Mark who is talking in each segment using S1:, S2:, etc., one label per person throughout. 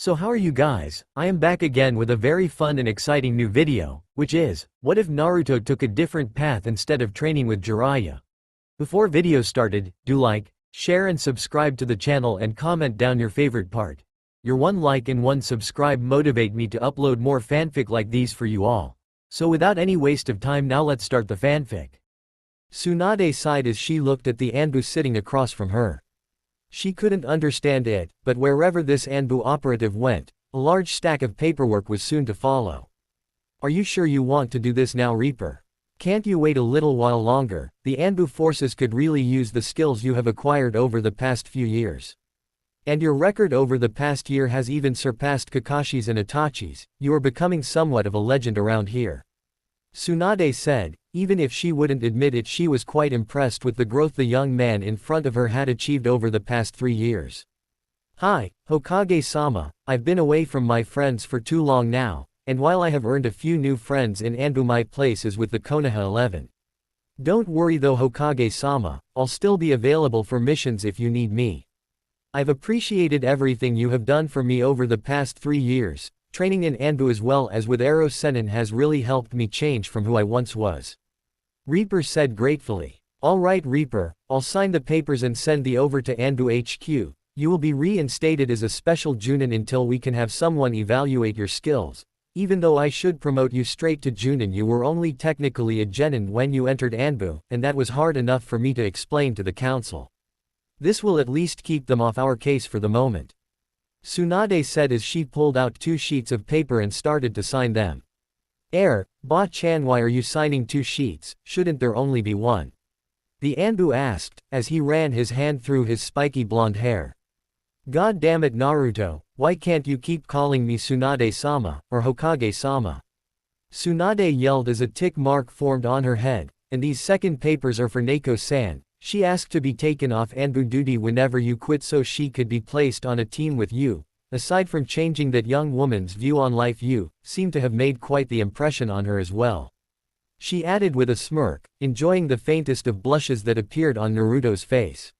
S1: So how are you guys? I am back again with a very fun and exciting new video, which is, what if Naruto took a different path instead of training with Jiraiya? Before video started, do like, share and subscribe to the channel and comment down your favorite part. Your one like and one subscribe motivate me to upload more fanfic like these for you all. So without any waste of time, now let's start the fanfic. Tsunade sighed as she looked at the Anbu sitting across from her. She couldn't understand it, but wherever this Anbu operative went, a large stack of paperwork was soon to follow. Are you sure you want to do this now, Reaper? Can't you wait a little while longer? The Anbu forces could really use the skills you have acquired over the past few years. And your record over the past year has even surpassed Kakashi's and Itachi's. You are becoming somewhat of a legend around here. Tsunade said. Even if she wouldn't admit it, she was quite impressed with the growth the young man in front of her had achieved over the past 3 years. Hi, Hokage-sama, I've been away from my friends for too long now, and while I have earned a few new friends in Anbu, my place is with the Konoha 11. Don't worry though, Hokage-sama, I'll still be available for missions if you need me. I've appreciated everything you have done for me over the past 3 years. Training in Anbu as well as with Ero Sennin has really helped me change from who I once was. Reaper said gratefully. Alright Reaper, I'll sign the papers and send thee over to Anbu HQ. You will be reinstated as a special Junin until we can have someone evaluate your skills. Even though I should promote you straight to Junin, you were only technically a genin when you entered Anbu, and that was hard enough for me to explain to the council. This will at least keep them off our case for the moment. Tsunade said as she pulled out 2 sheets of paper and started to sign them. Ba-chan, why are you signing 2 sheets, shouldn't there only be one? The Anbu asked, as he ran his hand through his spiky blonde hair. God damn it Naruto, why can't you keep calling me Tsunade-sama, or Hokage-sama? Tsunade yelled as a tick mark formed on her head, and these second papers are for Neko-san. She asked to be taken off Anbu duty whenever you quit so she could be placed on a team with you. Aside from changing that young woman's view on life, you seem to have made quite the impression on her as well. She added with a smirk, enjoying the faintest of blushes that appeared on Naruto's face.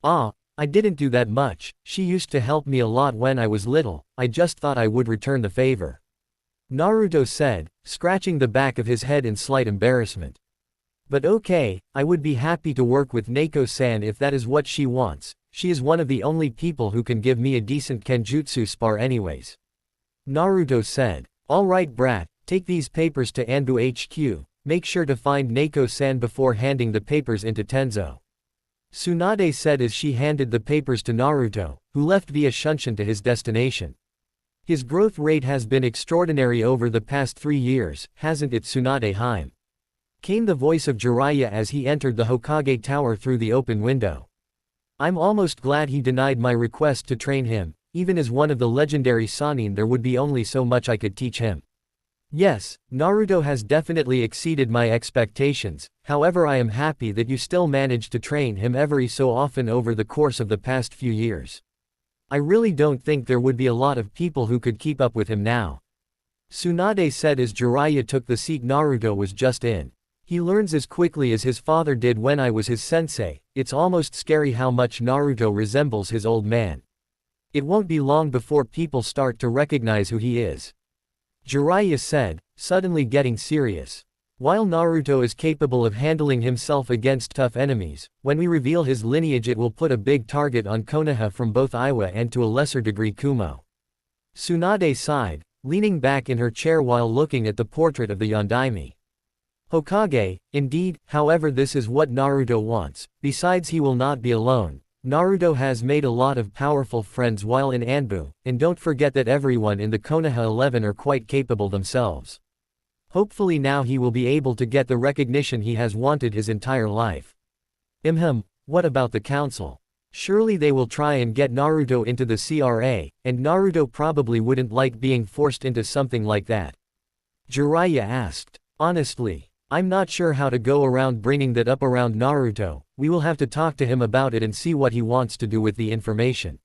S1: Ah, I didn't do that much, she used to help me a lot when I was little, I just thought I would return the favor. Naruto said, scratching the back of his head in slight embarrassment. But okay, I would be happy to work with Neko-san if that is what she wants. She is one of the only people who can give me a decent Kenjutsu spar anyways. Naruto said. Alright brat, take these papers to Anbu HQ, make sure to find Neko-san before handing the papers into Tenzo. Tsunade said as she handed the papers to Naruto, who left via Shunshin to his destination. His growth rate has been extraordinary over the past 3 years, hasn't it Tsunade-hime? Came the voice of Jiraiya as he entered the Hokage Tower through the open window. I'm almost glad he denied my request to train him. Even as one of the legendary Sannin, there would be only so much I could teach him. Yes, Naruto has definitely exceeded my expectations, however I am happy that you still managed to train him every so often over the course of the past few years. I really don't think there would be a lot of people who could keep up with him now. Tsunade said as Jiraiya took the seat Naruto was just in. He learns as quickly as his father did when I was his sensei. It's almost scary how much Naruto resembles his old man. It won't be long before people start to recognize who he is. Jiraiya said, suddenly getting serious. While Naruto is capable of handling himself against tough enemies, when we reveal his lineage it will put a big target on Konoha from both Iwa and to a lesser degree Kumo. Tsunade sighed, leaning back in her chair while looking at the portrait of the Yondaime. Hokage, indeed, however this is what Naruto wants, besides he will not be alone. Naruto has made a lot of powerful friends while in Anbu, and don't forget that everyone in the Konoha 11 are quite capable themselves. Hopefully now he will be able to get the recognition he has wanted his entire life. What about the council? Surely they will try and get Naruto into the CRA, and Naruto probably wouldn't like being forced into something like that. Jiraiya asked. Honestly, I'm not sure how to go around bringing that up around Naruto. We will have to talk to him about it and see what he wants to do with the information.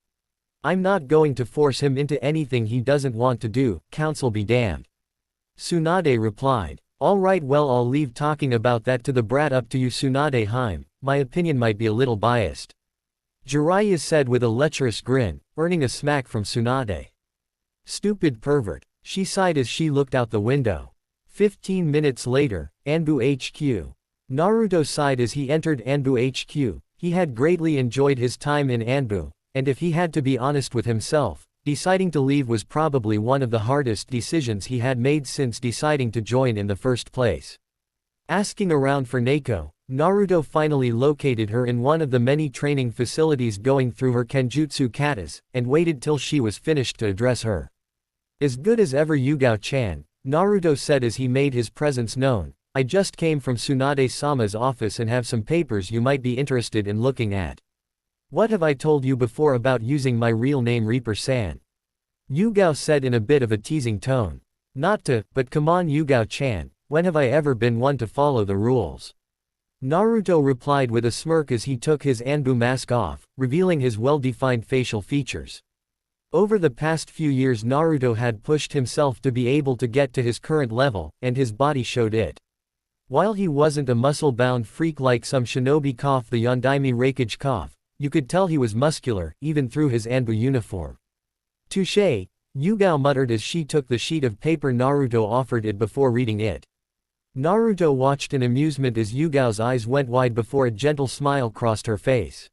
S1: I'm not going to force him into anything he doesn't want to do, council be damned. Tsunade replied. Alright, well I'll leave talking about that to the brat, up to you Tsunade-hime, my opinion might be a little biased. Jiraiya said with a lecherous grin, earning a smack from Tsunade. Stupid pervert, she sighed as she looked out the window. 15 minutes later, Anbu HQ. Naruto sighed as he entered Anbu HQ. He had greatly enjoyed his time in Anbu, and if he had to be honest with himself, deciding to leave was probably one of the hardest decisions he had made since deciding to join in the first place. Asking around for Neiko, Naruto finally located her in one of the many training facilities going through her Kenjutsu katas, and waited till she was finished to address her. As good as ever Yugao-chan, Naruto said as he made his presence known. I just came from Tsunade-sama's office and have some papers you might be interested in looking at. What have I told you before about using my real name Reaper-san? Yugao said in a bit of a teasing tone. Not to, but come on Yugao-chan, when have I ever been one to follow the rules? Naruto replied with a smirk as he took his Anbu mask off, revealing his well-defined facial features. Over the past few years Naruto had pushed himself to be able to get to his current level, and his body showed it. While he wasn't a muscle-bound freak like some shinobi the Yondaime Raikage you could tell he was muscular, even through his Anbu uniform. Touché, Yugao muttered as she took the sheet of paper Naruto offered it before reading it. Naruto watched in amusement as Yugao's eyes went wide before a gentle smile crossed her face.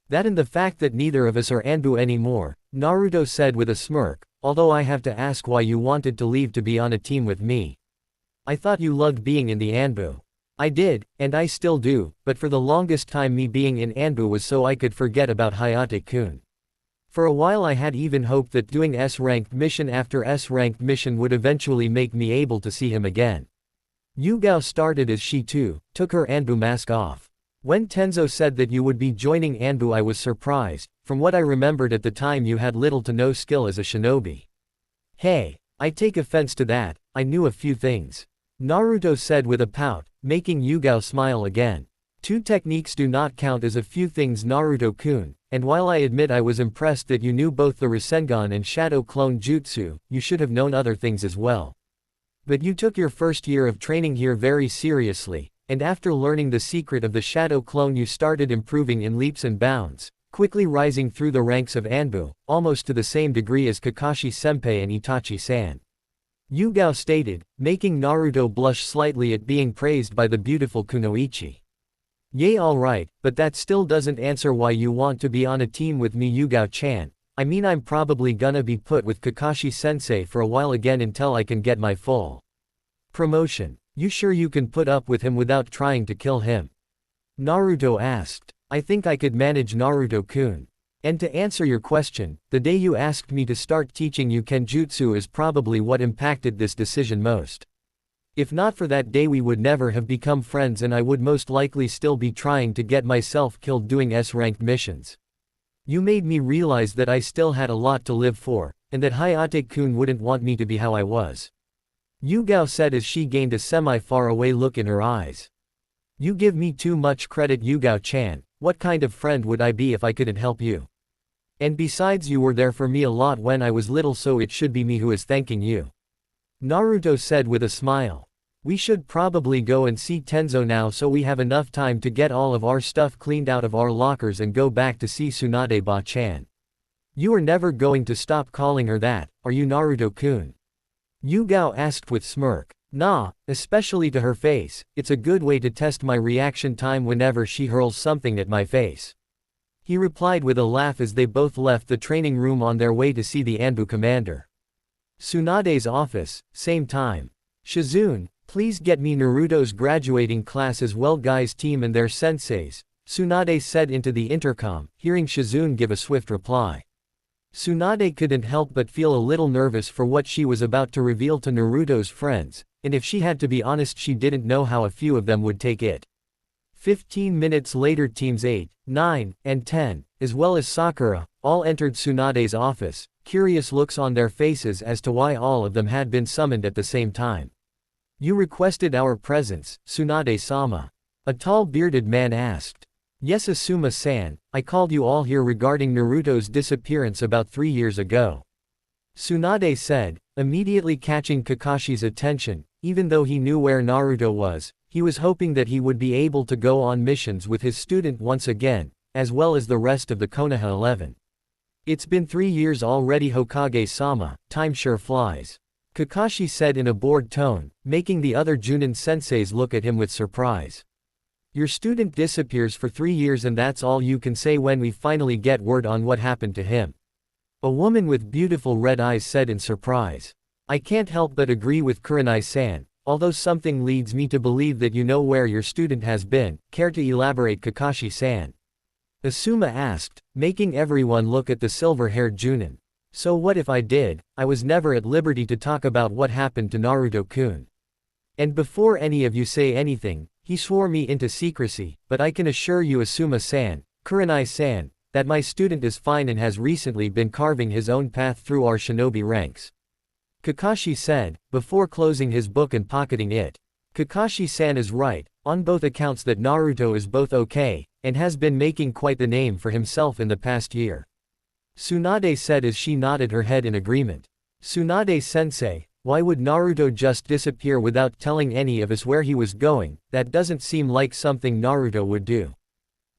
S1: That and the fact that neither of us are Anbu anymore, Naruto said with a smirk, although I have to ask why you wanted to leave to be on a team with me. I thought you loved being in the Anbu. I did, and I still do, but for the longest time me being in Anbu was so I could forget about Hayate-kun. For a while I had even hoped that doing S-ranked mission after S-ranked mission would eventually make me able to see him again. Yugao started as she too took her Anbu mask off. When Tenzo said that you would be joining Anbu I was surprised. From what I remembered at the time you had little to no skill as a shinobi. Hey, I take offense to that, I knew a few things. Naruto said with a pout, making Yugao smile again. Two techniques do not count as a few things Naruto-kun, and while I admit I was impressed that you knew both the Rasengan and Shadow Clone Jutsu, you should have known other things as well. But you took your first year of training here very seriously, and after learning the secret of the Shadow Clone you started improving in leaps and bounds, quickly rising through the ranks of Anbu, almost to the same degree as Kakashi-senpai and Itachi-san. Yugao stated, making Naruto blush slightly at being praised by the beautiful Kunoichi. Yay, alright, but that still doesn't answer why you want to be on a team with me Yugao-chan. I mean I'm probably gonna be put with Kakashi-sensei for a while again until I can get my full promotion. You sure you can put up with him without trying to kill him? Naruto asked. I think I could manage Naruto-kun. And to answer your question, the day you asked me to start teaching you Kenjutsu is probably what impacted this decision most. If not for that day we would never have become friends and I would most likely still be trying to get myself killed doing S-ranked missions. You made me realize that I still had a lot to live for, and that Hayate-kun wouldn't want me to be how I was. Yugao said as she gained a semi-far-away look in her eyes. You give me too much credit Yugao-chan, what kind of friend would I be if I couldn't help you? And besides you were there for me a lot when I was little so it should be me who is thanking you. Naruto said with a smile. We should probably go and see Tenzo now so we have enough time to get all of our stuff cleaned out of our lockers and go back to see Tsunade-ba-chan. You are never going to stop calling her that, are you Naruto-kun? Yugao asked with smirk. Nah, especially to her face, it's a good way to test my reaction time whenever she hurls something at my face. He replied with a laugh as they both left the training room on their way to see the Anbu commander. Tsunade's office, same time. Shizune, please get me Naruto's graduating class as well guys team and their senseis, Tsunade said into the intercom, hearing Shizune give a swift reply. Tsunade couldn't help but feel a little nervous for what she was about to reveal to Naruto's friends, and if she had to be honest she didn't know how a few of them would take it. 15 minutes later teams 8, 9, and 10, as well as Sakura, all entered Tsunade's office, curious looks on their faces as to why all of them had been summoned at the same time. You requested our presence, Tsunade-sama. A tall bearded man asked. Yes Asuma-san, I called you all here regarding Naruto's disappearance about 3 years ago. Tsunade said, immediately catching Kakashi's attention. Even though he knew where Naruto was, he was hoping that he would be able to go on missions with his student once again, as well as the rest of the Konoha 11. It's been 3 years already, Hokage-sama, time sure flies. Kakashi said in a bored tone, making the other Junin senseis look at him with surprise. Your student disappears for 3 years and that's all you can say when we finally get word on what happened to him? A woman with beautiful red eyes said in surprise. I can't help but agree with Kurenai-san, although something leads me to believe that you know where your student has been. Care to elaborate, Kakashi-san? Asuma asked, making everyone look at the silver-haired Junin. So what if I did? I was never at liberty to talk about what happened to Naruto-kun. And before any of you say anything, he swore me into secrecy, but I can assure you, Asuma-san, Kurenai-san, that my student is fine and has recently been carving his own path through our shinobi ranks. Kakashi said, before closing his book and pocketing it. Kakashi-san is right, on both accounts that Naruto is both okay, and has been making quite the name for himself in the past year. Tsunade said as she nodded her head in agreement. Tsunade-sensei, why would Naruto just disappear without telling any of us where he was going? That doesn't seem like something Naruto would do.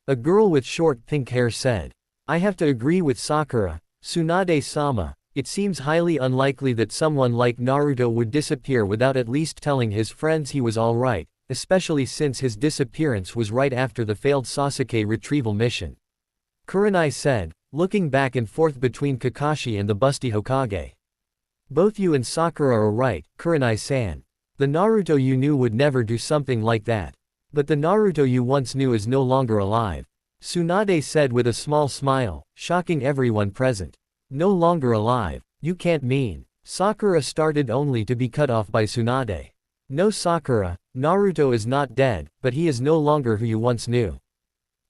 S1: A girl with short pink hair said. I have to agree with Sakura, Tsunade-sama, it seems highly unlikely that someone like Naruto would disappear without at least telling his friends he was alright, especially since his disappearance was right after the failed Sasuke retrieval mission. Kurenai said, looking back and forth between Kakashi and the busty Hokage. Both you and Sakura are right, Kurenai-san. The Naruto you knew would never do something like that. But the Naruto you once knew is no longer alive. Tsunade said with a small smile, shocking everyone present. No longer alive? You can't mean. Sakura started only to be cut off by Tsunade. No, Sakura, Naruto is not dead, but he is no longer who you once knew.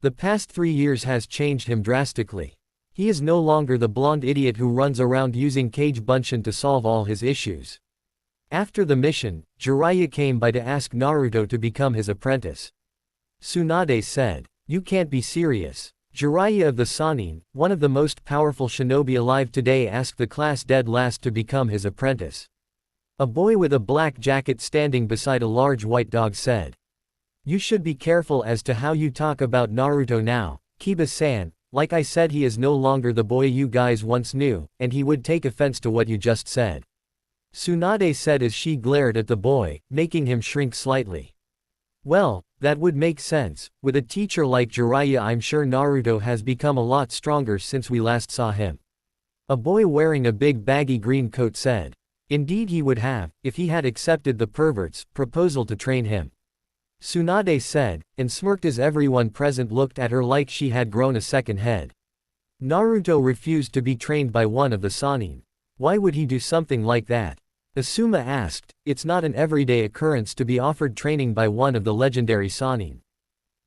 S1: The past 3 years has changed him drastically. He is no longer the blonde idiot who runs around using Kage Bunshin to solve all his issues. After the mission, Jiraiya came by to ask Naruto to become his apprentice. Tsunade said, you can't be serious. Jiraiya of the Sannin, one of the most powerful shinobi alive today, asked the class dead last to become his apprentice. A boy with a black jacket standing beside a large white dog said. You should be careful as to how you talk about Naruto now, Kiba-san. Like I said, he is no longer the boy you guys once knew, and he would take offense to what you just said. Tsunade said as she glared at the boy, making him shrink slightly. Well, that would make sense. With a teacher like Jiraiya, I'm sure Naruto has become a lot stronger since we last saw him. A boy wearing a big baggy green coat said. Indeed he would have, if he had accepted the pervert's proposal to train him. Tsunade said, and smirked as everyone present looked at her like she had grown a second head. Naruto refused to be trained by one of the Sannin. Why would he do something like that? Asuma asked. It's not an everyday occurrence to be offered training by one of the legendary Sannin.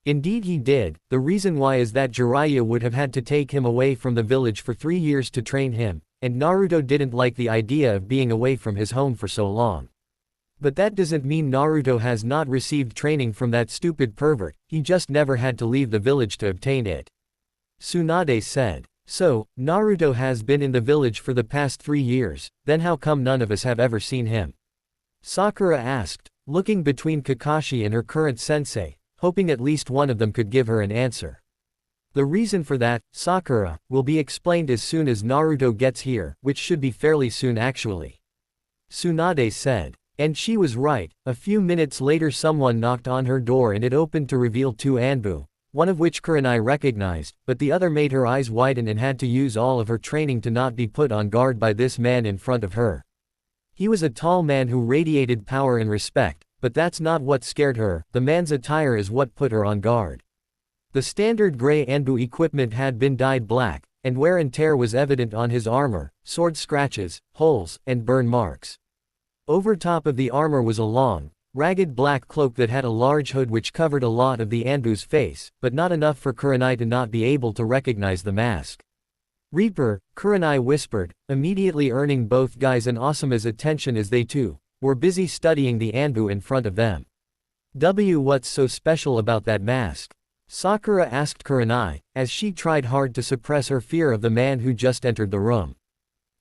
S1: Indeed he did. The reason why is that Jiraiya would have had to take him away from the village for 3 years to train him, and Naruto didn't like the idea of being away from his home for so long. But that doesn't mean Naruto has not received training from that stupid pervert, he just never had to leave the village to obtain it. Tsunade said. So, Naruto has been in the village for the past 3 years, then how come none of us have ever seen him? Sakura asked, looking between Kakashi and her current sensei, hoping at least one of them could give her an answer. The reason for that, Sakura, will be explained as soon as Naruto gets here, which should be fairly soon actually. Tsunade said. And she was right. A few minutes later someone knocked on her door and it opened to reveal 2 Anbu, one of which Kurenai recognized, but the other made her eyes widen and had to use all of her training to not be put on guard by this man in front of her. He was a tall man who radiated power and respect, but that's not what scared her, the man's attire is what put her on guard. The standard gray Anbu equipment had been dyed black, and wear and tear was evident on his armor, sword scratches, holes, and burn marks. Over top of the armor was a long, ragged black cloak that had a large hood which covered a lot of the Anbu's face, but not enough for Kurenai to not be able to recognize the mask. Reaper, Kurenai whispered, immediately earning both guys and Asuma's attention as they too were busy studying the Anbu in front of them. What's so special about that mask? Sakura asked Kurenai, as she tried hard to suppress her fear of the man who just entered the room.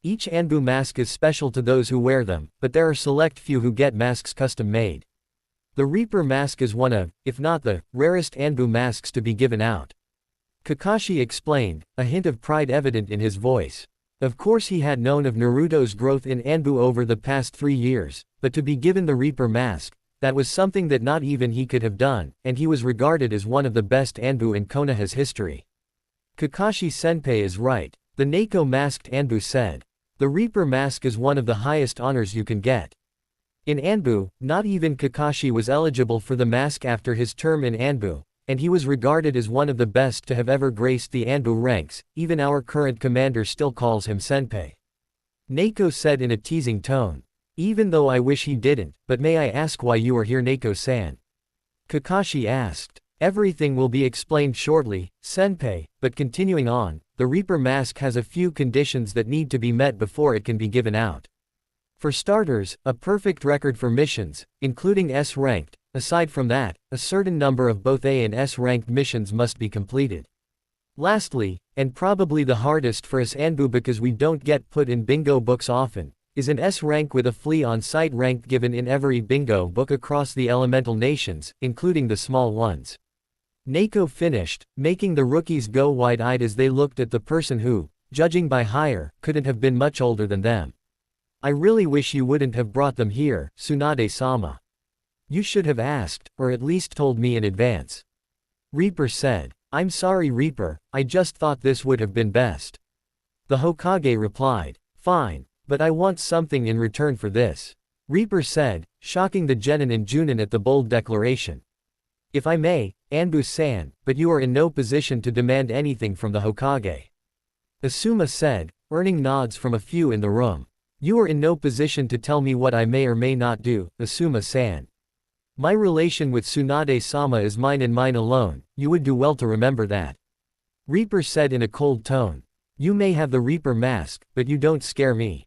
S1: Each Anbu mask is special to those who wear them, but there are select few who get masks custom made. The Reaper mask is one of, if not the, rarest Anbu masks to be given out. Kakashi explained, a hint of pride evident in his voice. Of course he had known of Naruto's growth in Anbu over the past 3 years, but to be given the Reaper mask, that was something that not even he could have done, and he was regarded as one of the best Anbu in Konoha's history. Kakashi-senpai is right, the Neko-masked Anbu said. The Reaper mask is one of the highest honors you can get. In Anbu, not even Kakashi was eligible for the mask after his term in Anbu, and he was regarded as one of the best to have ever graced the Anbu ranks. Even our current commander still calls him senpai. Neko said in a teasing tone. Even though I wish he didn't, but may I ask why you are here, Neko-san? Kakashi asked. Everything will be explained shortly, senpai, but continuing on, the Reaper mask has a few conditions that need to be met before it can be given out. For starters, a perfect record for missions, including S-ranked. Aside from that, a certain number of both A and S-ranked missions must be completed. Lastly, and probably the hardest for us Anbu because we don't get put in bingo books often, is an S rank with a flea on-site rank given in every bingo book across the elemental nations, including the small ones. Neko finished, making the rookies go wide-eyed as they looked at the person who, judging by hire, couldn't have been much older than them. I really wish you wouldn't have brought them here, Tsunade-sama. You should have asked, or at least told me in advance. Reaper said. I'm sorry Reaper, I just thought this would have been best. The Hokage replied. Fine, but I want something in return for this. Reaper said, shocking the Genin and Junin at the bold declaration. If I may, Anbu-san, but you are in no position to demand anything from the Hokage. Asuma said, earning nods from a few in the room. You are in no position to tell me what I may or may not do, Asuma-san. My relation with Tsunade-sama is mine and mine alone, you would do well to remember that. Reaper said in a cold tone. You may have the Reaper mask, but you don't scare me.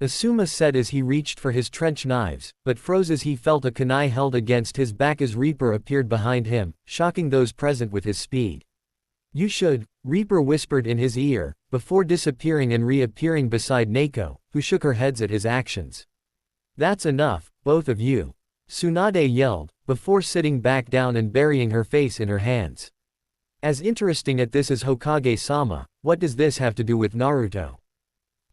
S1: Asuma said as he reached for his trench knives, but froze as he felt a kunai held against his back as Reaper appeared behind him, shocking those present with his speed. You should, Reaper whispered in his ear, before disappearing and reappearing beside Neko, who shook her heads at his actions. That's enough, both of you. Tsunade yelled, before sitting back down and burying her face in her hands. As interesting at this as Hokage-sama, what does this have to do with Naruto?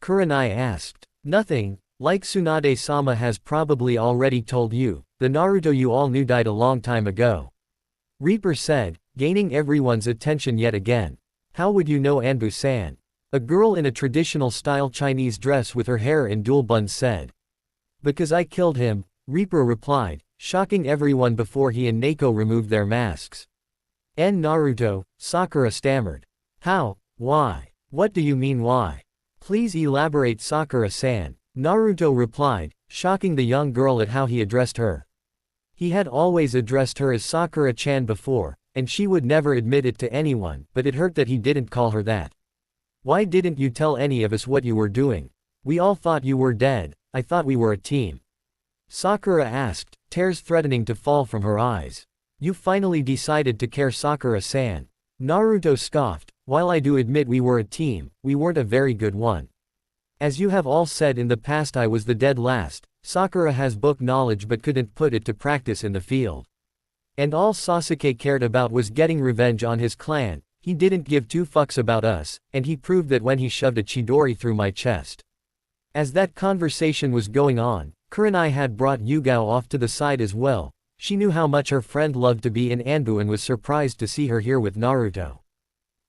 S1: Kurenai asked. Nothing, like Tsunade-sama has probably already told you, the Naruto you all knew died a long time ago. Reaper said, gaining everyone's attention yet again. How would you know Anbu-san? A girl in a traditional style Chinese dress with her hair in dual buns said. Because I killed him, Reaper replied, shocking everyone before he and Neko removed their masks. Naruto, Sakura stammered. How? Why? What do you mean why? Please elaborate Sakura-san, Naruto replied, shocking the young girl at how he addressed her. He had always addressed her as Sakura-chan before, and she would never admit it to anyone, but it hurt that he didn't call her that. Why didn't you tell any of us what you were doing? We all thought you were dead, I thought we were a team. Sakura asked, tears threatening to fall from her eyes. You finally decided to care, Sakura-san. Naruto scoffed, while I do admit we were a team, we weren't a very good one. As you have all said in the past I was the dead last, Sakura has book knowledge but couldn't put it to practice in the field. And all Sasuke cared about was getting revenge on his clan, he didn't give two fucks about us, and he proved that when he shoved a Chidori through my chest. As that conversation was going on, Kurenai had brought Yugao off to the side as well. She knew how much her friend loved to be in Anbu and was surprised to see her here with Naruto.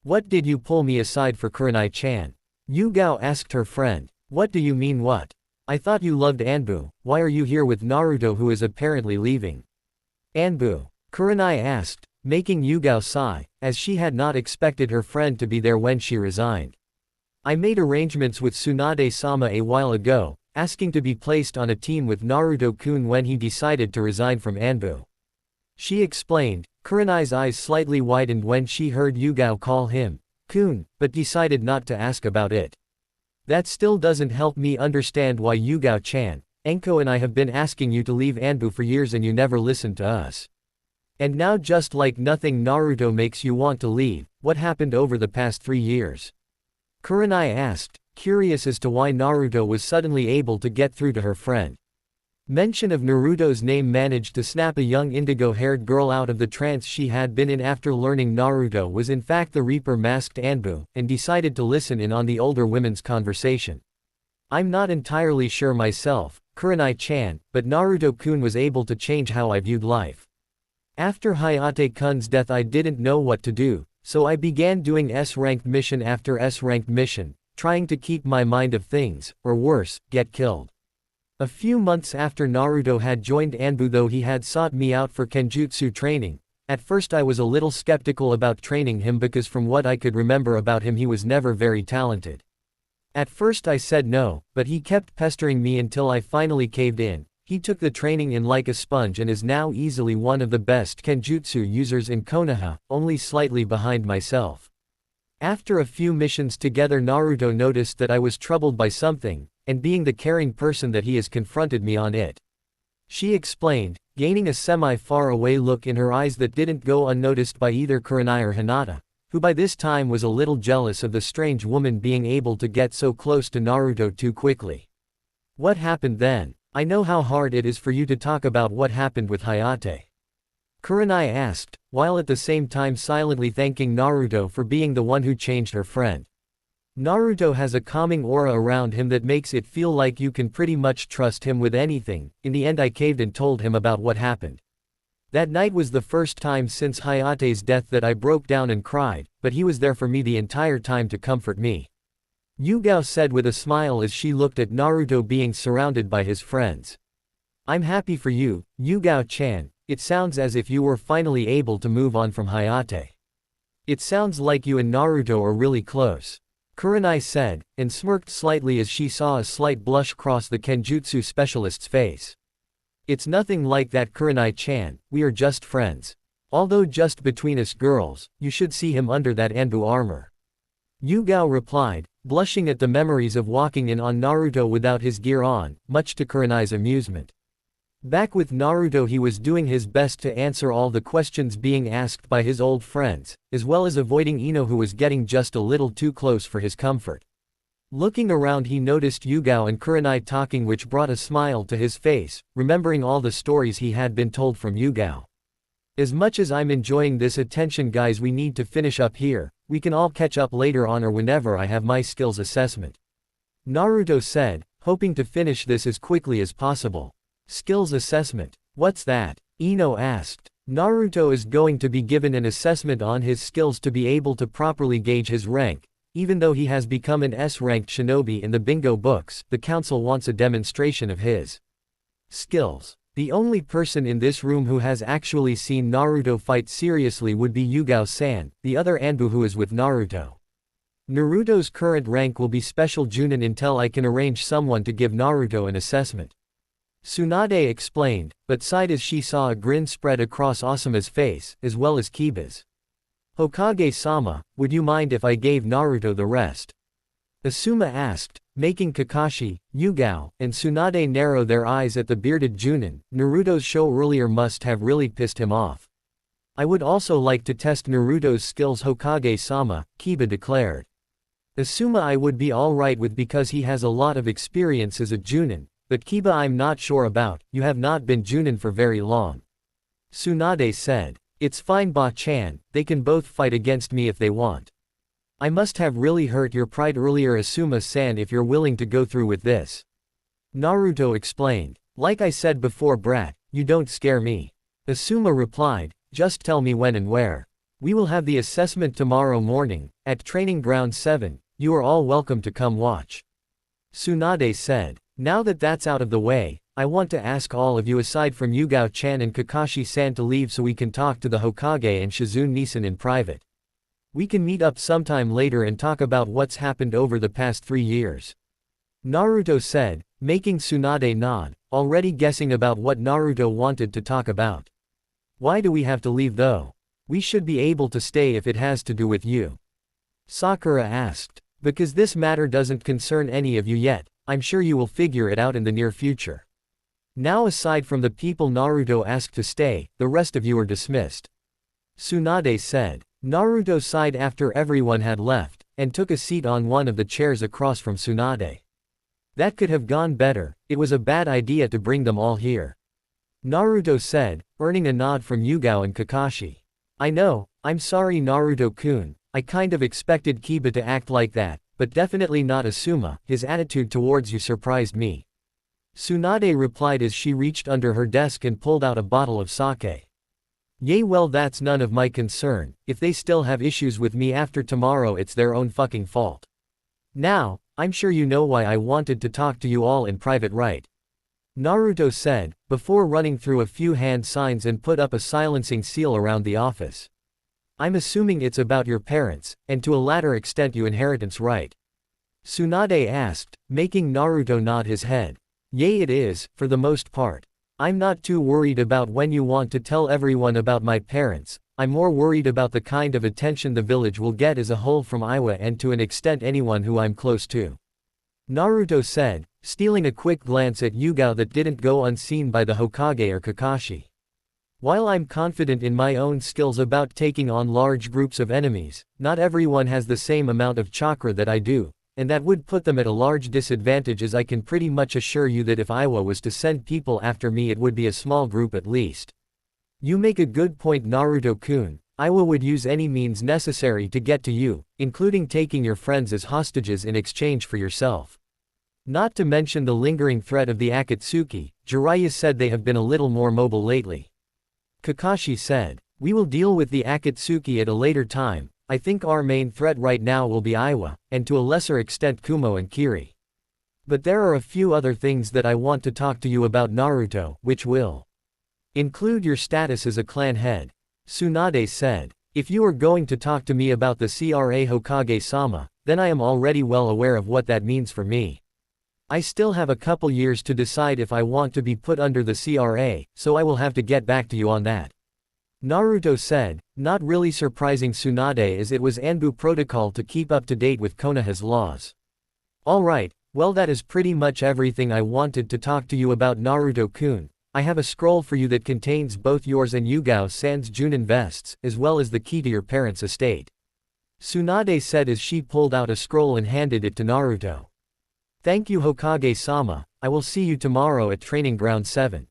S1: What did you pull me aside for, Kurenai-chan? Yugao asked her friend. What do you mean what? I thought you loved Anbu, why are you here with Naruto who is apparently leaving? Anbu, Kurenai asked, making Yugao sigh, as she had not expected her friend to be there when she resigned. I made arrangements with Tsunade-sama a while ago, asking to be placed on a team with Naruto-kun when he decided to resign from Anbu. She explained. Kurenai's eyes slightly widened when she heard Yugao call him kun, but decided not to ask about it. That still doesn't help me understand why Yugao-chan, Enko and I have been asking you to leave Anbu for years and you never listened to us. And now just like nothing Naruto makes you want to leave, what happened over the past 3 years? Kurenai asked, curious as to why Naruto was suddenly able to get through to her friend. Mention of Naruto's name managed to snap a young indigo-haired girl out of the trance she had been in after learning Naruto was in fact the Reaper masked Anbu, and decided to listen in on the older women's conversation. I'm not entirely sure myself, Kurenai-chan, but Naruto-kun was able to change how I viewed life. After Hayate-kun's death I didn't know what to do, so I began doing S-ranked mission after S-ranked mission, trying to keep my mind of things, or worse, get killed. A few months after Naruto had joined Anbu, though he had sought me out for kenjutsu training, at first I was a little skeptical about training him because from what I could remember about him he was never very talented. At first I said no, but he kept pestering me until I finally caved in. He took the training in like a sponge and is now easily one of the best kenjutsu users in Konoha, only slightly behind myself. After a few missions together Naruto noticed that I was troubled by something, and being the caring person that he is confronted me on it. She explained, gaining a semi-far away look in her eyes that didn't go unnoticed by either Kurenai or Hinata, who by this time was a little jealous of the strange woman being able to get so close to Naruto too quickly. What happened then? I know how hard it is for you to talk about what happened with Hayate. Kurenai asked, while at the same time silently thanking Naruto for being the one who changed her friend. Naruto has a calming aura around him that makes it feel like you can pretty much trust him with anything. In the end I caved and told him about what happened. That night was the first time since Hayate's death that I broke down and cried, but he was there for me the entire time to comfort me. Yugao said with a smile as she looked at Naruto being surrounded by his friends. I'm happy for you, Yugao-chan. It sounds as if you were finally able to move on from Hayate. It sounds like you and Naruto are really close. Kurenai said, and smirked slightly as she saw a slight blush cross the kenjutsu specialist's face. It's nothing like that, Kurenai-chan, we are just friends. Although just between us girls, you should see him under that Anbu armor. Yugao replied, blushing at the memories of walking in on Naruto without his gear on, much to Kurenai's amusement. Back with Naruto he was doing his best to answer all the questions being asked by his old friends, as well as avoiding Ino who was getting just a little too close for his comfort. Looking around he noticed Yugao and Kurenai talking, which brought a smile to his face, remembering all the stories he had been told from Yugao. As much as I'm enjoying this attention guys, we need to finish up here, we can all catch up later on or whenever I have my skills assessment. Naruto said, hoping to finish this as quickly as possible. Skills assessment. What's that? Ino asked. Naruto is going to be given an assessment on his skills to be able to properly gauge his rank. Even though he has become an S-ranked shinobi in the bingo books, the council wants a demonstration of his skills. The only person in this room who has actually seen Naruto fight seriously would be Yugao-san, the other Anbu who is with Naruto. Naruto's current rank will be Special Junin until I can arrange someone to give Naruto an assessment. Tsunade explained, but sighed as she saw a grin spread across Asuma's face, as well as Kiba's. Hokage-sama, would you mind if I gave Naruto the rest? Asuma asked, making Kakashi, Yugao, and Tsunade narrow their eyes at the bearded Junin. Naruto's show earlier must have really pissed him off. I would also like to test Naruto's skills, Hokage-sama, Kiba declared. Asuma I would be alright with because he has a lot of experience as a Junin. But Kiba I'm not sure about, you have not been Junin for very long. Tsunade said. It's fine Ba-chan, they can both fight against me if they want. I must have really hurt your pride earlier Asuma-san if you're willing to go through with this. Naruto explained. Like I said before brat, you don't scare me. Asuma replied, just tell me when and where. We will have the assessment tomorrow morning, at Training Ground 7, you are all welcome to come watch. Tsunade said. Now that that's out of the way, I want to ask all of you aside from Yugao-chan and Kakashi-san to leave so we can talk to the Hokage and Shizune-san in private. We can meet up sometime later and talk about what's happened over the past 3 years. Naruto said, making Tsunade nod, already guessing about what Naruto wanted to talk about. Why do we have to leave though? We should be able to stay if it has to do with you. Sakura asked. Because this matter doesn't concern any of you yet. I'm sure you will figure it out in the near future. Now aside from the people Naruto asked to stay, the rest of you are dismissed. Tsunade said. Naruto sighed after everyone had left, and took a seat on one of the chairs across from Tsunade. That could have gone better, it was a bad idea to bring them all here. Naruto said, earning a nod from Yugao and Kakashi. I know, I'm sorry Naruto-kun, I kind of expected Kiba to act like that, but definitely not Asuma, his attitude towards you surprised me. Tsunade replied as she reached under her desk and pulled out a bottle of sake. Yay, well that's none of my concern, if they still have issues with me after tomorrow it's their own fucking fault. Now, I'm sure you know why I wanted to talk to you all in private, right? Naruto said, before running through a few hand signs and put up a silencing seal around the office. I'm assuming it's about your parents, and to a latter extent you inheritance, right? Tsunade asked, making Naruto nod his head. Yay, it is, for the most part. I'm not too worried about when you want to tell everyone about my parents, I'm more worried about the kind of attention the village will get as a whole from Iwa and to an extent anyone who I'm close to. Naruto said, stealing a quick glance at Yugao that didn't go unseen by the Hokage or Kakashi. While I'm confident in my own skills about taking on large groups of enemies, not everyone has the same amount of chakra that I do, and that would put them at a large disadvantage, as I can pretty much assure you that if Iwa was to send people after me it would be a small group at least. You make a good point Naruto-kun, Iwa would use any means necessary to get to you, including taking your friends as hostages in exchange for yourself. Not to mention the lingering threat of the Akatsuki, Jiraiya said they have been a little more mobile lately. Kakashi said, we will deal with the Akatsuki at a later time, I think our main threat right now will be Iwa, and to a lesser extent Kumo and Kiri. But there are a few other things that I want to talk to you about Naruto, which will include your status as a clan head. Tsunade said, if you are going to talk to me about the CRA Hokage-sama, then I am already well aware of what that means for me. I still have a couple years to decide if I want to be put under the CRA, so I will have to get back to you on that. Naruto said, not really surprising Tsunade as it was Anbu protocol to keep up to date with Konoha's laws. Alright, well that is pretty much everything I wanted to talk to you about Naruto-kun. I have a scroll for you that contains both yours and Yugao-san's Junin vests, as well as the key to your parents' estate. Tsunade said as she pulled out a scroll and handed it to Naruto. Thank you Hokage-sama, I will see you tomorrow at Training Ground 7.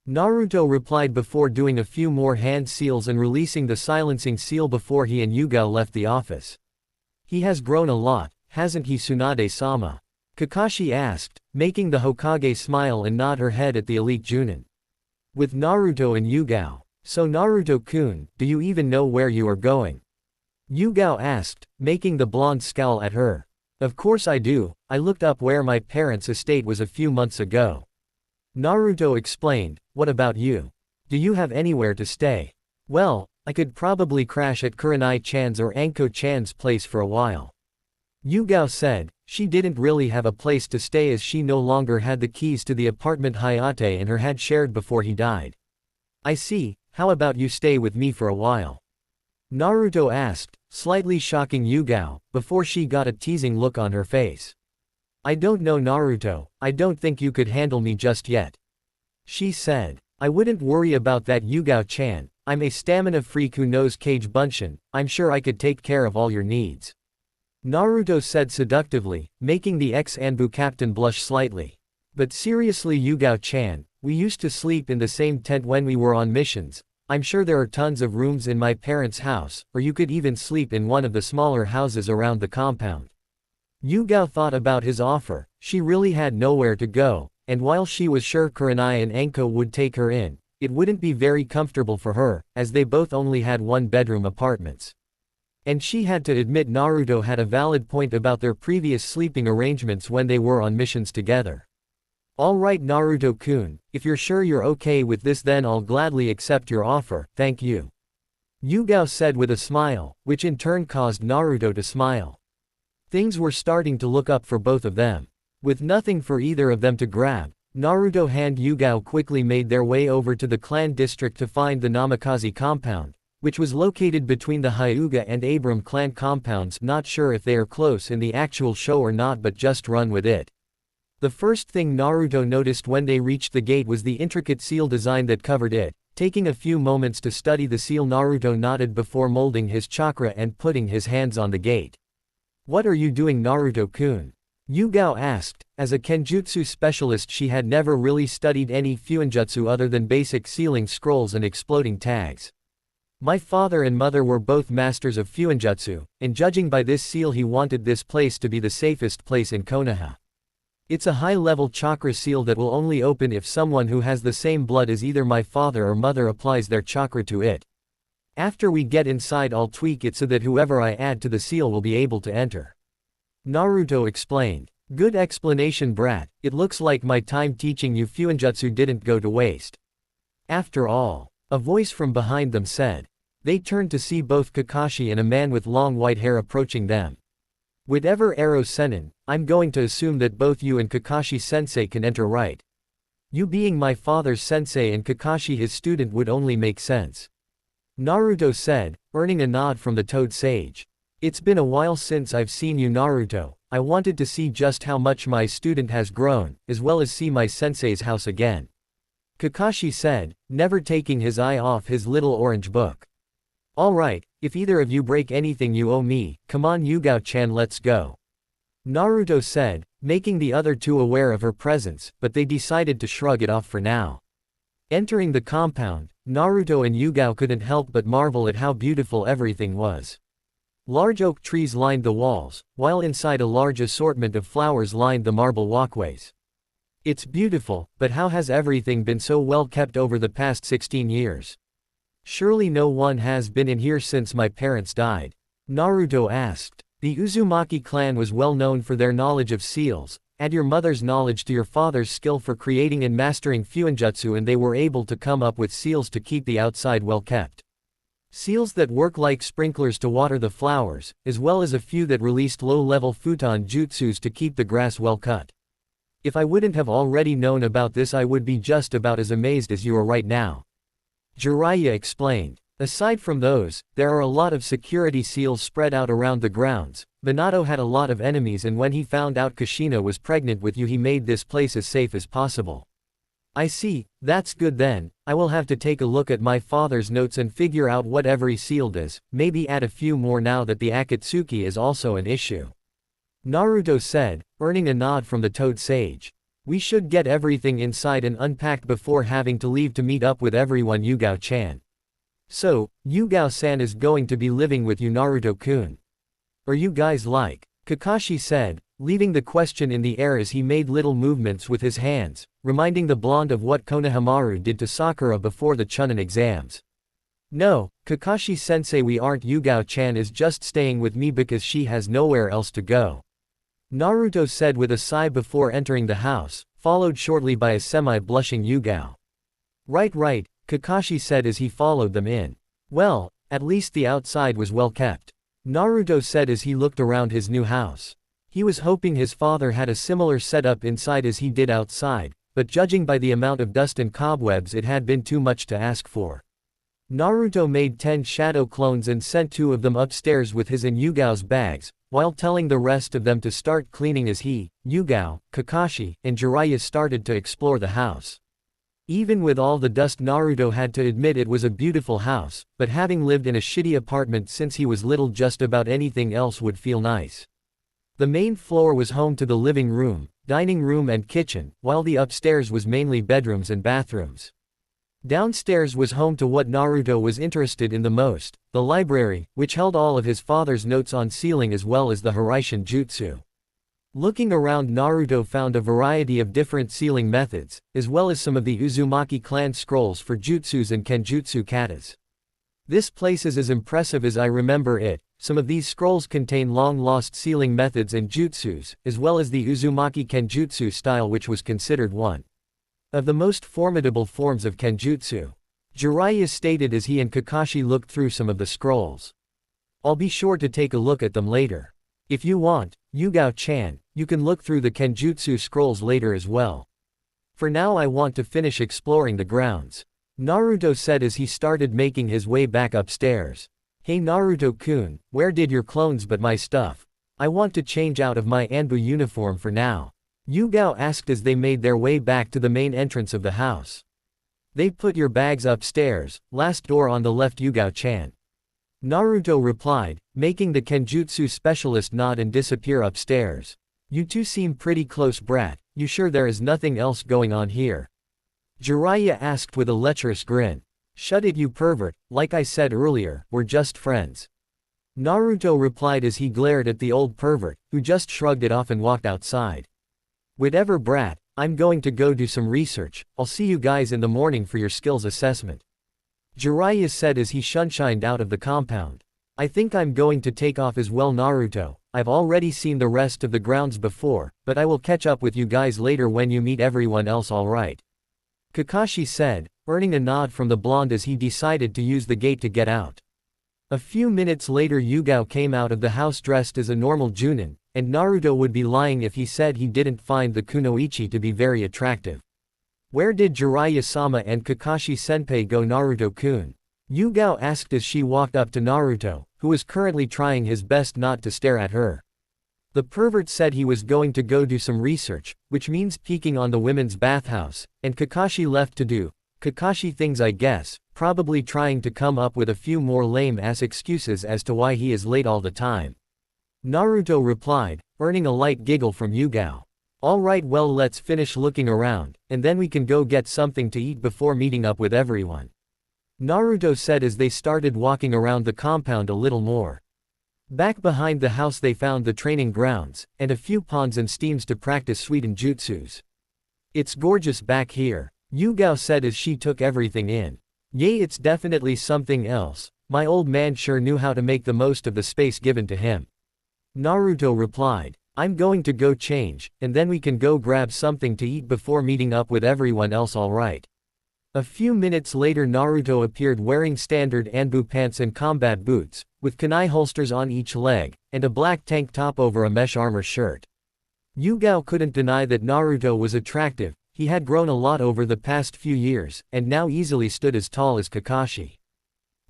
S1: Naruto replied before doing a few more hand seals and releasing the silencing seal before he and Yugao left the office. He has grown a lot, hasn't he Tsunade-sama? Kakashi asked, making the Hokage smile and nod her head at the elite Junin. With Naruto and Yugao. So Naruto-kun, do you even know where you are going? Yugao asked, making the blonde scowl at her. Of course I do, I looked up where my parents' estate was a few months ago. Naruto explained, what about you? Do you have anywhere to stay? Well, I could probably crash at Kurenai-chan's or Anko-chan's place for a while. Yugao said, she didn't really have a place to stay as she no longer had the keys to the apartment Hayate and her had shared before he died. I see, how about you stay with me for a while? Naruto asked, slightly shocking Yugao, before she got a teasing look on her face. I don't know Naruto, I don't think you could handle me just yet. She said, I wouldn't worry about that Yugao-chan, I'm a stamina freak who knows Kage Bunshin, I'm sure I could take care of all your needs. Naruto said seductively, making the ex-Anbu captain blush slightly. But seriously Yugao-chan, we used to sleep in the same tent when we were on missions, I'm sure there are tons of rooms in my parents' house, or you could even sleep in one of the smaller houses around the compound. Yugao thought about his offer, she really had nowhere to go, and while she was sure Kurenai and Anko would take her in, it wouldn't be very comfortable for her, as they both only had one-bedroom apartments. And she had to admit Naruto had a valid point about their previous sleeping arrangements when they were on missions together. Alright Naruto-kun, if you're sure you're okay with this then I'll gladly accept your offer, thank you. Yugao said with a smile, which in turn caused Naruto to smile. Things were starting to look up for both of them. With nothing for either of them to grab, Naruto and Yugao quickly made their way over to the clan district to find the Namikaze compound, which was located between the Hyuga and Abram clan compounds, not sure if they are close in the actual show or not but just run with it. The first thing Naruto noticed when they reached the gate was the intricate seal design that covered it. Taking a few moments to study the seal, Naruto nodded before molding his chakra and putting his hands on the gate. What are you doing Naruto-kun? Yugao asked. As a kenjutsu specialist, she had never really studied any fuinjutsu other than basic sealing scrolls and exploding tags. My father and mother were both masters of fuinjutsu, and judging by this seal he wanted this place to be the safest place in Konoha. It's a high-level chakra seal that will only open if someone who has the same blood as either my father or mother applies their chakra to it. After we get inside, I'll tweak it so that whoever I add to the seal will be able to enter. Naruto explained. Good explanation, brat. It looks like my time teaching you fuinjutsu didn't go to waste. After all, a voice from behind them said. They turned to see both Kakashi and a man with long white hair approaching them. Whatever arrow Senin, I'm going to assume that both you and Kakashi-sensei can enter, right? You being my father's sensei and Kakashi his student would only make sense. Naruto said, earning a nod from the Toad Sage. It's been a while since I've seen you, Naruto. I wanted to see just how much my student has grown, as well as see my sensei's house again. Kakashi said, never taking his eye off his little orange book. Alright, if either of you break anything you owe me, come on Yugao-chan, let's go. Naruto said, making the other two aware of her presence, but they decided to shrug it off for now. Entering the compound, Naruto and Yugao couldn't help but marvel at how beautiful everything was. Large oak trees lined the walls, while inside a large assortment of flowers lined the marble walkways. It's beautiful, but how has everything been so well kept over the past 16 years? Surely no one has been in here since my parents died. Naruto asked. The Uzumaki clan was well known for their knowledge of seals. Add your mother's knowledge to your father's skill for creating and mastering fuinjutsu and they were able to come up with seals to keep the outside well kept. Seals that work like sprinklers to water the flowers, as well as a few that released low-level futon jutsus to keep the grass well cut. If I wouldn't have already known about this, I would be just about as amazed as you are right now. Jiraiya explained. Aside from those, there are a lot of security seals spread out around the grounds. Minato had a lot of enemies and when he found out Kushina was pregnant with you he made this place as safe as possible. I see, that's good then. I will have to take a look at my father's notes and figure out what every seal does, maybe add a few more now that the Akatsuki is also an issue. Naruto said, earning a nod from the Toad Sage. We should get everything inside and unpacked before having to leave to meet up with everyone, Yugao-chan. So, Yugao-san is going to be living with you, Naruto-kun. Are you guys like? Kakashi said, leaving the question in the air as he made little movements with his hands, reminding the blonde of what Konohamaru did to Sakura before the Chunin exams. No, Kakashi-sensei, we aren't. Yugao-chan is just staying with me because she has nowhere else to go. Naruto said with a sigh before entering the house, followed shortly by a semi-blushing Yugao. Right, Kakashi said as he followed them in. Well, at least the outside was well kept. Naruto said as he looked around his new house. He was hoping his father had a similar setup inside as he did outside, but judging by the amount of dust and cobwebs it had been too much to ask for. Naruto made 10 shadow clones and sent 2 of them upstairs with his and Yugao's bags, while telling the rest of them to start cleaning as he, Yugao, Kakashi, and Jiraiya started to explore the house. Even with all the dust, Naruto had to admit it was a beautiful house, but having lived in a shitty apartment since he was little, just about anything else would feel nice. The main floor was home to the living room, dining room and kitchen, while the upstairs was mainly bedrooms and bathrooms. Downstairs was home to what Naruto was interested in the most, the library, which held all of his father's notes on sealing as well as the Hiraishin Jutsu. Looking around, Naruto found a variety of different sealing methods, as well as some of the Uzumaki clan scrolls for jutsus and kenjutsu katas. This place is as impressive as I remember it. Some of these scrolls contain long-lost sealing methods and jutsus, as well as the Uzumaki kenjutsu style, which was considered one of the most formidable forms of kenjutsu. Jiraiya stated as he and Kakashi looked through some of the scrolls. I'll be sure to take a look at them later. If you want, Yugao-chan, you can look through the kenjutsu scrolls later as well. For now I want to finish exploring the grounds. Naruto said as he started making his way back upstairs. Hey Naruto-kun, where did your clones put my stuff? I want to change out of my Anbu uniform for now. Yugao asked as they made their way back to the main entrance of the house. They put your bags upstairs, last door on the left, Yugao-chan. Naruto replied, making the kenjutsu specialist nod and disappear upstairs. You two seem pretty close, brat. You sure there is nothing else going on here? Jiraiya asked with a lecherous grin. Shut it, you pervert, like I said earlier, we're just friends. Naruto replied as he glared at the old pervert, who just shrugged it off and walked outside. Whatever, brat, I'm going to go do some research. I'll see you guys in the morning for your skills assessment. Jiraiya said as he shunshined out of the compound. I think I'm going to take off as well, Naruto. I've already seen the rest of the grounds before, but I will catch up with you guys later when you meet everyone else, alright? Kakashi said, earning a nod from the blonde as he decided to use the gate to get out. A few minutes later, Yugao came out of the house dressed as a normal Junin, and Naruto would be lying if he said he didn't find the kunoichi to be very attractive. Where did Jiraiya-sama and Kakashi-senpai go, Naruto-kun? Yugao asked as she walked up to Naruto, who was currently trying his best not to stare at her. The pervert said he was going to go do some research, which means peeking on the women's bathhouse, and Kakashi left to do Kakashi things, I guess, probably trying to come up with a few more lame-ass excuses as to why he is late all the time. Naruto replied, earning a light giggle from Yugao. Alright, well, let's finish looking around, and then we can go get something to eat before meeting up with everyone. Naruto said as they started walking around the compound a little more. Back behind the house they found the training grounds, and a few ponds and steams to practice Suiten jutsus. It's gorgeous back here, Yugao said as she took everything in. Yay, it's definitely something else. My old man sure knew how to make the most of the space given to him. Naruto replied, I'm going to go change, and then we can go grab something to eat before meeting up with everyone else, alright? A few minutes later, Naruto appeared wearing standard Anbu pants and combat boots, with kunai holsters on each leg, and a black tank top over a mesh armor shirt. Yugao couldn't deny that Naruto was attractive. He had grown a lot over the past few years, and now easily stood as tall as Kakashi.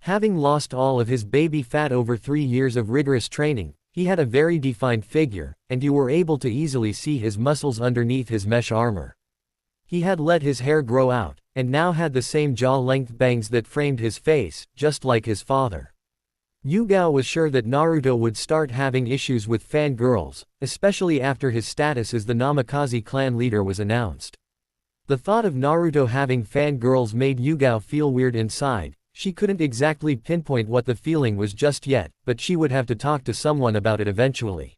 S1: Having lost all of his baby fat over 3 years of rigorous training, he had a very defined figure, and you were able to easily see his muscles underneath his mesh armor. He had let his hair grow out, and now had the same jaw-length bangs that framed his face, just like his father. Yugao was sure that Naruto would start having issues with fangirls, especially after his status as the Namikaze clan leader was announced. The thought of Naruto having fangirls made Yugao feel weird inside. She couldn't exactly pinpoint what the feeling was just yet, but she would have to talk to someone about it eventually.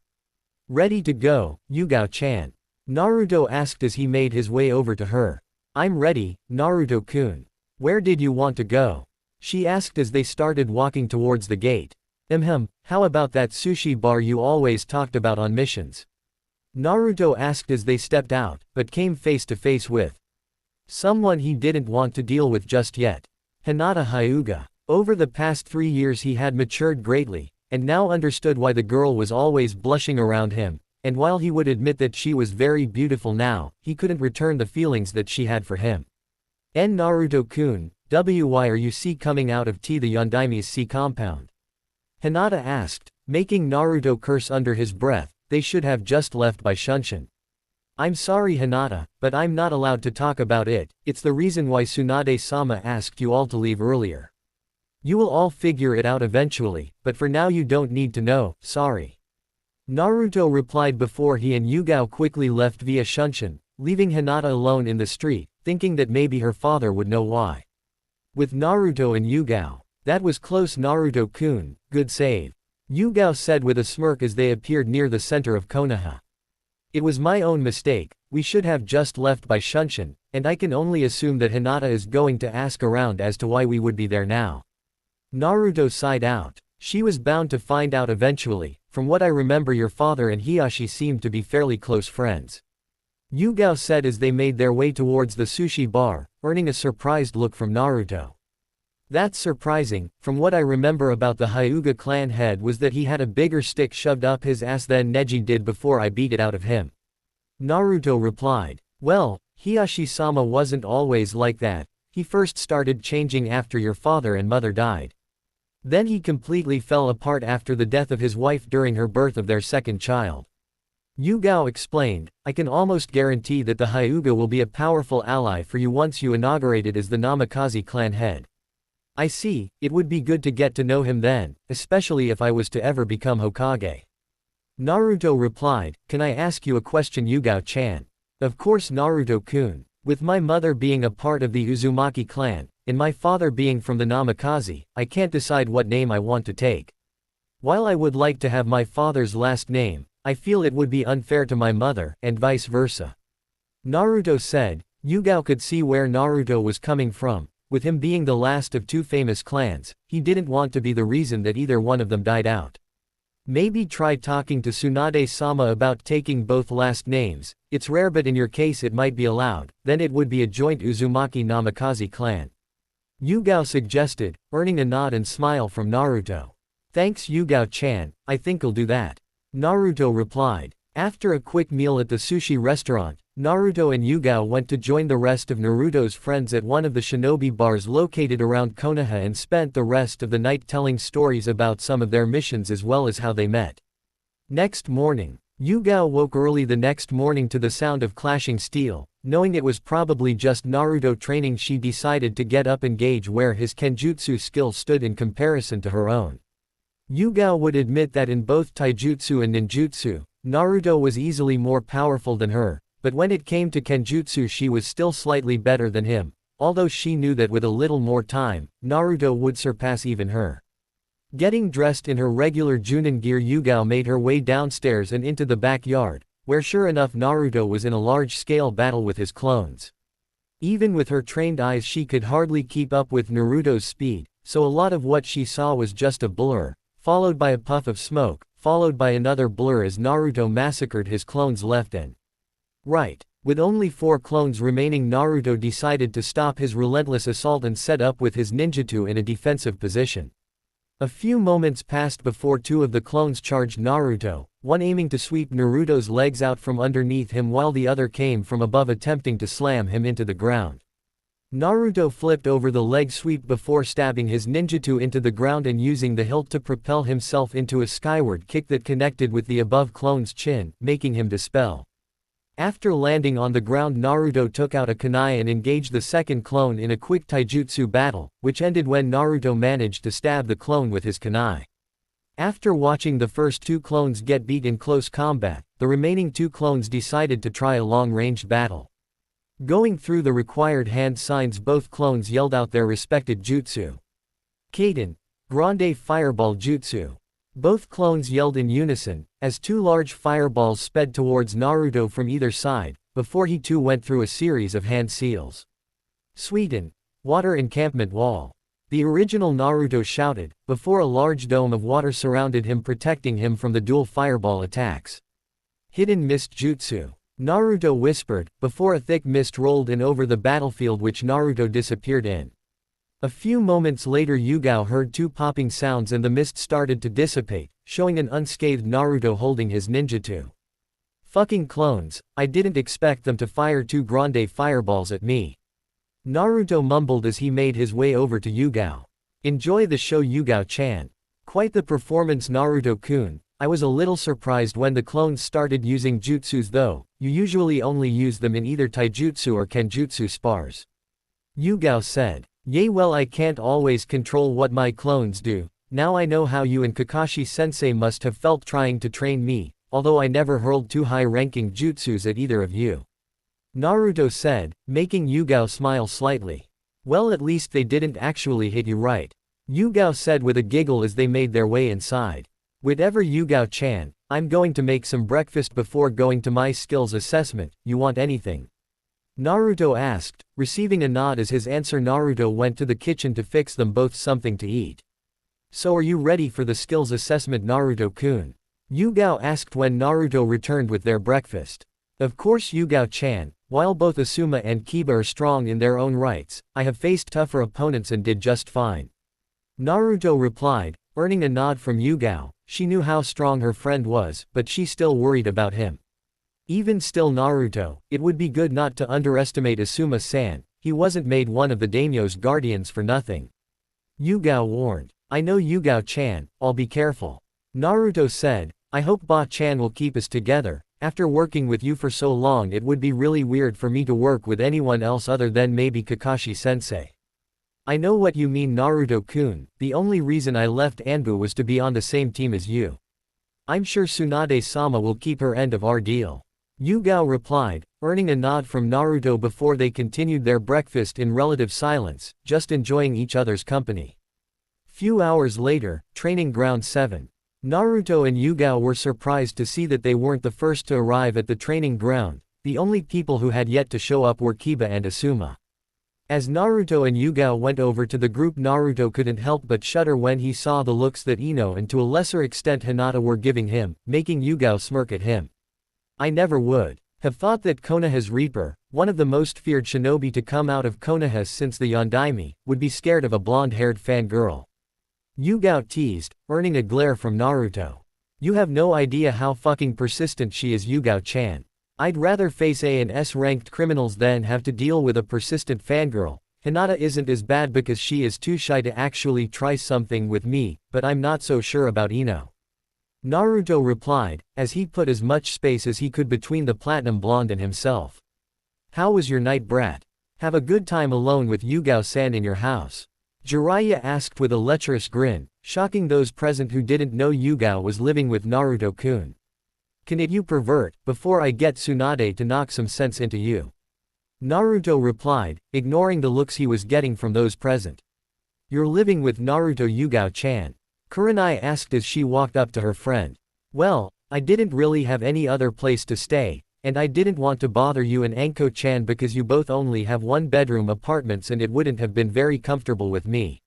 S1: Ready to go, Yugao-chan? Naruto asked as he made his way over to her. I'm ready, Naruto-kun. Where did you want to go? She asked as they started walking towards the gate. How about that sushi bar you always talked about on missions? Naruto asked as they stepped out, but came face to face with someone he didn't want to deal with just yet. Hinata Hyuga. Over the past 3 years he had matured greatly, and now understood why the girl was always blushing around him, and while he would admit that she was very beautiful now, he couldn't return the feelings that she had for him. Naruto-kun, why are you coming out of the Yondaime's sea compound? Hinata asked, making Naruto curse under his breath. They should have just left by Shunshin. I'm sorry, Hinata, but I'm not allowed to talk about it. It's the reason why Tsunade-sama asked you all to leave earlier. You will all figure it out eventually, but for now you don't need to know, sorry. Naruto replied before he and Yugao quickly left via Shunshin, leaving Hinata alone in the street, thinking that maybe her father would know why. With Naruto and Yugao. That was close, Naruto-kun, good save. Yugao said with a smirk as they appeared near the center of Konoha. It was my own mistake, we should have just left by Shunshin, and I can only assume that Hinata is going to ask around as to why we would be there now. Naruto sighed out. She was bound to find out eventually. From what I remember, your father and Hiyashi seemed to be fairly close friends. Yugao said as they made their way towards the sushi bar, earning a surprised look from Naruto. That's surprising. From what I remember about the Hyuga clan head was that he had a bigger stick shoved up his ass than Neji did before I beat it out of him. Naruto replied. Well, Hiyashi-sama wasn't always like that. He first started changing after your father and mother died. Then he completely fell apart after the death of his wife during her birth of their second child. Yugao explained, I can almost guarantee that the Hyuga will be a powerful ally for you once you inaugurate it as the Namikaze clan head. I see, it would be good to get to know him then, especially if I was to ever become Hokage. Naruto replied, "Can I ask you a question, Yugao-chan?" "Of course, Naruto-kun. With my mother being a part of the Uzumaki clan, and my father being from the Namikaze, I can't decide what name I want to take. While I would like to have my father's last name, I feel it would be unfair to my mother, and vice versa." Naruto said. Yugao could see where Naruto was coming from. With him being the last of two famous clans, he didn't want to be the reason that either one of them died out. Maybe try talking to Tsunade-sama about taking both last names. It's rare, but in your case it might be allowed, then it would be a joint Uzumaki Namikaze clan. Yugao suggested, earning a nod and smile from Naruto. "Thanks, Yugao-chan, I think I'll do that," Naruto replied. After a quick meal at the sushi restaurant, Naruto and Yugao went to join the rest of Naruto's friends at one of the shinobi bars located around Konoha and spent the rest of the night telling stories about some of their missions as well as how they met. Next morning, Yugao woke early the next morning to the sound of clashing steel. Knowing it was probably just Naruto training, she decided to get up and gauge where his kenjutsu skill stood in comparison to her own. Yugao would admit that in both taijutsu and ninjutsu, Naruto was easily more powerful than her, but when it came to kenjutsu she was still slightly better than him, although she knew that with a little more time, Naruto would surpass even her. Getting dressed in her regular Junin gear, Yugao made her way downstairs and into the backyard, where sure enough Naruto was in a large-scale battle with his clones. Even with her trained eyes she could hardly keep up with Naruto's speed, so a lot of what she saw was just a blur, followed by a puff of smoke, followed by another blur as Naruto massacred his clones left and right. With only 4 clones remaining, Naruto decided to stop his relentless assault and set up with his ninjutsu in a defensive position. A few moments passed before 2 of the clones charged Naruto, one aiming to sweep Naruto's legs out from underneath him while the other came from above attempting to slam him into the ground. Naruto flipped over the leg sweep before stabbing his ninjutsu into the ground and using the hilt to propel himself into a skyward kick that connected with the above clone's chin, making him dispel. After landing on the ground, Naruto took out a kunai and engaged the second clone in a quick taijutsu battle, which ended when Naruto managed to stab the clone with his kunai. After watching the first 2 clones get beat in close combat, the remaining 2 clones decided to try a long-range battle. Going through the required hand signs, both clones yelled out their respected jutsu. Kaden, Grande Fireball Jutsu. Both clones yelled in unison, as 2 large fireballs sped towards Naruto from either side, before he too went through a series of hand seals. Sweden, Water Encampment Wall. The original Naruto shouted, before a large dome of water surrounded him, protecting him from the dual fireball attacks. Hidden Mist Jutsu. Naruto whispered, before a thick mist rolled in over the battlefield which Naruto disappeared in. A few moments later Yugao heard 2 popping sounds and the mist started to dissipate, showing an unscathed Naruto holding his ninjutsu. "Fucking clones, I didn't expect them to fire 2 grande fireballs at me," Naruto mumbled as he made his way over to Yugao. "Enjoy the show, Yugao-chan. Quite the performance, Naruto-kun. I was a little surprised when the clones started using jutsus though, you usually only use them in either taijutsu or kenjutsu spars," Yugao said. "Yay, well, I can't always control what my clones do. Now I know how you and Kakashi-sensei must have felt trying to train me, although I never hurled 2 high-ranking jutsus at either of you," Naruto said, making Yugao smile slightly. "Well, at least they didn't actually hit you, right?" Yugao said with a giggle as they made their way inside. "Whatever, Yugao-chan, I'm going to make some breakfast before going to my skills assessment. You want anything?" Naruto asked, receiving a nod as his answer. Naruto went to the kitchen to fix them both something to eat. "So are you ready for the skills assessment, Naruto-kun?" Yugao asked when Naruto returned with their breakfast. "Of course, Yugao-chan, while both Asuma and Kiba are strong in their own rights, I have faced tougher opponents and did just fine," Naruto replied, earning a nod from Yugao. She knew how strong her friend was, but she still worried about him. Even still, Naruto, it would be good not to underestimate Asuma-san. He wasn't made one of the daimyo's guardians for nothing, Yugao warned. "I know, Yugao-chan, I'll be careful," Naruto said. "I hope Ba-chan will keep us together. After working with you for so long, it would be really weird for me to work with anyone else other than maybe Kakashi-sensei." "I know what you mean, Naruto-kun. The only reason I left Anbu was to be on the same team as you. I'm sure Tsunade-sama will keep her end of our deal. Yugao replied, earning a nod from Naruto before they continued their breakfast in relative silence, just enjoying each other's company. Few hours later, Training Ground 7. Naruto and Yugao were surprised to see that they weren't the first to arrive at the training ground. The only people who had yet to show up were Kiba and Asuma. As Naruto and Yugao went over to the group, Naruto couldn't help but shudder when he saw the looks that Ino and to a lesser extent Hinata were giving him, making Yugao smirk at him. I never would have thought that Konoha's Reaper, one of the most feared shinobi to come out of Konoha since the Yondaime, would be scared of a blonde-haired fangirl. Yugao teased, earning a glare from Naruto. You have no idea how fucking persistent she is, Yugao-chan. I'd rather face A and S-ranked criminals than have to deal with a persistent fangirl. Hinata isn't as bad because she is too shy to actually try something with me, but I'm not so sure about Ino. Naruto replied, as he put as much space as he could between the platinum blonde and himself. How was your night, brat? Have a good time alone with Yugao-san in your house? Jiraiya asked with a lecherous grin, shocking those present who didn't know Yugao was living with Naruto-kun. Can it, you pervert, before I get Tsunade to knock some sense into you. Naruto replied, ignoring the looks he was getting from those present. You're living with Naruto, Yugao-chan? Kurenai asked as she walked up to her friend. Well, I didn't really have any other place to stay, and I didn't want to bother you and Anko-chan because you both only have one-bedroom apartments and it wouldn't have been very comfortable with me.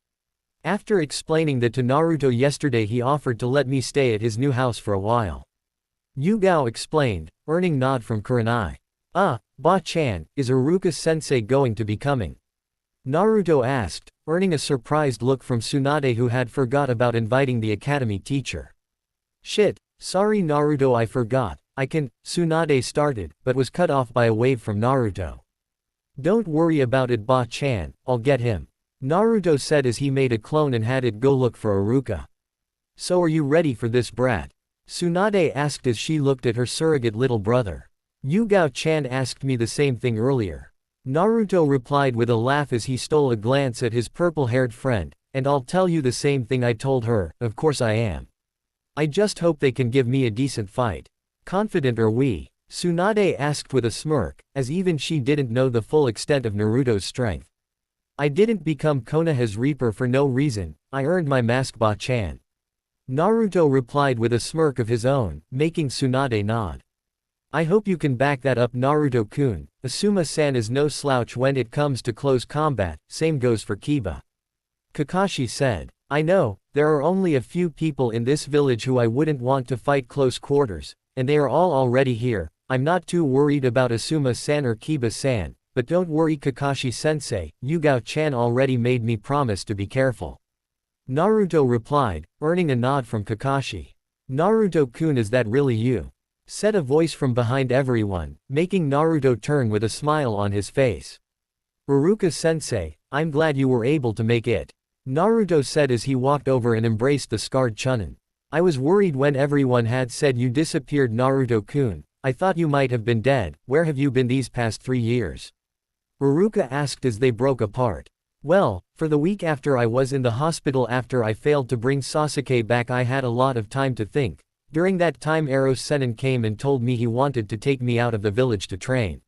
S1: After explaining that to Naruto yesterday, he offered to let me stay at his new house for a while. Yugao explained, earning nod from Kurenai. Ba-chan, is Iruka-sensei going to be coming? Naruto asked, earning a surprised look from Tsunade, who had forgot about inviting the academy teacher. Shit, sorry Naruto, I forgot. I can, Tsunade started, but was cut off by a wave from Naruto. Don't worry about it, Ba-chan, I'll get him. Naruto said as he made a clone and had it go look for Iruka. So are you ready for this, brat? Tsunade asked as she looked at her surrogate little brother. Yugao-chan asked me the same thing earlier. Naruto replied with a laugh as he stole a glance at his purple-haired friend, and I'll tell you the same thing I told her, of course I am. I just hope they can give me a decent fight. Confident are we? Tsunade asked with a smirk, as even she didn't know the full extent of Naruto's strength. I didn't become Konoha's Reaper for no reason, I earned my mask, Ba-chan. Naruto replied with a smirk of his own, making Tsunade nod. I hope you can back that up, Naruto-kun. Asuma-san is no slouch when it comes to close combat, same goes for Kiba. Kakashi said. I know, there are only a few people in this village who I wouldn't want to fight close quarters, and they are all already here. I'm not too worried about Asuma-san or Kiba-san, but don't worry Kakashi-sensei, Yugao-chan already made me promise to be careful. Naruto replied, earning a nod from Kakashi. Naruto-kun, is that really you? Said a voice from behind everyone, making Naruto turn with a smile on his face. Iruka-sensei, I'm glad you were able to make it. Naruto said as he walked over and embraced the scarred Chunin. I was worried when everyone had said you disappeared, Naruto-kun. I thought you might have been dead. Where have you been these past 3 years? Iruka asked as they broke apart. Well, for the week after I was in the hospital after I failed to bring Sasuke back, I had a lot of time to think. During that time Eros Sennin came and told me he wanted to take me out of the village to train.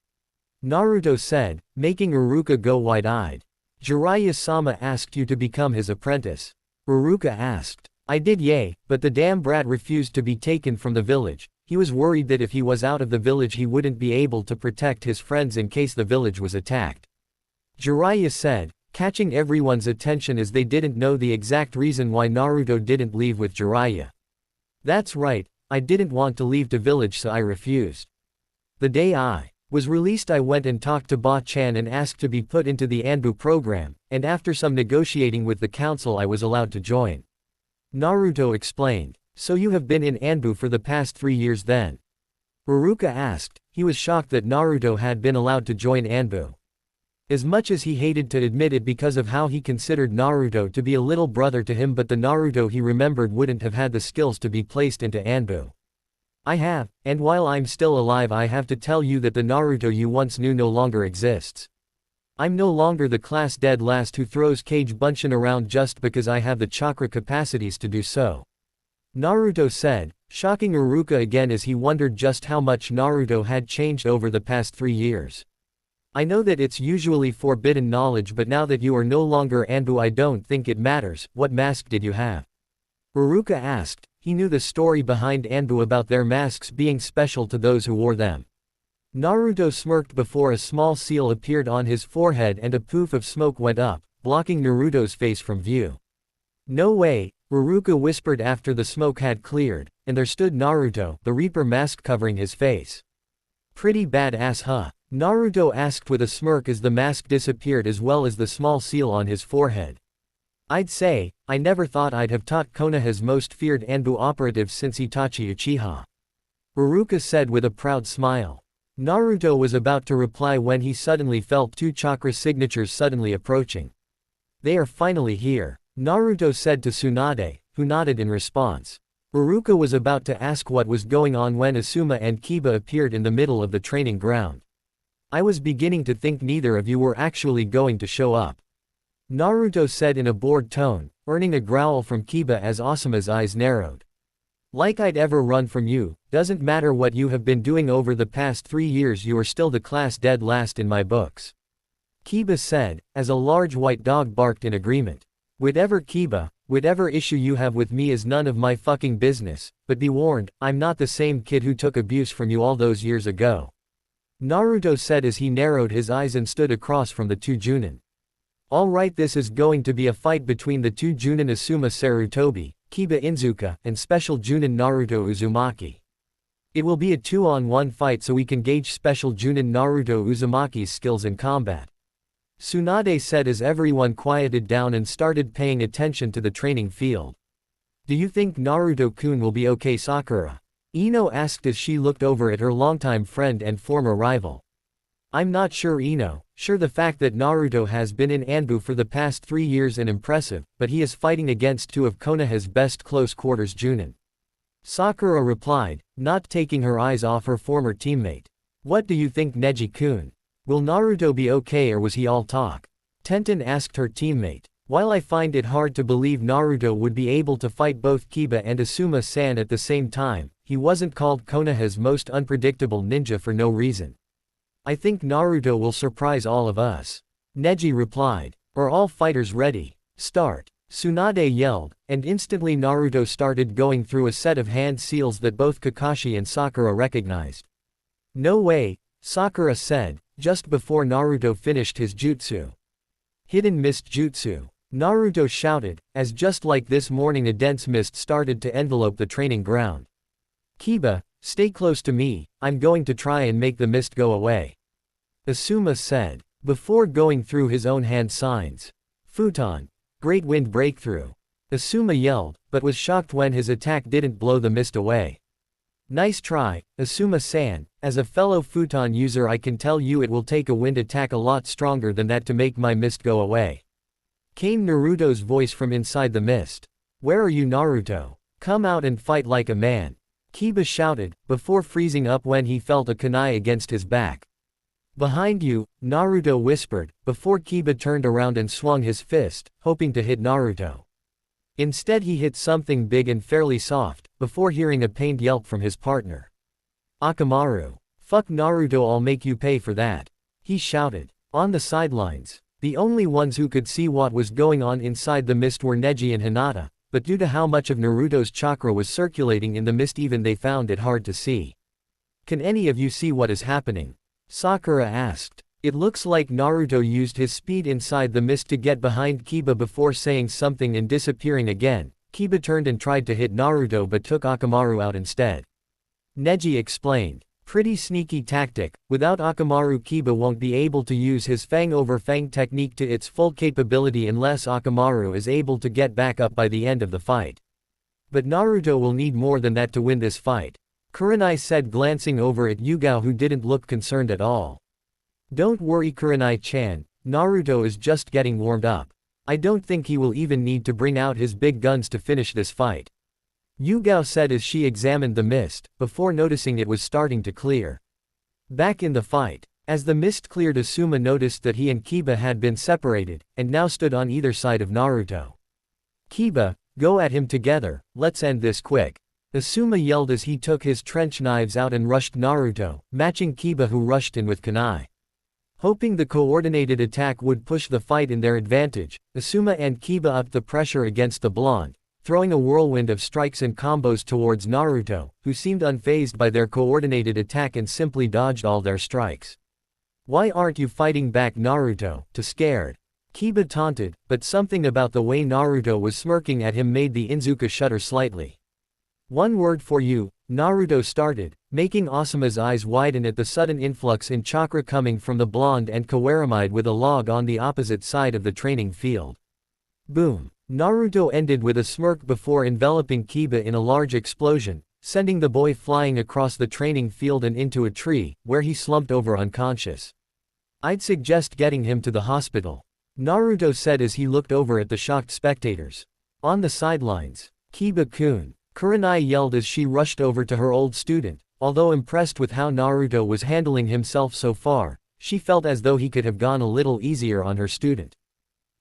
S1: Naruto said, making Iruka go wide-eyed. Jiraiya-sama asked you to become his apprentice. Iruka asked. I did, yay, but the damn brat refused to be taken from the village. He was worried that if he was out of the village he wouldn't be able to protect his friends in case the village was attacked. Jiraiya said, catching everyone's attention as they didn't know the exact reason why Naruto didn't leave with Jiraiya. That's right, I didn't want to leave the village so I refused. The day I was released I went and talked to Ba-chan and asked to be put into the Anbu program, and after some negotiating with the council I was allowed to join. Naruto explained. So you have been in Anbu for the past 3 years then? Iruka asked. He was shocked that Naruto had been allowed to join Anbu. As much as he hated to admit it because of how he considered Naruto to be a little brother to him, but the Naruto he remembered wouldn't have had the skills to be placed into Anbu. I have, and while I'm still alive I have to tell you that the Naruto you once knew no longer exists. I'm no longer the class dead last who throws Kage Bunshin around just because I have the chakra capacities to do so. Naruto said, shocking Iruka again as he wondered just how much Naruto had changed over the past 3 years. I know that it's usually forbidden knowledge, but now that you are no longer Anbu, I don't think it matters. What mask did you have? Iruka asked. He knew the story behind Anbu about their masks being special to those who wore them. Naruto smirked before a small seal appeared on his forehead and a poof of smoke went up, blocking Naruto's face from view. No way, Iruka whispered after the smoke had cleared, and there stood Naruto, the Reaper mask covering his face. Pretty badass, huh? Naruto asked with a smirk as the mask disappeared as well as the small seal on his forehead. I'd say, I never thought I'd have taught Konoha's most feared Anbu operative since Itachi Uchiha. Iruka said with a proud smile. Naruto was about to reply when he suddenly felt 2 chakra signatures suddenly approaching. They are finally here, Naruto said to Tsunade, who nodded in response. Iruka was about to ask what was going on when Asuma and Kiba appeared in the middle of the training ground. I was beginning to think neither of you were actually going to show up, Naruto said in a bored tone, earning a growl from Kiba as Asuma's eyes narrowed. Like I'd ever run from you, doesn't matter what you have been doing over the past 3 years, you are still the class dead last in my books. Kiba said, as a large white dog barked in agreement. Whatever Kiba, whatever issue you have with me is none of my fucking business, but be warned, I'm not the same kid who took abuse from you all those years ago. Naruto said as he narrowed his eyes and stood across from the 2 Junin. Alright, this is going to be a fight between the 2 Junin Asuma Sarutobi, Kiba Inzuka, and Special Junin Naruto Uzumaki. It will be a 2-on-1 fight so we can gauge Special Junin Naruto Uzumaki's skills in combat. Tsunade said as everyone quieted down and started paying attention to the training field. Do you think Naruto-kun will be okay, Sakura? Ino asked as she looked over at her longtime friend and former rival. I'm not sure, Ino. Sure, the fact that Naruto has been in Anbu for the past 3 years and impressive, but he is fighting against 2 of Konoha's best close quarters Junin. Sakura replied, not taking her eyes off her former teammate. What do you think, Neji-kun? Will Naruto be okay or was he all talk? Tenten asked her teammate. While I find it hard to believe Naruto would be able to fight both Kiba and Asuma-san at the same time, he wasn't called Konoha's most unpredictable ninja for no reason. I think Naruto will surprise all of us. Neji replied. Are all fighters ready? Start. Tsunade yelled, and instantly Naruto started going through a set of hand seals that both Kakashi and Sakura recognized. No way, Sakura said, just before Naruto finished his jutsu. Hidden mist jutsu. Naruto shouted, as just like this morning a dense mist started to envelope the training ground. Kiba, stay close to me, I'm going to try and make the mist go away. Asuma said, before going through his own hand signs. Futon. Great wind breakthrough. Asuma yelled, but was shocked when his attack didn't blow the mist away. Nice try, Asuma-san. As a fellow futon user I can tell you it will take a wind attack a lot stronger than that to make my mist go away. Came Naruto's voice from inside the mist. Where are you, Naruto? Come out and fight like a man. Kiba shouted, before freezing up when he felt a kunai against his back. Behind you, Naruto whispered, before Kiba turned around and swung his fist, hoping to hit Naruto. Instead he hit something big and fairly soft, before hearing a pained yelp from his partner. Akamaru. Fuck Naruto, I'll make you pay for that. He shouted. On the sidelines, the only ones who could see what was going on inside the mist were Neji and Hinata, but due to how much of Naruto's chakra was circulating in the mist even they found it hard to see. Can any of you see what is happening? Sakura asked. It looks like Naruto used his speed inside the mist to get behind Kiba before saying something and disappearing again. Kiba turned and tried to hit Naruto but took Akamaru out instead. Neji explained. Pretty sneaky tactic. Without Akamaru, Kiba won't be able to use his Fang over Fang technique to its full capability unless Akamaru is able to get back up by the end of the fight. But Naruto will need more than that to win this fight. Kurenai said, glancing over at Yugao, who didn't look concerned at all. Don't worry, Kurenai-chan, Naruto is just getting warmed up. I don't think he will even need to bring out his big guns to finish this fight. Yugao said as she examined the mist, before noticing it was starting to clear. Back in the fight. As the mist cleared, Asuma noticed that he and Kiba had been separated, and now stood on either side of Naruto. Kiba, go at him together, let's end this quick. Asuma yelled as he took his trench knives out and rushed Naruto, matching Kiba who rushed in with kunai. Hoping the coordinated attack would push the fight in their advantage, Asuma and Kiba upped the pressure against the blonde, throwing a whirlwind of strikes and combos towards Naruto, who seemed unfazed by their coordinated attack and simply dodged all their strikes. "Why aren't you fighting back, Naruto?" Too scared. Kiba taunted, but something about the way Naruto was smirking at him made the Inuzuka shudder slightly. "One word for you," Naruto started, making Asuma's eyes widen at the sudden influx in chakra coming from the blonde and Kawaramide with a log on the opposite side of the training field. Boom! Naruto ended with a smirk before enveloping Kiba in a large explosion, sending the boy flying across the training field and into a tree, where he slumped over unconscious. "I'd suggest getting him to the hospital," Naruto said as he looked over at the shocked spectators. On the sidelines, "Kiba-kun," Kurenai yelled as she rushed over to her old student. Although impressed with how Naruto was handling himself so far, she felt as though he could have gone a little easier on her student.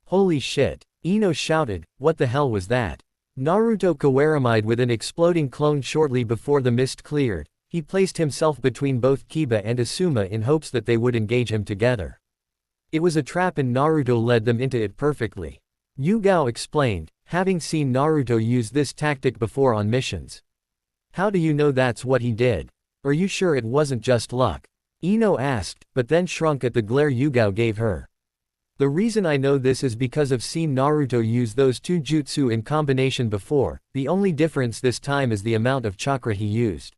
S1: "Holy shit," Ino shouted, "what the hell was that?" Naruto Kawaramide with an exploding clone shortly before the mist cleared. He placed himself between both Kiba and Asuma in hopes that they would engage him together. It was a trap and Naruto led them into it perfectly. Yugao explained, having seen Naruto use this tactic before on missions. "How do you know that's what he did? Are you sure it wasn't just luck?" Ino asked, but then shrunk at the glare Yugao gave her. "The reason I know this is because I've seen Naruto use those two jutsu in combination before, the only difference this time is the amount of chakra he used.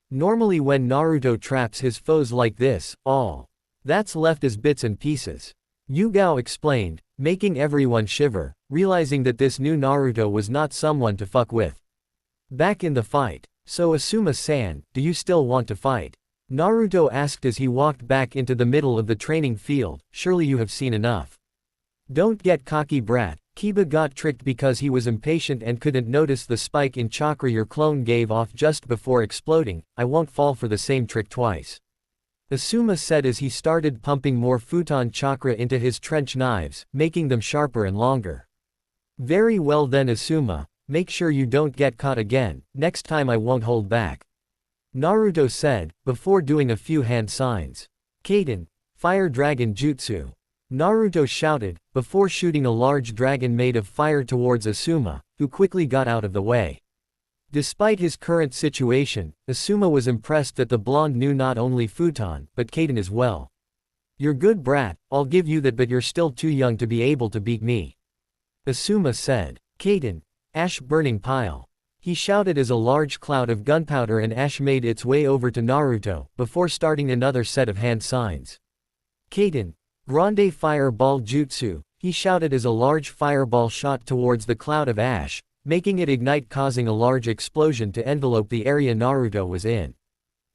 S1: Normally when Naruto traps his foes like this, all that's left is bits and pieces." Yugao explained, making everyone shiver, realizing that this new Naruto was not someone to fuck with. Back in the fight. "So Asuma-san, do you still want to fight?" Naruto asked as he walked back into the middle of the training field. "Surely you have seen enough." "Don't get cocky, brat." Kiba got tricked because he was impatient and couldn't notice the spike in chakra your clone gave off just before exploding. "I won't fall for the same trick twice," Asuma said as he started pumping more futon chakra into his trench knives, making them sharper and longer. "Very well then, Asuma. Make sure you don't get caught again. Next time I won't hold back," Naruto said, before doing a few hand signs. "Kaden, Fire Dragon Jutsu," Naruto shouted, before shooting a large dragon made of fire towards Asuma, who quickly got out of the way. Despite his current situation, Asuma was impressed that the blonde knew not only futon, but Kaden as well. "You're good, brat, I'll give you that, but you're still too young to be able to beat me," Asuma said. "Kaden, ash burning pile," he shouted as a large cloud of gunpowder and ash made its way over to Naruto, before starting another set of hand signs. "Kaden, Grande Fireball Jutsu," he shouted as a large fireball shot towards the cloud of ash, making it ignite, causing a large explosion to envelope the area Naruto was in.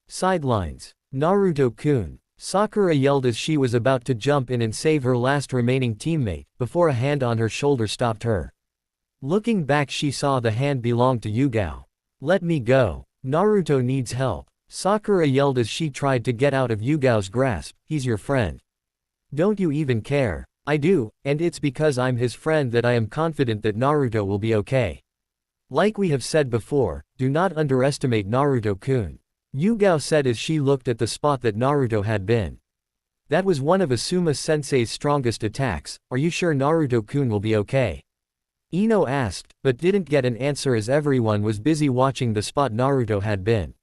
S1: Sidelines. "Naruto-kun," Sakura yelled as she was about to jump in and save her last remaining teammate, before a hand on her shoulder stopped her. Looking back, she saw the hand belonged to Yugao. "Let me go. Naruto needs help," Sakura yelled as she tried to get out of Yugao's grasp. "He's your friend." "Don't you even care?" "I do, and it's because I'm his friend that I am confident that Naruto will be okay. Like we have said before, do not underestimate Naruto-kun," Yugao said as she looked at the spot that Naruto had been. "That was one of Asuma-sensei's strongest attacks. Are you sure Naruto-kun will be okay?" Ino asked, but didn't get an answer as everyone was busy watching the spot Naruto had been.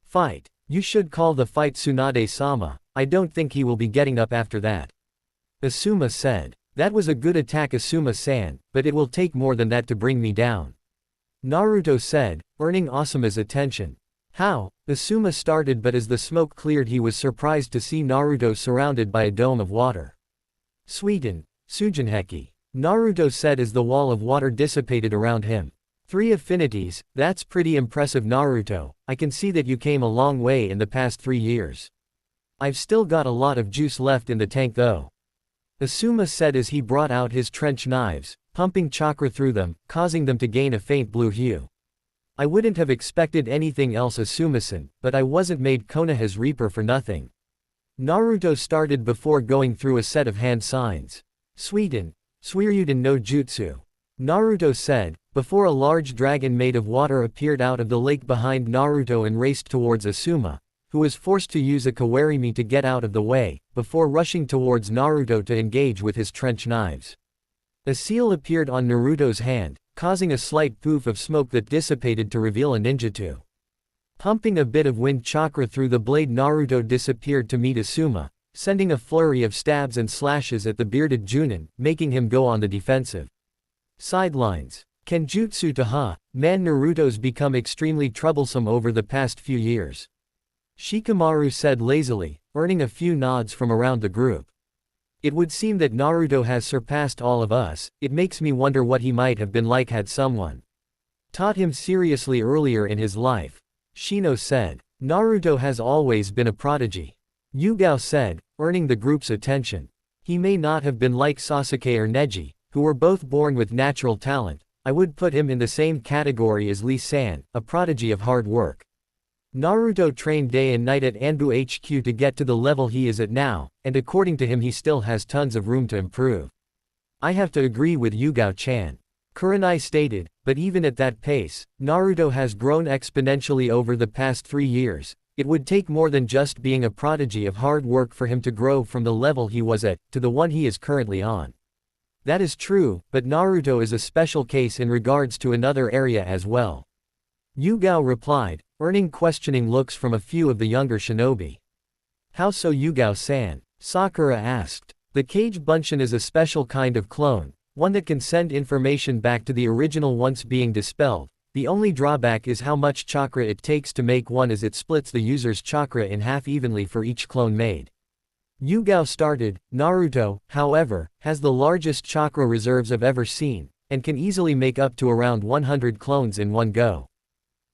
S1: "Fight. You should call the fight, Tsunade-sama. I don't think he will be getting up after that," Asuma said. "That was a good attack, Asuma-san, but it will take more than that to bring me down," Naruto said, earning Asuma's attention. "How?" Asuma started, but as the smoke cleared he was surprised to see Naruto surrounded by a dome of water. "Suiten, Sujinheki," Naruto said as the wall of water dissipated around him. 3 affinities, that's pretty impressive, Naruto. I can see that you came a long way in the past 3 years. I've still got a lot of juice left in the tank though," Asuma said as he brought out his trench knives, pumping chakra through them, causing them to gain a faint blue hue. "I wouldn't have expected anything else, Asuma-san, but I wasn't made Konoha's Reaper for nothing," Naruto started before going through a set of hand signs. "Suiten, Suiryuden no Jutsu," Naruto said, before a large dragon made of water appeared out of the lake behind Naruto and raced towards Asuma, who was forced to use a kawarimi to get out of the way, before rushing towards Naruto to engage with his trench knives. A seal appeared on Naruto's hand, causing a slight poof of smoke that dissipated to reveal a ninjutsu. Pumping a bit of wind chakra through the blade, Naruto disappeared to meet Asuma, sending a flurry of stabs and slashes at the bearded Junin, making him go on the defensive. Sidelines. Kenjutsu Taha, man, Naruto's become extremely troublesome over the past few years. Shikamaru said lazily, earning a few nods from around the group. It would seem that Naruto has surpassed all of us. It makes me wonder what he might have been like had someone taught him seriously earlier in his life. Shino said. Naruto has always been a prodigy. Yugao said, earning the group's attention. He may not have been like Sasuke or Neji, who were both born with natural talent. I would put him in the same category as Lee-san, a prodigy of hard work. Naruto trained day and night at Anbu HQ to get to the level he is at now, and according to him he still has tons of room to improve. I have to agree with Yugao-chan. Kurenai stated, but even at that pace, Naruto has grown exponentially over the past 3 years. It would take more than just being a prodigy of hard work for him to grow from the level he was at, to the one he is currently on. That is true, but Naruto is a special case in regards to another area as well. Yugao replied, earning questioning looks from a few of the younger shinobi. How so, Yugao-san? Sakura asked. The Kage Bunshin is a special kind of clone, one that can send information back to the original once being dispelled. The only drawback is how much chakra it takes to make one, as it splits the user's chakra in half evenly for each clone made. Yugao started. Naruto, however, has the largest chakra reserves I've ever seen, and can easily make up to around 100 clones in one go.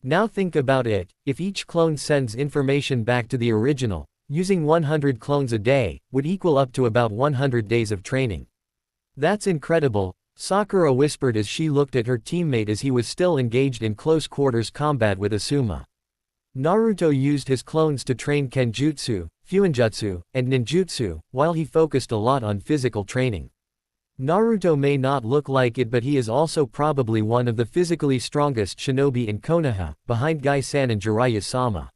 S1: Now think about it, if each clone sends information back to the original, using 100 clones a day, would equal up to about 100 days of training. That's incredible, Sakura whispered as she looked at her teammate as he was still engaged in close quarters combat with Asuma. Naruto used his clones to train Kenjutsu, Fuinjutsu, and Ninjutsu, while he focused a lot on physical training. Naruto may not look like it, but he is also probably one of the physically strongest shinobi in Konoha, behind Gai-san and Jiraiya-sama.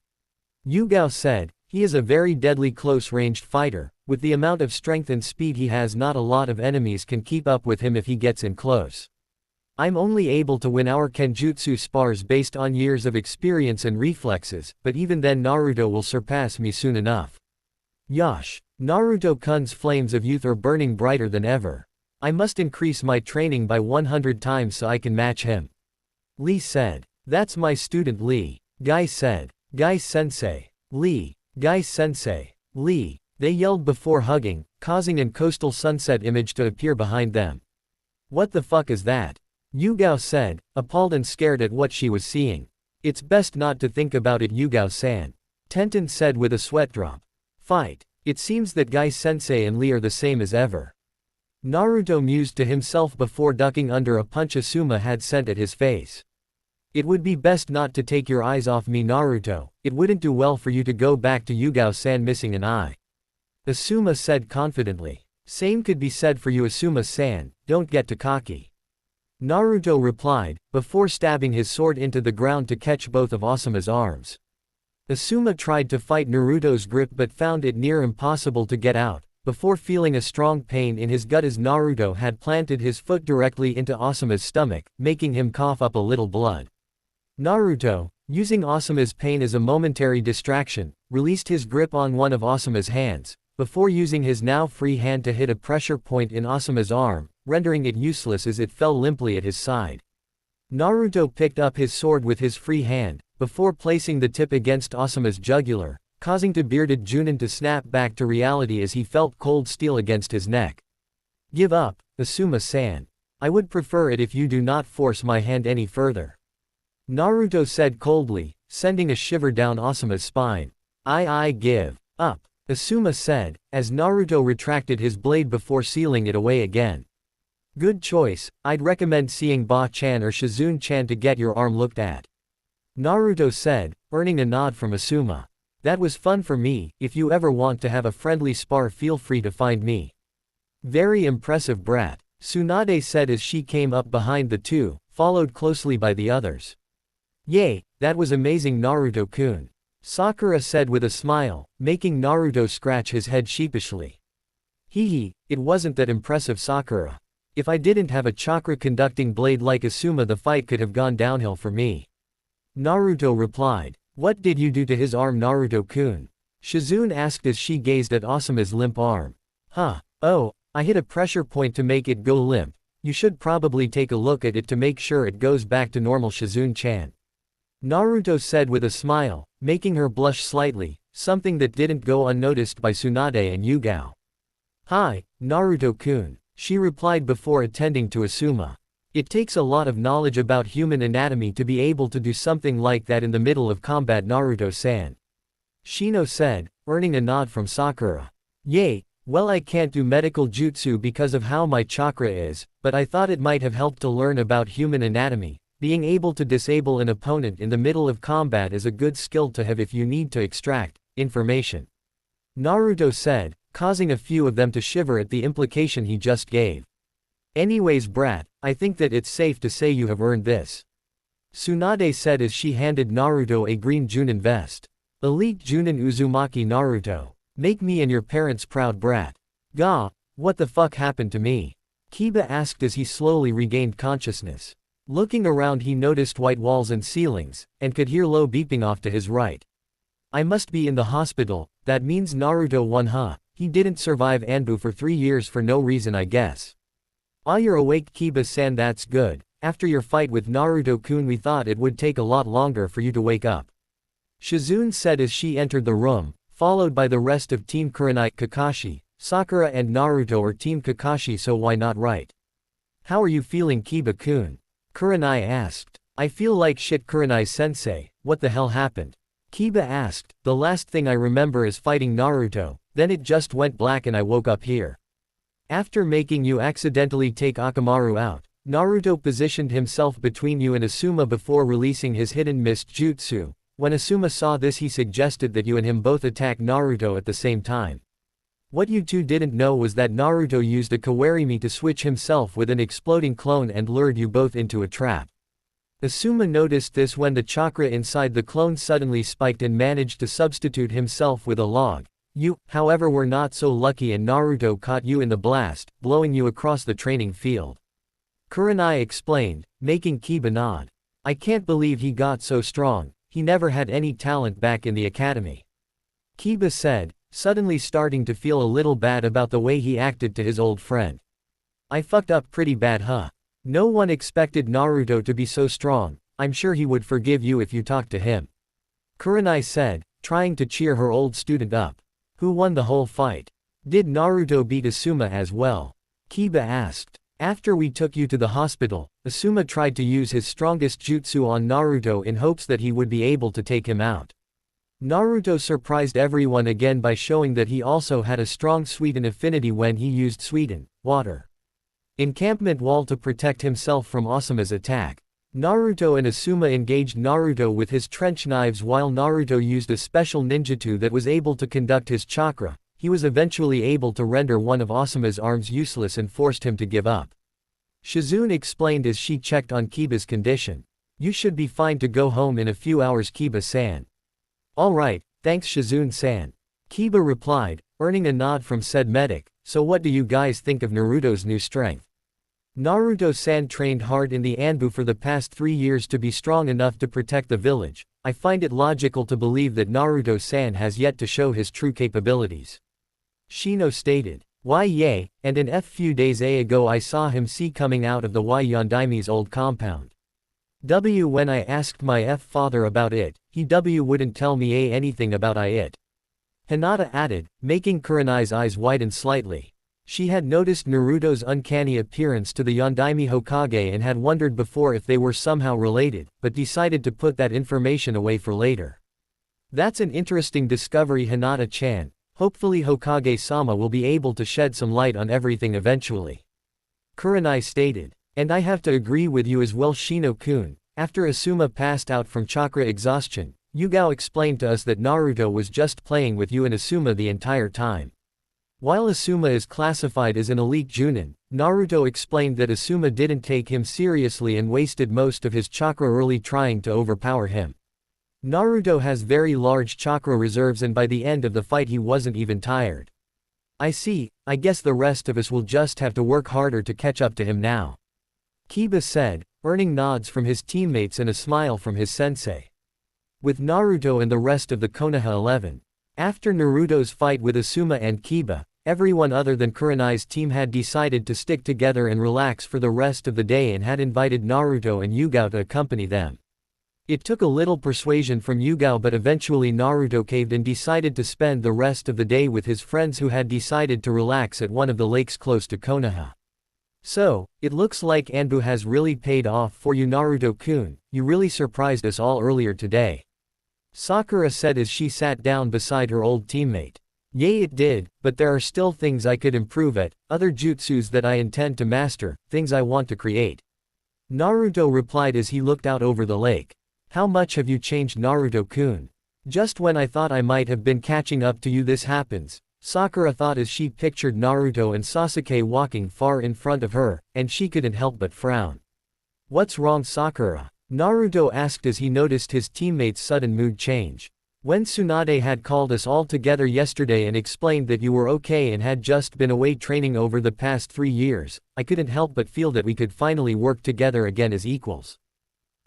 S1: Yugao said, he is a very deadly close-ranged fighter. With the amount of strength and speed he has, not a lot of enemies can keep up with him if he gets in close. I'm only able to win our Kenjutsu spars based on years of experience and reflexes, but even then Naruto will surpass me soon enough. Yosh. Naruto-kun's flames of youth are burning brighter than ever. I must increase my training by 100 times so I can match him. Lee said. That's my student Lee. Guy said. Guy-sensei. Lee. Guy-sensei. Lee. They yelled before hugging, causing an coastal sunset image to appear behind them. What the fuck is that? Yugao said, appalled and scared at what she was seeing. It's best not to think about it, Yugao-san. Tenten said with a sweat drop. Fight. It seems that Guy-sensei and Lee are the same as ever. Naruto mused to himself before ducking under a punch Asuma had sent at his face. It would be best not to take your eyes off me, Naruto. It wouldn't do well for you to go back to Yugao-san missing an eye. Asuma said confidently. Same could be said for you, Asuma-san, don't get too cocky. Naruto replied, before stabbing his sword into the ground to catch both of Asuma's arms. Asuma tried to fight Naruto's grip but found it near impossible to get out, before feeling a strong pain in his gut as Naruto had planted his foot directly into Asuma's stomach, making him cough up a little blood. Naruto, using Asuma's pain as a momentary distraction, released his grip on one of Asuma's hands, before using his now free hand to hit a pressure point in Asuma's arm, rendering it useless as it fell limply at his side. Naruto picked up his sword with his free hand, before placing the tip against Asuma's jugular, causing the bearded Junin to snap back to reality as he felt cold steel against his neck. Give up, Asuma-san. I would prefer it if you do not force my hand any further. Naruto said coldly, sending a shiver down Asuma's spine. I give up, Asuma said, as Naruto retracted his blade before sealing it away again. Good choice, I'd recommend seeing Ba-chan or Shizune-chan to get your arm looked at. Naruto said, earning a nod from Asuma. That was fun for me. If you ever want to have a friendly spar, feel free to find me. Very impressive, brat, Tsunade said as she came up behind the two, followed closely by the others. Yay, that was amazing Naruto-kun. Sakura said with a smile, making Naruto scratch his head sheepishly. Hee, it wasn't that impressive Sakura. If I didn't have a chakra-conducting blade like Asuma, the fight could have gone downhill for me. Naruto replied. What did you do to his arm, Naruto-kun? Shizune asked as she gazed at Asuma's limp arm. Huh, oh, I hit a pressure point to make it go limp. You should probably take a look at it to make sure it goes back to normal, Shizune-chan. Naruto said with a smile, making her blush slightly, something that didn't go unnoticed by Tsunade and Yugao. Hi, Naruto-kun, she replied before attending to Asuma. It takes a lot of knowledge about human anatomy to be able to do something like that in the middle of combat, Naruto-san. Shino said, earning a nod from Sakura. Yay, well, I can't do medical jutsu because of how my chakra is, but I thought it might have helped to learn about human anatomy. Being able to disable an opponent in the middle of combat is a good skill to have if you need to extract information. Naruto said, causing a few of them to shiver at the implication he just gave. Anyways, brat, I think that it's safe to say you have earned this. Tsunade said as she handed Naruto a green Junin vest. Elite Junin Uzumaki Naruto. Make me and your parents proud, brat. Gah, what the fuck happened to me? Kiba asked as he slowly regained consciousness. Looking around, he noticed white walls and ceilings, and could hear low beeping off to his right. I must be in the hospital, that means Naruto won, huh? He didn't survive Anbu for 3 years for no reason, I guess. Ah, you're awake, Kiba-san, that's good. After your fight with Naruto-kun, we thought it would take a lot longer for you to wake up. Shizune said as she entered the room, followed by the rest of Team Kurenai. Kakashi, Sakura and Naruto are Team Kakashi, so why not, right? How are you feeling, Kiba-kun? Kurenai asked. I feel like shit, Kurenai-sensei, what the hell happened? Kiba asked. The last thing I remember is fighting Naruto, then it just went black and I woke up here. After making you accidentally take Akamaru out, Naruto positioned himself between you and Asuma before releasing his hidden mist jutsu. When Asuma saw this, he suggested that you and him both attack Naruto at the same time. What you two didn't know was that Naruto used a Kawarimi to switch himself with an exploding clone and lured you both into a trap. Asuma noticed this when the chakra inside the clone suddenly spiked and managed to substitute himself with a log. You, however, were not so lucky and Naruto caught you in the blast, blowing you across the training field. Kurenai explained, making Kiba nod. I can't believe he got so strong, he never had any talent back in the academy. Kiba said, suddenly starting to feel a little bad about the way he acted to his old friend. I fucked up pretty bad, huh? No one expected Naruto to be so strong, I'm sure he would forgive you if you talked to him. Kurenai said, trying to cheer her old student up. Who won the whole fight? Did Naruto beat Asuma as well? Kiba asked. After we took you to the hospital, Asuma tried to use his strongest jutsu on Naruto in hopes that he would be able to take him out. Naruto surprised everyone again by showing that he also had a strong Suiten affinity when he used Suiten, water. Encampment wall to protect himself from Asuma's attack. Naruto and Asuma engaged Naruto with his trench knives while Naruto used a special ninjutsu that was able to conduct his chakra. He was eventually able to render one of Asuma's arms useless and forced him to give up. Shizune explained as she checked on Kiba's condition. You should be fine to go home in a few hours, Kiba-san. Alright, thanks Shizune-san. Kiba replied, earning a nod from said medic. So what do you guys think of Naruto's new strength? Naruto-san trained hard in the Anbu for the past 3 years to be strong enough to protect the village. I find it logical to believe that Naruto-san has yet to show his true capabilities. Shino stated. Why yay, and an few days ago I saw him coming out of the Yondaimi's old compound. When I asked my father about it, he wouldn't tell me anything about it. Hinata added, making Kurenai's eyes widen slightly. She had noticed Naruto's uncanny appearance to the Yondaime Hokage and had wondered before if they were somehow related, but decided to put that information away for later. That's an interesting discovery, Hinata-chan. Hopefully Hokage-sama will be able to shed some light on everything eventually. Kurenai stated. And I have to agree with you as well, Shino-kun. After Asuma passed out from chakra exhaustion, Yugao explained to us that Naruto was just playing with you and Asuma the entire time. While Asuma is classified as an elite Junin, Naruto explained that Asuma didn't take him seriously and wasted most of his chakra early trying to overpower him. Naruto has very large chakra reserves and by the end of the fight he wasn't even tired. I see, I guess the rest of us will just have to work harder to catch up to him now. Kiba said, earning nods from his teammates and a smile from his sensei. With Naruto and the rest of the Konoha 11. After Naruto's fight with Asuma and Kiba, everyone other than Kurenai's team had decided to stick together and relax for the rest of the day and had invited Naruto and Yugao to accompany them. It took a little persuasion from Yugao but eventually Naruto caved and decided to spend the rest of the day with his friends who had decided to relax at one of the lakes close to Konoha. So, it looks like Anbu has really paid off for you Naruto-kun, you really surprised us all earlier today. Sakura said as she sat down beside her old teammate. Yay it did, but there are still things I could improve at, other jutsus that I intend to master, things I want to create. Naruto replied as he looked out over the lake. How much have you changed Naruto-kun? Just when I thought I might have been catching up to you this happens, Sakura thought as she pictured Naruto and Sasuke walking far in front of her, and she couldn't help but frown. What's wrong Sakura? Naruto asked as he noticed his teammate's sudden mood change. When Tsunade had called us all together yesterday and explained that you were okay and had just been away training over the past 3 years, I couldn't help but feel that we could finally work together again as equals.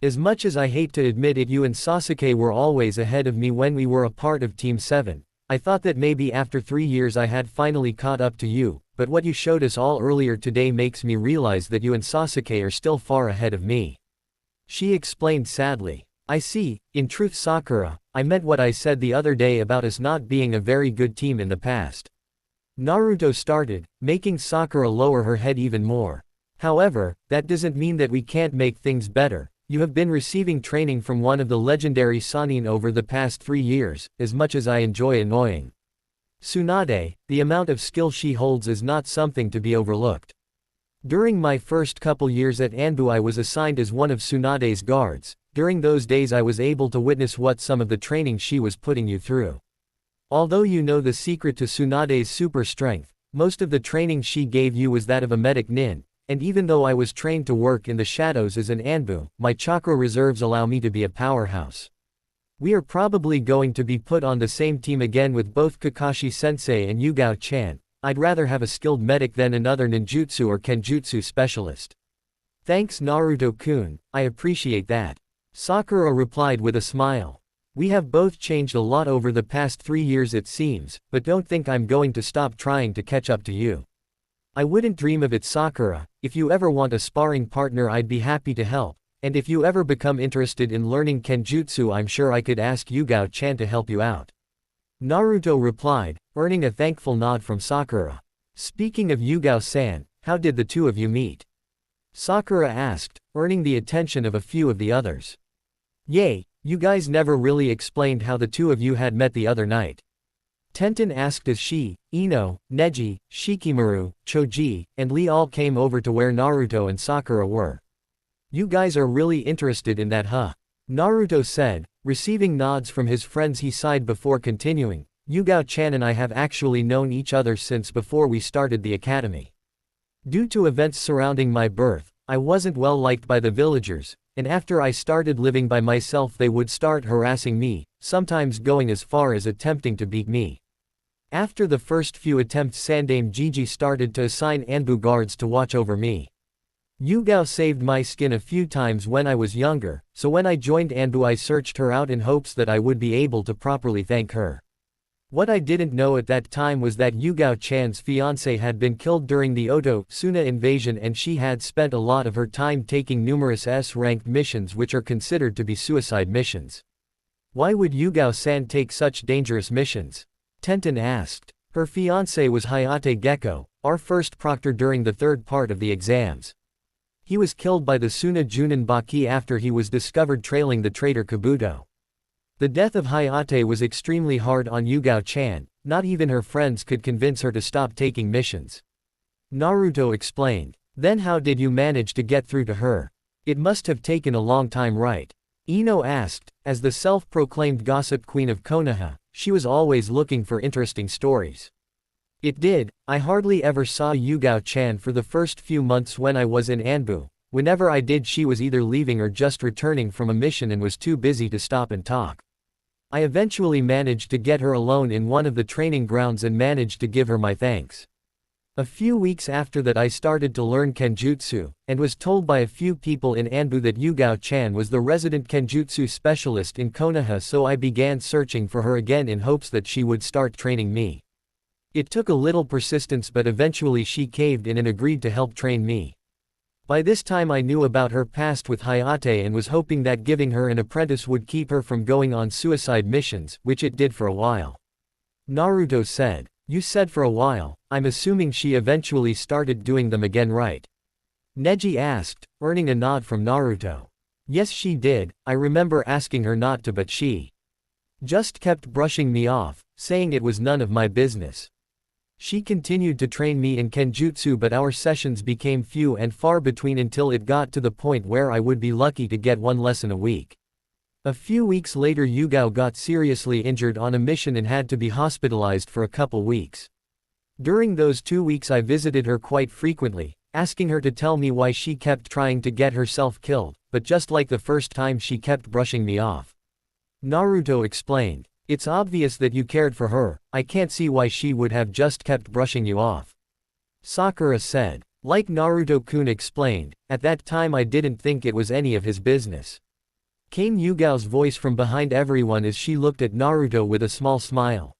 S1: As much as I hate to admit it, you and Sasuke were always ahead of me when we were a part of Team 7. I thought that maybe after 3 years I had finally caught up to you, but what you showed us all earlier today makes me realize that you and Sasuke are still far ahead of me. She explained sadly. I see, in truth Sakura, I meant what I said the other day about us not being a very good team in the past. Naruto started, making Sakura lower her head even more. However, that doesn't mean that we can't make things better. You have been receiving training from one of the legendary Sannin over the past 3 years, as much as I enjoy annoying Tsunade, the amount of skill she holds is not something to be overlooked. During my first couple years at Anbu I was assigned as one of Tsunade's guards. During those days I was able to witness what some of the training she was putting you through. Although you know the secret to Tsunade's super strength, most of the training she gave you was that of a medic nin. And even though I was trained to work in the shadows as an Anbu, my chakra reserves allow me to be a powerhouse. We are probably going to be put on the same team again with both Kakashi-sensei and Yugao-chan. I'd rather have a skilled medic than another ninjutsu or kenjutsu specialist. Thanks Naruto-kun, I appreciate that. Sakura replied with a smile. We have both changed a lot over the past 3 years it seems, but don't think I'm going to stop trying to catch up to you. I wouldn't dream of it Sakura. If you ever want a sparring partner I'd be happy to help, and if you ever become interested in learning kenjutsu I'm sure I could ask Yugao-chan to help you out. Naruto replied, earning a thankful nod from Sakura. Speaking of Yugao-san, how did the two of you meet? Sakura asked, earning the attention of a few of the others. Yay, you guys never really explained how the two of you had met the other night. Tenten asked as she, Ino, Neji, Shikamaru, Choji, and Lee all came over to where Naruto and Sakura were. You guys are really interested in that huh? Naruto said, receiving nods from his friends he sighed before continuing, Yugao-chan and I have actually known each other since before we started the academy. Due to events surrounding my birth, I wasn't well liked by the villagers, and after I started living by myself they would start harassing me, sometimes going as far as attempting to beat me. After the first few attempts Sandame Gigi started to assign Anbu guards to watch over me. Yugao saved my skin a few times when I was younger, so when I joined Anbu I searched her out in hopes that I would be able to properly thank her. What I didn't know at that time was that Yugao-chan's fiancé had been killed during the Oto-Suna invasion and she had spent a lot of her time taking numerous S-ranked missions which are considered to be suicide missions. Why would Yugao-san take such dangerous missions? Tenten asked. Her fiancé was Hayate Gecko, our first proctor during the third part of the exams. He was killed by the Suna Junin Baki after he was discovered trailing the traitor Kabuto. The death of Hayate was extremely hard on Yugao-chan, not even her friends could convince her to stop taking missions. Naruto explained. Then how did you manage to get through to her? It must have taken a long time right? Ino asked. As the self-proclaimed gossip queen of Konoha, she was always looking for interesting stories. It did. I hardly ever saw Yugao-chan for the first few months when I was in Anbu. Whenever I did, she was either leaving or just returning from a mission and was too busy to stop and talk. I eventually managed to get her alone in one of the training grounds and managed to give her my thanks. A few weeks after that I started to learn Kenjutsu, and was told by a few people in Anbu that Yugao-chan was the resident Kenjutsu specialist in Konoha, so I began searching for her again in hopes that she would start training me. It took a little persistence, but eventually she caved in and agreed to help train me. By this time I knew about her past with Hayate and was hoping that giving her an apprentice would keep her from going on suicide missions, which it did for a while. Naruto said. You said for a while, I'm assuming she eventually started doing them again, right? Neji asked, earning a nod from Naruto. Yes, she did. I remember asking her not to, but she just kept brushing me off, saying it was none of my business. She continued to train me in Kenjutsu, but our sessions became few and far between until it got to the point where I would be lucky to get one lesson a week. A few weeks later Yugao got seriously injured on a mission and had to be hospitalized for a couple weeks. During those 2 weeks I visited her quite frequently, asking her to tell me why she kept trying to get herself killed, but just like the first time she kept brushing me off. Naruto explained. It's obvious that you cared for her, I can't see why she would have just kept brushing you off. Sakura said. Like Naruto-kun explained, at that time I didn't think it was any of his business. Came Yugao's voice from behind everyone as she looked at Naruto with a small smile.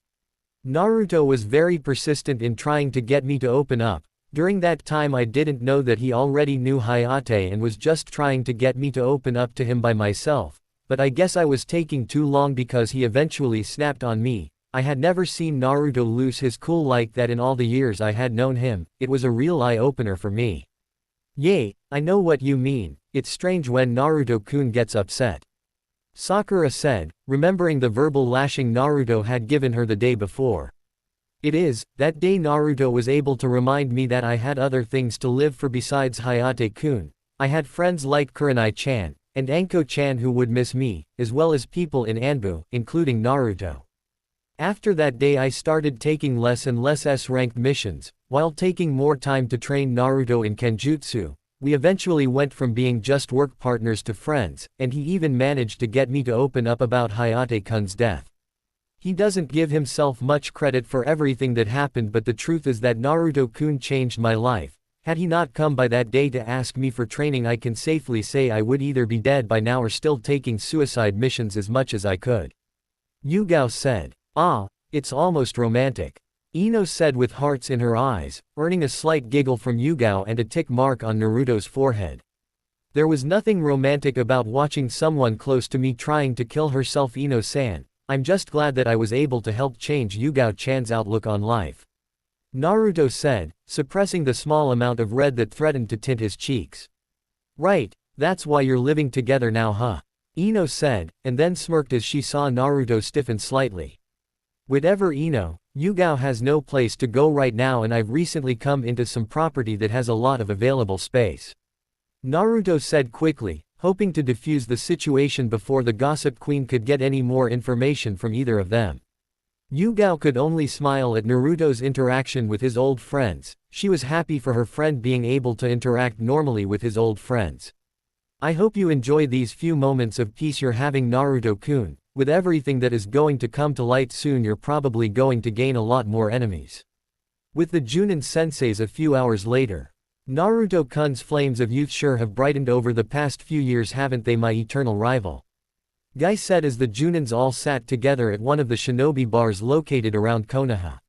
S1: Naruto was very persistent in trying to get me to open up. During that time I didn't know that he already knew Hayate and was just trying to get me to open up to him by myself, but I guess I was taking too long because he eventually snapped on me. I had never seen Naruto lose his cool like that in all the years I had known him. It was a real eye-opener for me. Yay, I know what you mean. It's strange when Naruto-kun gets upset. Sakura said, remembering the verbal lashing Naruto had given her the day before. It is, that day Naruto was able to remind me that I had other things to live for besides Hayate-kun. I had friends like Kurenai-chan, and Anko-chan who would miss me, as well as people in Anbu, including Naruto. After that day I started taking less and less S-ranked missions, while taking more time to train Naruto in Kenjutsu. We eventually went from being just work partners to friends, and he even managed to get me to open up about Hayate-kun's death. He doesn't give himself much credit for everything that happened, but the truth is that Naruto-kun changed my life. Had he not come by that day to ask me for training, I can safely say I would either be dead by now or still taking suicide missions as much as I could. Yugao said. Ah, it's almost romantic. Ino said with hearts in her eyes, earning a slight giggle from Yugao and a tick mark on Naruto's forehead. There was nothing romantic about watching someone close to me trying to kill herself, Ino-san. I'm just glad that I was able to help change Yugao-chan's outlook on life. Naruto said, suppressing the small amount of red that threatened to tint his cheeks. Right, that's why you're living together now, huh? Ino said, and then smirked as she saw Naruto stiffen slightly. Whatever, Ino, Yugao has no place to go right now and I've recently come into some property that has a lot of available space. Naruto said quickly, hoping to defuse the situation before the gossip queen could get any more information from either of them. Yugao could only smile at Naruto's interaction with his old friends. She was happy for her friend being able to interact normally with his old friends. I hope you enjoy these few moments of peace you're having, Naruto-kun. With everything that is going to come to light soon, you're probably going to gain a lot more enemies. With the Junin senseis a few hours later. Naruto-kun's flames of youth sure have brightened over the past few years, haven't they, my eternal rival? Guy said as the Junins all sat together at one of the shinobi bars located around Konoha.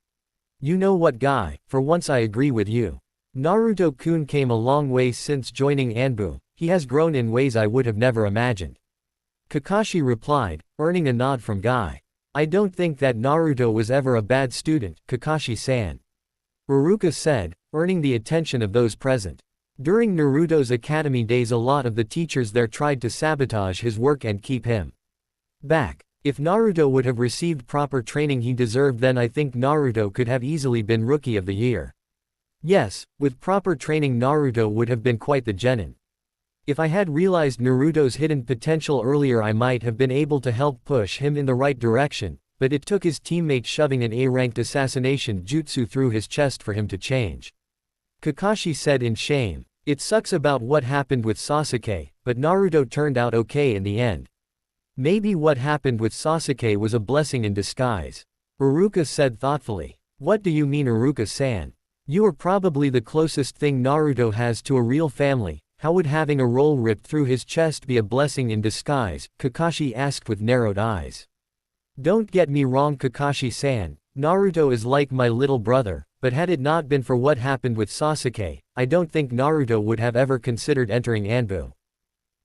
S1: You know what, Guy, for once I agree with you. Naruto-kun came a long way since joining Anbu. He has grown in ways I would have never imagined. Kakashi replied, earning a nod from Guy. I don't think that Naruto was ever a bad student, Kakashi-san. Iruka said, earning the attention of those present. During Naruto's academy days a lot of the teachers there tried to sabotage his work and keep him back. If Naruto would have received proper training he deserved, then I think Naruto could have easily been Rookie of the Year. Yes, with proper training Naruto would have been quite the genin. If I had realized Naruto's hidden potential earlier I might have been able to help push him in the right direction, but it took his teammate shoving an A-ranked assassination jutsu through his chest for him to change. Kakashi said in shame. It sucks about what happened with Sasuke, but Naruto turned out okay in the end. Maybe what happened with Sasuke was a blessing in disguise. Iruka said thoughtfully. What do you mean, Iruka-san? You are probably the closest thing Naruto has to a real family. How would having a roll ripped through his chest be a blessing in disguise? Kakashi asked with narrowed eyes. Don't get me wrong, Kakashi-san, Naruto is like my little brother, but had it not been for what happened with Sasuke, I don't think Naruto would have ever considered entering Anbu.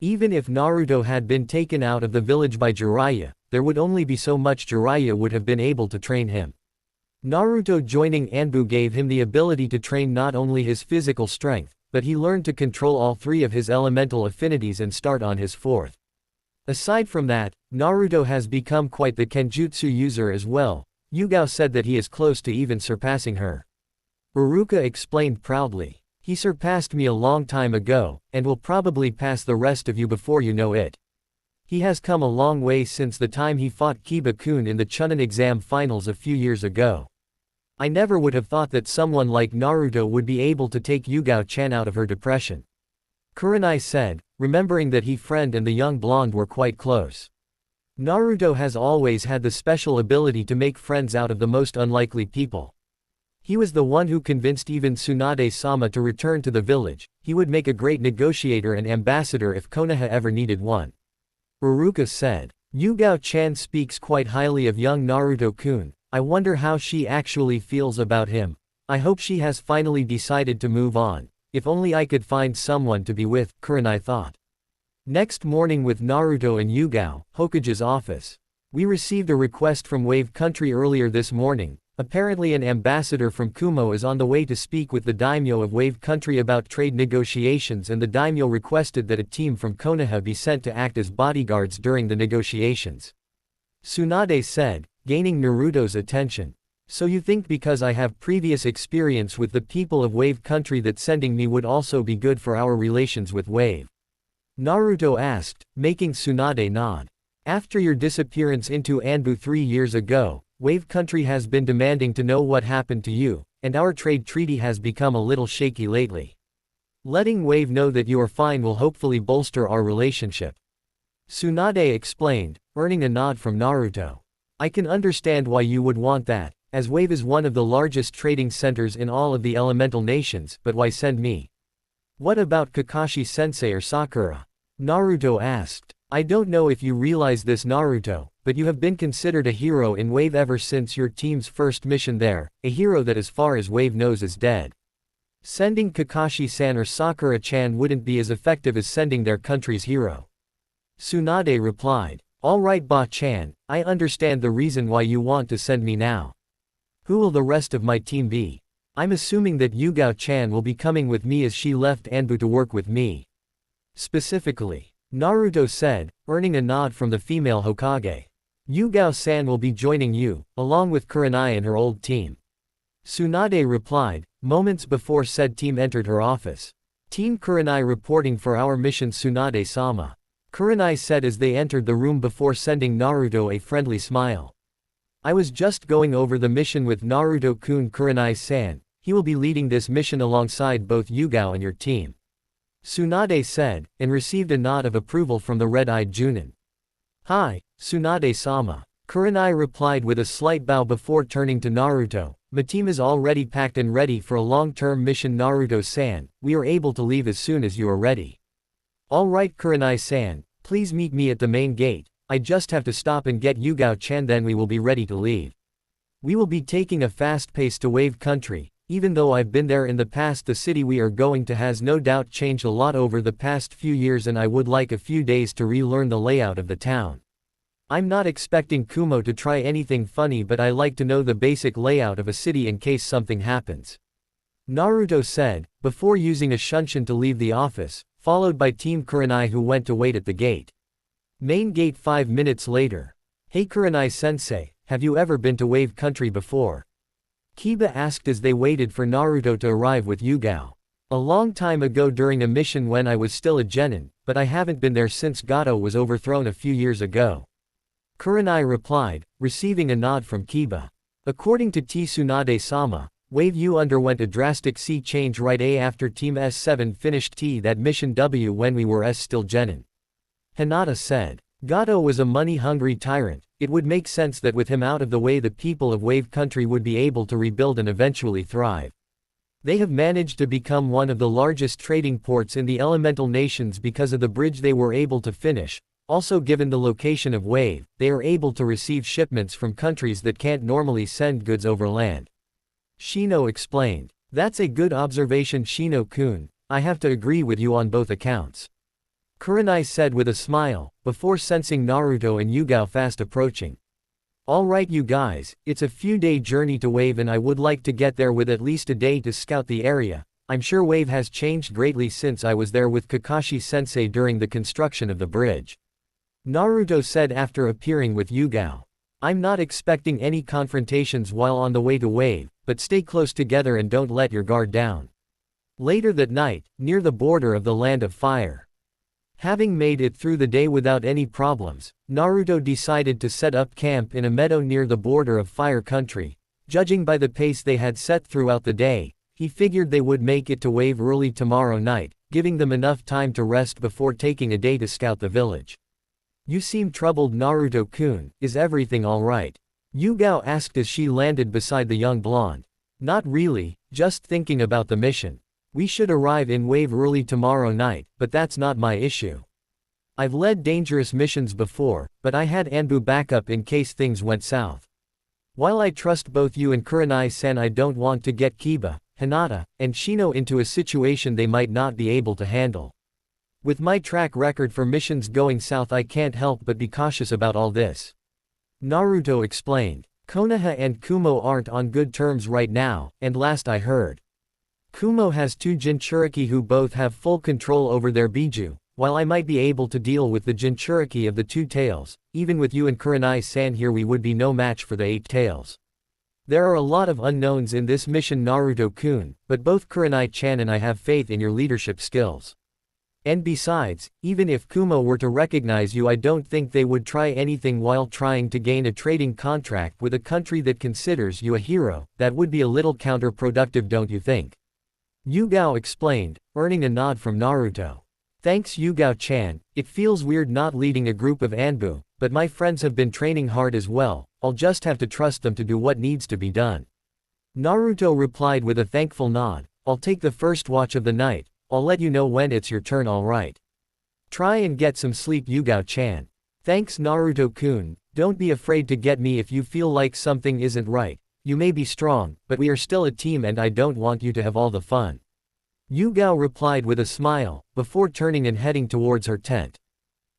S1: Even if Naruto had been taken out of the village by Jiraiya, there would only be so much Jiraiya would have been able to train him. Naruto joining Anbu gave him the ability to train not only his physical strength, but he learned to control all three of his elemental affinities and start on his fourth. Aside from that, Naruto has become quite the Kenjutsu user as well. Yugao said that he is close to even surpassing her. Iruka explained proudly. He surpassed me a long time ago, and will probably pass the rest of you before you know it. He has come a long way since the time he fought Kiba-kun in the Chunin exam finals a few years ago. I never would have thought that someone like Naruto would be able to take Yugao-chan out of her depression. Kurenai said, remembering that he friend and the young blonde were quite close. Naruto has always had the special ability to make friends out of the most unlikely people. He was the one who convinced even Tsunade-sama to return to the village. He would make a great negotiator and ambassador if Konoha ever needed one. Iruka said. Yugao-chan speaks quite highly of young Naruto-kun. I wonder how she actually feels about him. I hope she has finally decided to move on. If only I could find someone to be with, Kurenai thought. Next morning with Naruto and Yugao, Hokage's office. We received a request from Wave Country earlier this morning. Apparently an ambassador from Kumo is on the way to speak with the daimyo of Wave Country about trade negotiations, and the daimyo requested that a team from Konoha be sent to act as bodyguards during the negotiations. Tsunade said, gaining Naruto's attention. So you think because I have previous experience with the people of Wave Country that sending me would also be good for our relations with Wave? Naruto asked, making Tsunade nod. After your disappearance into Anbu 3 years ago, Wave Country has been demanding to know what happened to you, and our trade treaty has become a little shaky lately. Letting Wave know that you are fine will hopefully bolster our relationship. Tsunade explained, earning a nod from Naruto. I can understand why you would want that, as Wave is one of the largest trading centers in all of the elemental nations, but why send me? What about Kakashi-sensei or Sakura? Naruto asked. I don't know if you realize this, Naruto, but you have been considered a hero in Wave ever since your team's first mission there, a hero that as far as Wave knows is dead. Sending Kakashi-san or Sakura-chan wouldn't be as effective as sending their country's hero. Tsunade replied. Alright Ba-chan, I understand the reason why you want to send me now. Who will the rest of my team be? I'm assuming that Yugao-chan will be coming with me as she left Anbu to work with me. Specifically. Naruto said, earning a nod from the female Hokage. Yugao-san will be joining you, along with Kurenai and her old team. Tsunade replied, moments before said team entered her office. Team Kurenai reporting for our mission, Tsunade-sama. Kurenai said as they entered the room before sending Naruto a friendly smile. I was just going over the mission with Naruto-kun, Kurenai-san. He will be leading this mission alongside both Yugao and your team. Tsunade said, and received a nod of approval from the red-eyed Junin. Hi, Tsunade-sama. Kurenai replied with a slight bow before turning to Naruto. My team is already packed and ready for a long-term mission, Naruto-san. We are able to leave as soon as you are ready. Alright Kurenai-san, please meet me at the main gate. I just have to stop and get Yugao-chan, then we will be ready to leave. We will be taking a fast pace to Wave Country. Even though I've been there in the past, the city we are going to has no doubt changed a lot over the past few years, and I would like a few days to relearn the layout of the town. I'm not expecting Kumo to try anything funny, but I like to know the basic layout of a city in case something happens. Naruto said, before using a shunshin to leave the office, followed by Team Kurenai who went to wait at the gate. Main gate 5 minutes later. Hey Kurenai-sensei, have you ever been to Wave Country before? Kiba asked as they waited for Naruto to arrive with Yugao. A long time ago during a mission when I was still a genin, but I haven't been there since Gato was overthrown a few years ago. Kurenai replied, receiving a nod from Kiba. According to Tsunade-sama, Wave U underwent a drastic sea change right after Team S7 finished that mission W when we were still Genin. Hinata said. Gato was a money-hungry tyrant. It would make sense that with him out of the way the people of Wave Country would be able to rebuild and eventually thrive. They have managed to become one of the largest trading ports in the elemental nations because of the bridge they were able to finish. Also, given the location of Wave, they are able to receive shipments from countries that can't normally send goods over land. Shino explained. That's a good observation, Shino-kun. I have to agree with you on both accounts. Kurenai said with a smile, before sensing Naruto and Yugao fast approaching. Alright you guys, it's a few-day journey to Wave and I would like to get there with at least a day to scout the area. I'm sure Wave has changed greatly since I was there with Kakashi-sensei during the construction of the bridge. Naruto said after appearing with Yugao. I'm not expecting any confrontations while on the way to Wave, but stay close together and don't let your guard down. Later that night, near the border of the Land of Fire. Having made it through the day without any problems, Naruto decided to set up camp in a meadow near the border of Fire Country. Judging by the pace they had set throughout the day, he figured they would make it to Wave early tomorrow night, giving them enough time to rest before taking a day to scout the village. You seem troubled, Naruto-kun, is everything alright? Yugao asked as she landed beside the young blonde. Not really, just thinking about the mission. We should arrive in Wave early tomorrow night, but that's not my issue. I've led dangerous missions before, but I had Anbu backup in case things went south. While I trust both you and Kurenai-san, I don't want to get Kiba, Hinata, and Shino into a situation they might not be able to handle. With my track record for missions going south, I can't help but be cautious about all this. Naruto explained. Konoha and Kumo aren't on good terms right now, and last I heard, Kumo has two Jinchuriki who both have full control over their Biju. While I might be able to deal with the Jinchuriki of the Two Tails, even with you and Kurenai-san here we would be no match for the Eight Tails. There are a lot of unknowns in this mission, Naruto-kun, but both Kurenai-chan and I have faith in your leadership skills. And besides, even if Kumo were to recognize you, I don't think they would try anything while trying to gain a trading contract with a country that considers you a hero. That would be a little counterproductive, don't you think? Yugao explained, earning a nod from Naruto. Thanks Yugao-chan, it feels weird not leading a group of Anbu, but my friends have been training hard as well, I'll just have to trust them to do what needs to be done. Naruto replied with a thankful nod, I'll take the first watch of the night, I'll let you know when it's your turn, alright. Try and get some sleep, Yugao-chan. Thanks Naruto-kun, don't be afraid to get me if you feel like something isn't right. You may be strong, but we are still a team and I don't want you to have all the fun. Yugao replied with a smile, before turning and heading towards her tent.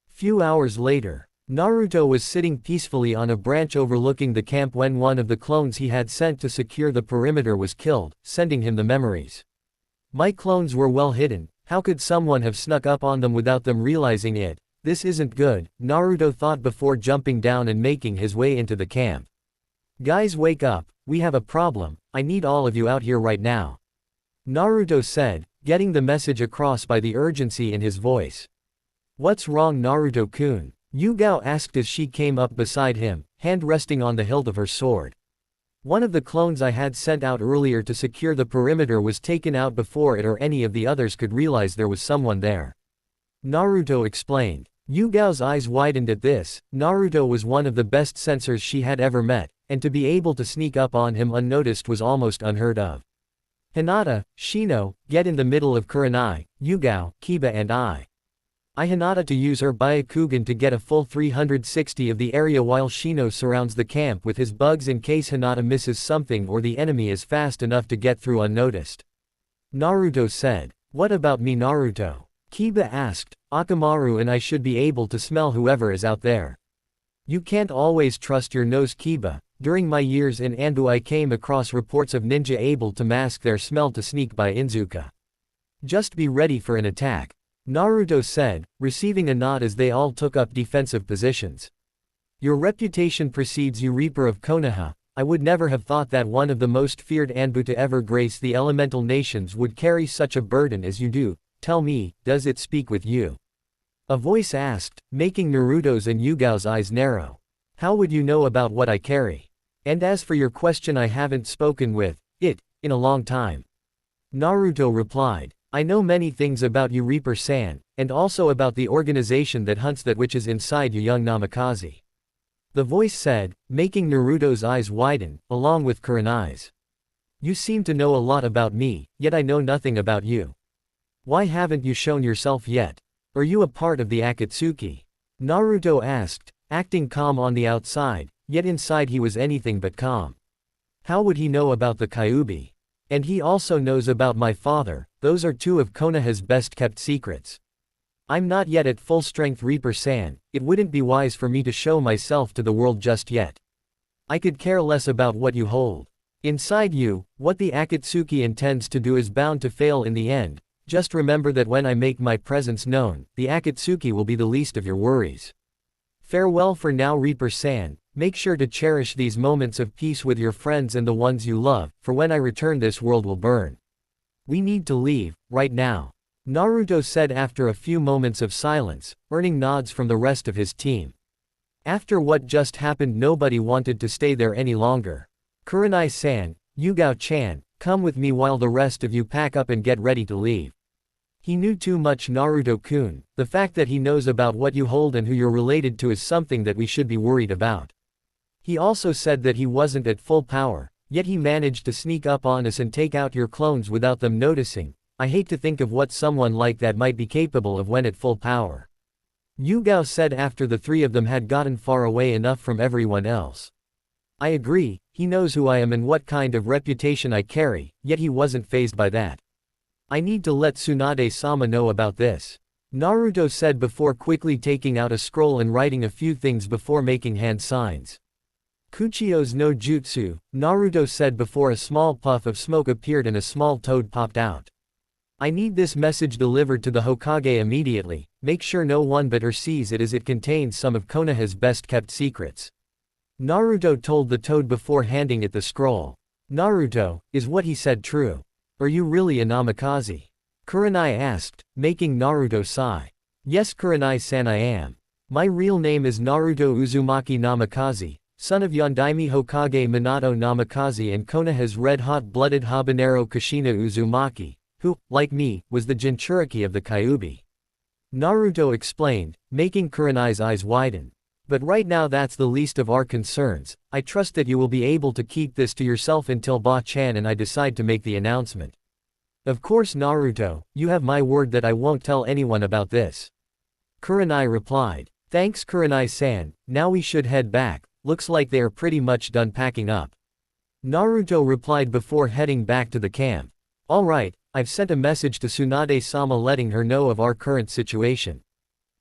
S1: Few hours later, Naruto was sitting peacefully on a branch overlooking the camp when one of the clones he had sent to secure the perimeter was killed, sending him the memories. My clones were well hidden, how could someone have snuck up on them without them realizing it? This isn't good, Naruto thought before jumping down and making his way into the camp. Guys, wake up, we have a problem, I need all of you out here right now. Naruto said, getting the message across by the urgency in his voice. What's wrong, Naruto-kun? Yugao asked as she came up beside him, hand resting on the hilt of her sword. One of the clones I had sent out earlier to secure the perimeter was taken out before it or any of the others could realize there was someone there. Naruto explained. Yugao's eyes widened at this. Naruto was one of the best sensors she had ever met, and to be able to sneak up on him unnoticed was almost unheard of. Hinata, Shino, get in the middle of Kurenai, Yugao, Kiba and I Hinata to use her Byakugan to get a full 360 of the area while Shino surrounds the camp with his bugs in case Hinata misses something or the enemy is fast enough to get through unnoticed. Naruto said. What about me, Naruto? Kiba asked. Akamaru and I should be able to smell whoever is out there. You can't always trust your nose, Kiba. During my years in Anbu I came across reports of ninja able to mask their smell to sneak by Inzuka. Just be ready for an attack. Naruto said, receiving a nod as they all took up defensive positions. Your reputation precedes you, Reaper of Konoha. I would never have thought that one of the most feared Anbu to ever grace the elemental nations would carry such a burden as you do. Tell me, does it speak with you? A voice asked, making Naruto's and Yugao's eyes narrow. How would you know about what I carry? And as for your question, I haven't spoken with it in a long time. Naruto replied. I know many things about you, Reaper-san, and also about the organization that hunts that which is inside you, young Namikaze. The voice said, making Naruto's eyes widen, along with Kurenai's. You seem to know a lot about me, yet I know nothing about you. Why haven't you shown yourself yet? Are you a part of the Akatsuki? Naruto asked, acting calm on the outside, yet inside he was anything but calm. How would he know about the Kyuubi? And he also knows about my father, those are two of Konoha's best kept secrets. I'm not yet at full strength, Reaper-san, it wouldn't be wise for me to show myself to the world just yet. I could care less about what you hold. Inside you, what the Akatsuki intends to do is bound to fail in the end. Just remember that when I make my presence known, the Akatsuki will be the least of your worries. Farewell for now, Reaper-san, make sure to cherish these moments of peace with your friends and the ones you love, for when I return this world will burn. We need to leave, right now. Naruto said after a few moments of silence, earning nods from the rest of his team. After what just happened, nobody wanted to stay there any longer. Kurenai-san, Yugao-chan, come with me while the rest of you pack up and get ready to leave. He knew too much, Naruto-kun. The fact that he knows about what you hold and who you're related to is something that we should be worried about. He also said that he wasn't at full power, yet he managed to sneak up on us and take out your clones without them noticing. I hate to think of what someone like that might be capable of when at full power. Yugao said after the three of them had gotten far away enough from everyone else. I agree, he knows who I am and what kind of reputation I carry, yet he wasn't fazed by that. I need to let Tsunade-sama know about this. Naruto said before quickly taking out a scroll and writing a few things before making hand signs. Kuchio's no jutsu, Naruto said before a small puff of smoke appeared and a small toad popped out. I need this message delivered to the Hokage immediately, make sure no one but her sees it as it contains some of Konoha's best kept secrets. Naruto told the toad before handing it the scroll. Naruto, is what he said true? Are you really a Namikaze? Kurenai asked, making Naruto sigh. Yes, Kurenai-san, I am. My real name is Naruto Uzumaki Namikaze, son of Yondaime Hokage Minato Namikaze and Konoha's red-hot-blooded habanero Kushina Uzumaki, who, like me, was the Jinchuriki of the Kyuubi. Naruto explained, making Kurenai's eyes widen. But right now that's the least of our concerns. I trust that you will be able to keep this to yourself until Ba-chan and I decide to make the announcement. Of course, Naruto, you have my word that I won't tell anyone about this. Kurenai replied. Thanks, Kurenai-san, now we should head back, looks like they are pretty much done packing up. Naruto replied before heading back to the camp. Alright, I've sent a message to Tsunade-sama letting her know of our current situation.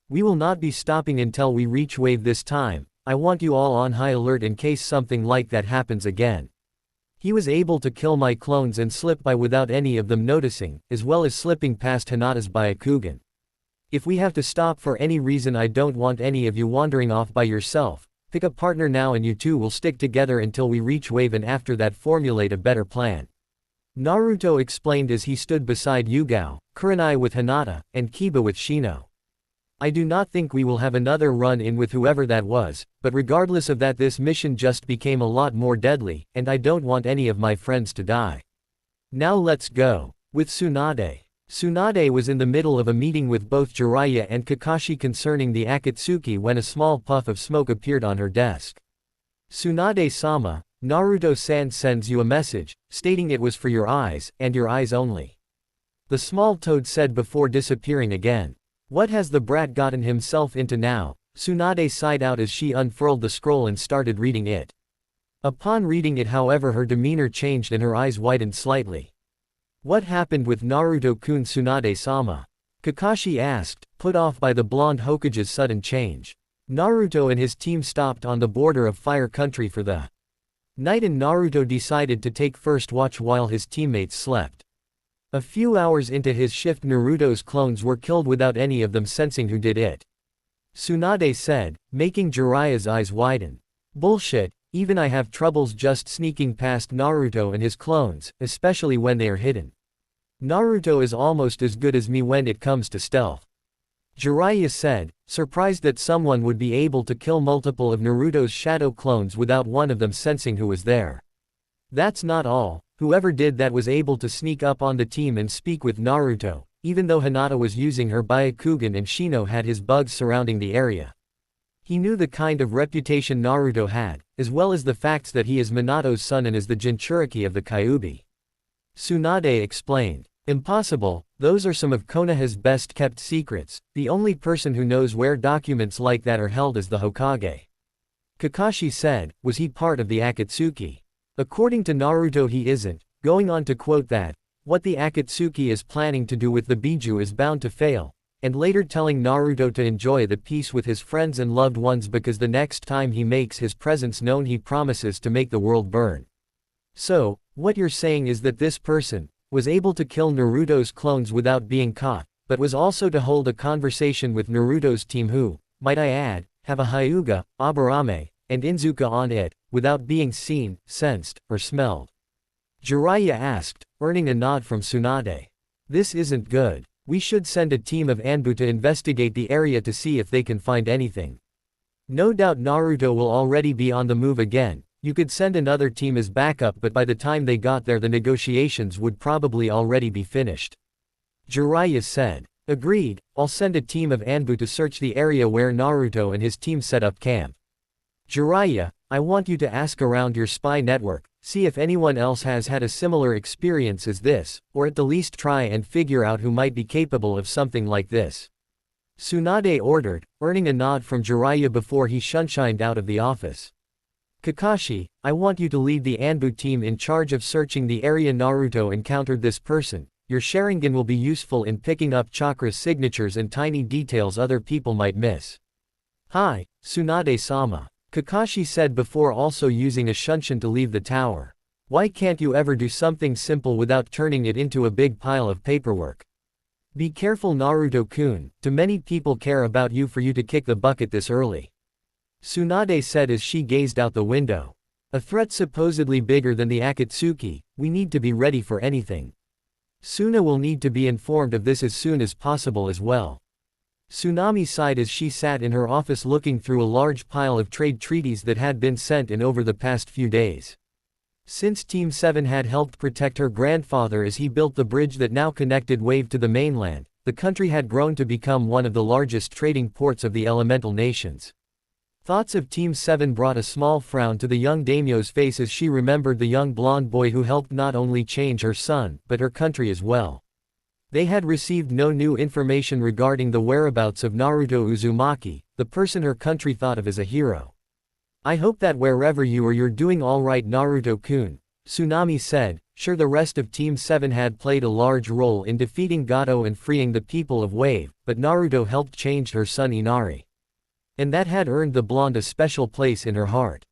S1: We will not be stopping until we reach wave this time. I want you all on high alert in case something like that happens again. He was able to kill my clones and slip by without any of them noticing, as well as slipping past Hinata's Byakugan. If we have to stop for any reason, I don't want any of you wandering off by yourself. Pick a partner now and you two will stick together until we reach wave, and after that formulate a better plan. Naruto explained as he stood beside Yugao, Kurenai with Hinata, and Kiba with Shino. I do not think we will have another run-in with whoever that was, but regardless of that, this mission just became a lot more deadly, and I don't want any of my friends to die. Now let's go. With Tsunade. Tsunade was in the middle of a meeting with both Jiraiya and Kakashi concerning the Akatsuki when a small puff of smoke appeared on her desk. Tsunade-sama, Naruto-san sends you a message, stating it was for your eyes, and your eyes only. The small toad said before disappearing again. What has the brat gotten himself into now? Tsunade sighed out as she unfurled the scroll and started reading it. Upon reading it, however, her demeanor changed and her eyes widened slightly. What happened with Naruto-kun, Tsunade-sama? Kakashi asked, put off by the blonde Hokage's sudden change. Naruto and his team stopped on the border of Fire Country for the night, and Naruto decided to take first watch while his teammates slept. A few hours into his shift, Naruto's clones were killed without any of them sensing who did it. Tsunade said, making Jiraiya's eyes widen. Bullshit, even I have troubles just sneaking past Naruto and his clones, especially when they are hidden. Naruto is almost as good as me when it comes to stealth. Jiraiya said, surprised that someone would be able to kill multiple of Naruto's shadow clones without one of them sensing who was there. That's not all, whoever did that was able to sneak up on the team and speak with Naruto, even though Hinata was using her Byakugan and Shino had his bugs surrounding the area. He knew the kind of reputation Naruto had, as well as the facts that he is Minato's son and is the Jinchuriki of the Kyuubi. Tsunade explained. Impossible, those are some of Konoha's best kept secrets, the only person who knows where documents like that are held is the Hokage. Kakashi said, was he part of the Akatsuki? According to Naruto he isn't, going on to quote that, what the Akatsuki is planning to do with the Biju is bound to fail, and later telling Naruto to enjoy the peace with his friends and loved ones because the next time he makes his presence known he promises to make the world burn. So, what you're saying is that this person was able to kill Naruto's clones without being caught, but was also to hold a conversation with Naruto's team who, might I add, have a Hyuga, Aburame, and Inzuka on it, without being seen, sensed, or smelled. Jiraiya asked, earning a nod from Tsunade. This isn't good. We should send a team of Anbu to investigate the area to see if they can find anything. No doubt Naruto will already be on the move again. You could send another team as backup, but by the time they got there the negotiations would probably already be finished. Jiraiya said. Agreed, I'll send a team of Anbu to search the area where Naruto and his team set up camp. Jiraiya, I want you to ask around your spy network, see if anyone else has had a similar experience as this, or at the least try and figure out who might be capable of something like this. Tsunade ordered, earning a nod from Jiraiya before he shunshined out of the office. Kakashi, I want you to lead the Anbu team in charge of searching the area Naruto encountered this person. Your Sharingan will be useful in picking up chakra signatures and tiny details other people might miss. Hi, Tsunade-sama. Kakashi said before also using a shunshin to leave the tower. Why can't you ever do something simple without turning it into a big pile of paperwork? Be careful Naruto-kun, too many people care about you for you to kick the bucket this early. Tsunade said as she gazed out the window. A threat supposedly bigger than the Akatsuki, we need to be ready for anything. Suna will need to be informed of this as soon as possible as well. Tsunami sighed as she sat in her office looking through a large pile of trade treaties that had been sent in over the past few days. Since Team 7 had helped protect her grandfather as he built the bridge that now connected Wave to the mainland, the country had grown to become one of the largest trading ports of the elemental nations. Thoughts of Team 7 brought a small frown to the young daimyo's face as she remembered the young blonde boy who helped not only change her son, but her country as well. They had received no new information regarding the whereabouts of Naruto Uzumaki, the person her country thought of as a hero. I hope that wherever you are you're doing alright Naruto-kun, Tsunami said, sure the rest of Team 7 had played a large role in defeating Gato and freeing the people of Wave, but Naruto helped change her son Inari. And that had earned the blonde a special place in her heart.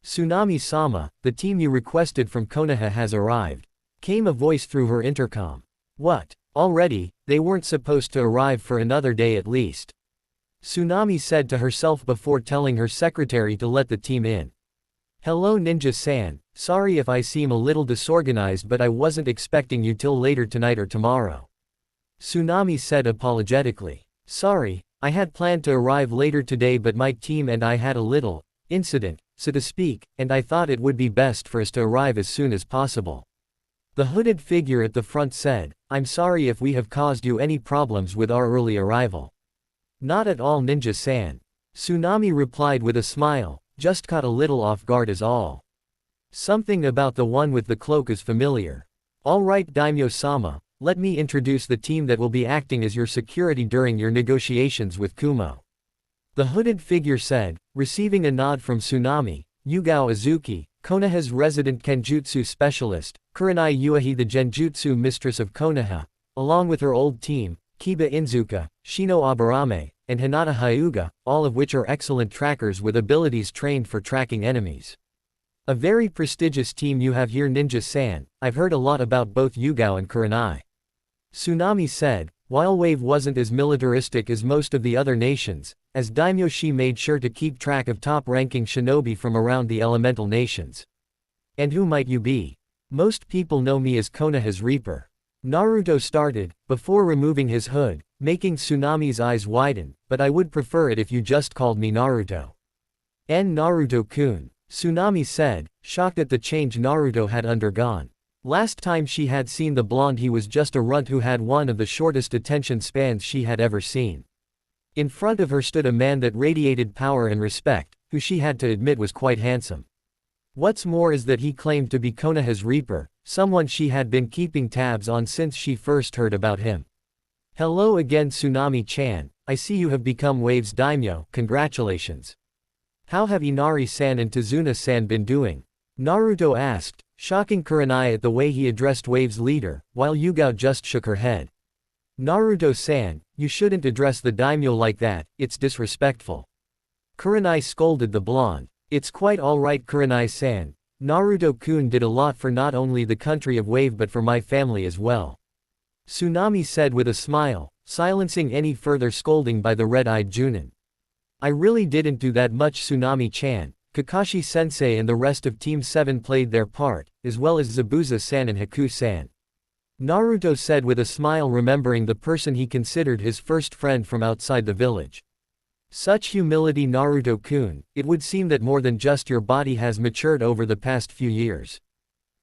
S1: Tsunami-sama, the team you requested from Konoha has arrived. Came a voice through her intercom. What? Already? They weren't supposed to arrive for another day at least. Tsunami said to herself before telling her secretary to let the team in. Hello Ninja-san, sorry if I seem a little disorganized but I wasn't expecting you till later tonight or tomorrow. Tsunami said apologetically. Sorry, I had planned to arrive later today but my team and I had a little incident, so to speak, and I thought it would be best for us to arrive as soon as possible. The hooded figure at the front said, I'm sorry if we have caused you any problems with our early arrival. Not at all Ninja-san. Tsunami replied with a smile, just caught a little off guard is all. Something about the one with the cloak is familiar. Alright Daimyo-sama, let me introduce the team that will be acting as your security during your negotiations with Kumo. The hooded figure said, receiving a nod from Tsunami. Yugao Azuki, Konoha's resident Kenjutsu specialist, Kurenai Yuahi the Genjutsu mistress of Konoha, along with her old team, Kiba Inzuka, Shino Aburame, and Hinata Hyuga, all of which are excellent trackers with abilities trained for tracking enemies. A very prestigious team you have here Ninja-san, I've heard a lot about both Yugao and Kurenai. Tsunami said, while Wave wasn't as militaristic as most of the other nations, as daimyo she made sure to keep track of top-ranking shinobi from around the elemental nations. And who might you be? Most people know me as Konoha's Reaper. Naruto started, before removing his hood, making Tsunami's eyes widen, but I would prefer it if you just called me Naruto. Naruto-kun, Tsunami said, shocked at the change Naruto had undergone. Last time she had seen the blonde he was just a runt who had one of the shortest attention spans she had ever seen. In front of her stood a man that radiated power and respect, who she had to admit was quite handsome. What's more is that he claimed to be Konoha's Reaper, someone she had been keeping tabs on since she first heard about him. Hello again Tsunami-chan, I see you have become Wave's daimyo, congratulations. How have Inari-san and Tazuna-san been doing? Naruto asked, shocking Kurenai at the way he addressed Wave's leader, while Yugao just shook her head. Naruto-san, you shouldn't address the daimyo like that, it's disrespectful. Kurenai scolded the blonde. It's quite alright Kurenai-san. Naruto-kun did a lot for not only the country of Wave but for my family as well. Tsunami said with a smile, silencing any further scolding by the red-eyed Junin. I really didn't do that much Tsunami-chan. Kakashi-sensei and the rest of Team 7 played their part, as well as Zabuza-san and Haku-san. Naruto said with a smile, remembering the person he considered his first friend from outside the village. Such humility Naruto-kun, it would seem that more than just your body has matured over the past few years.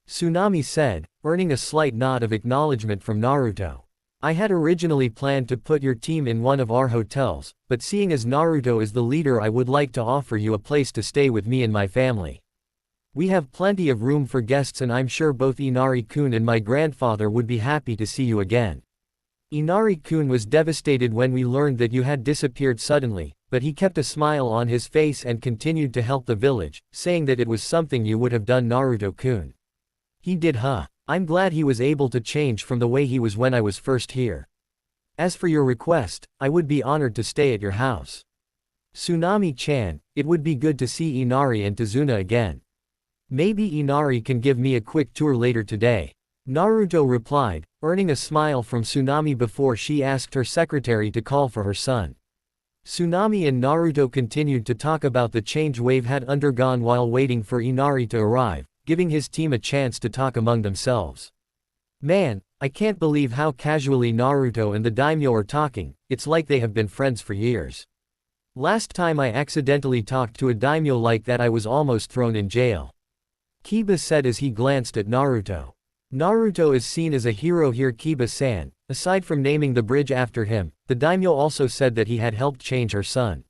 S1: Tsunami said, earning a slight nod of acknowledgement from Naruto. I had originally planned to put your team in one of our hotels, but seeing as Naruto is the leader I would like to offer you a place to stay with me and my family. We have plenty of room for guests and I'm sure both Inari-kun and my grandfather would be happy to see you again. Inari-kun was devastated when we learned that you had disappeared suddenly, but he kept a smile on his face and continued to help the village, saying that it was something you would have done Naruto-kun. He did huh? I'm glad he was able to change from the way he was when I was first here. As for your request, I would be honored to stay at your house. Tsunami-chan, it would be good to see Inari and Tazuna again. Maybe Inari can give me a quick tour later today. Naruto replied, earning a smile from Tsunami before she asked her secretary to call for her son. Tsunami and Naruto continued to talk about the change Wave had undergone while waiting for Inari to arrive, giving his team a chance to talk among themselves. Man, I can't believe how casually Naruto and the daimyo are talking, it's like they have been friends for years. Last time I accidentally talked to a daimyo like that I was almost thrown in jail. Kiba said as he glanced at Naruto. Naruto is seen as a hero here Kiba-san, aside from naming the bridge after him, the daimyo also said that he had helped change her son.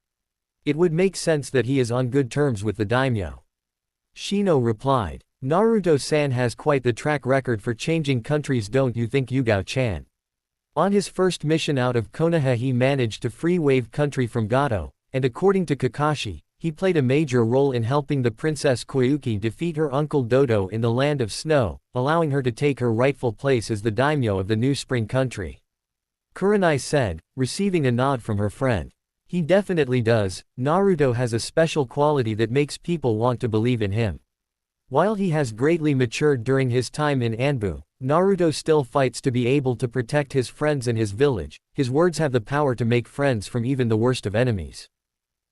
S1: It would make sense that he is on good terms with the daimyo. Shino replied. Naruto-san has quite the track record for changing countries, don't you think Yugao-chan? On his first mission out of Konoha he managed to free Wave country from Gato, and according to Kakashi, he played a major role in helping the Princess Koyuki defeat her uncle Dodo in the Land of Snow, allowing her to take her rightful place as the daimyo of the new spring country. Kurenai said, receiving a nod from her friend. He definitely does. Naruto has a special quality that makes people want to believe in him. While he has greatly matured during his time in Anbu, Naruto still fights to be able to protect his friends and his village. His words have the power to make friends from even the worst of enemies.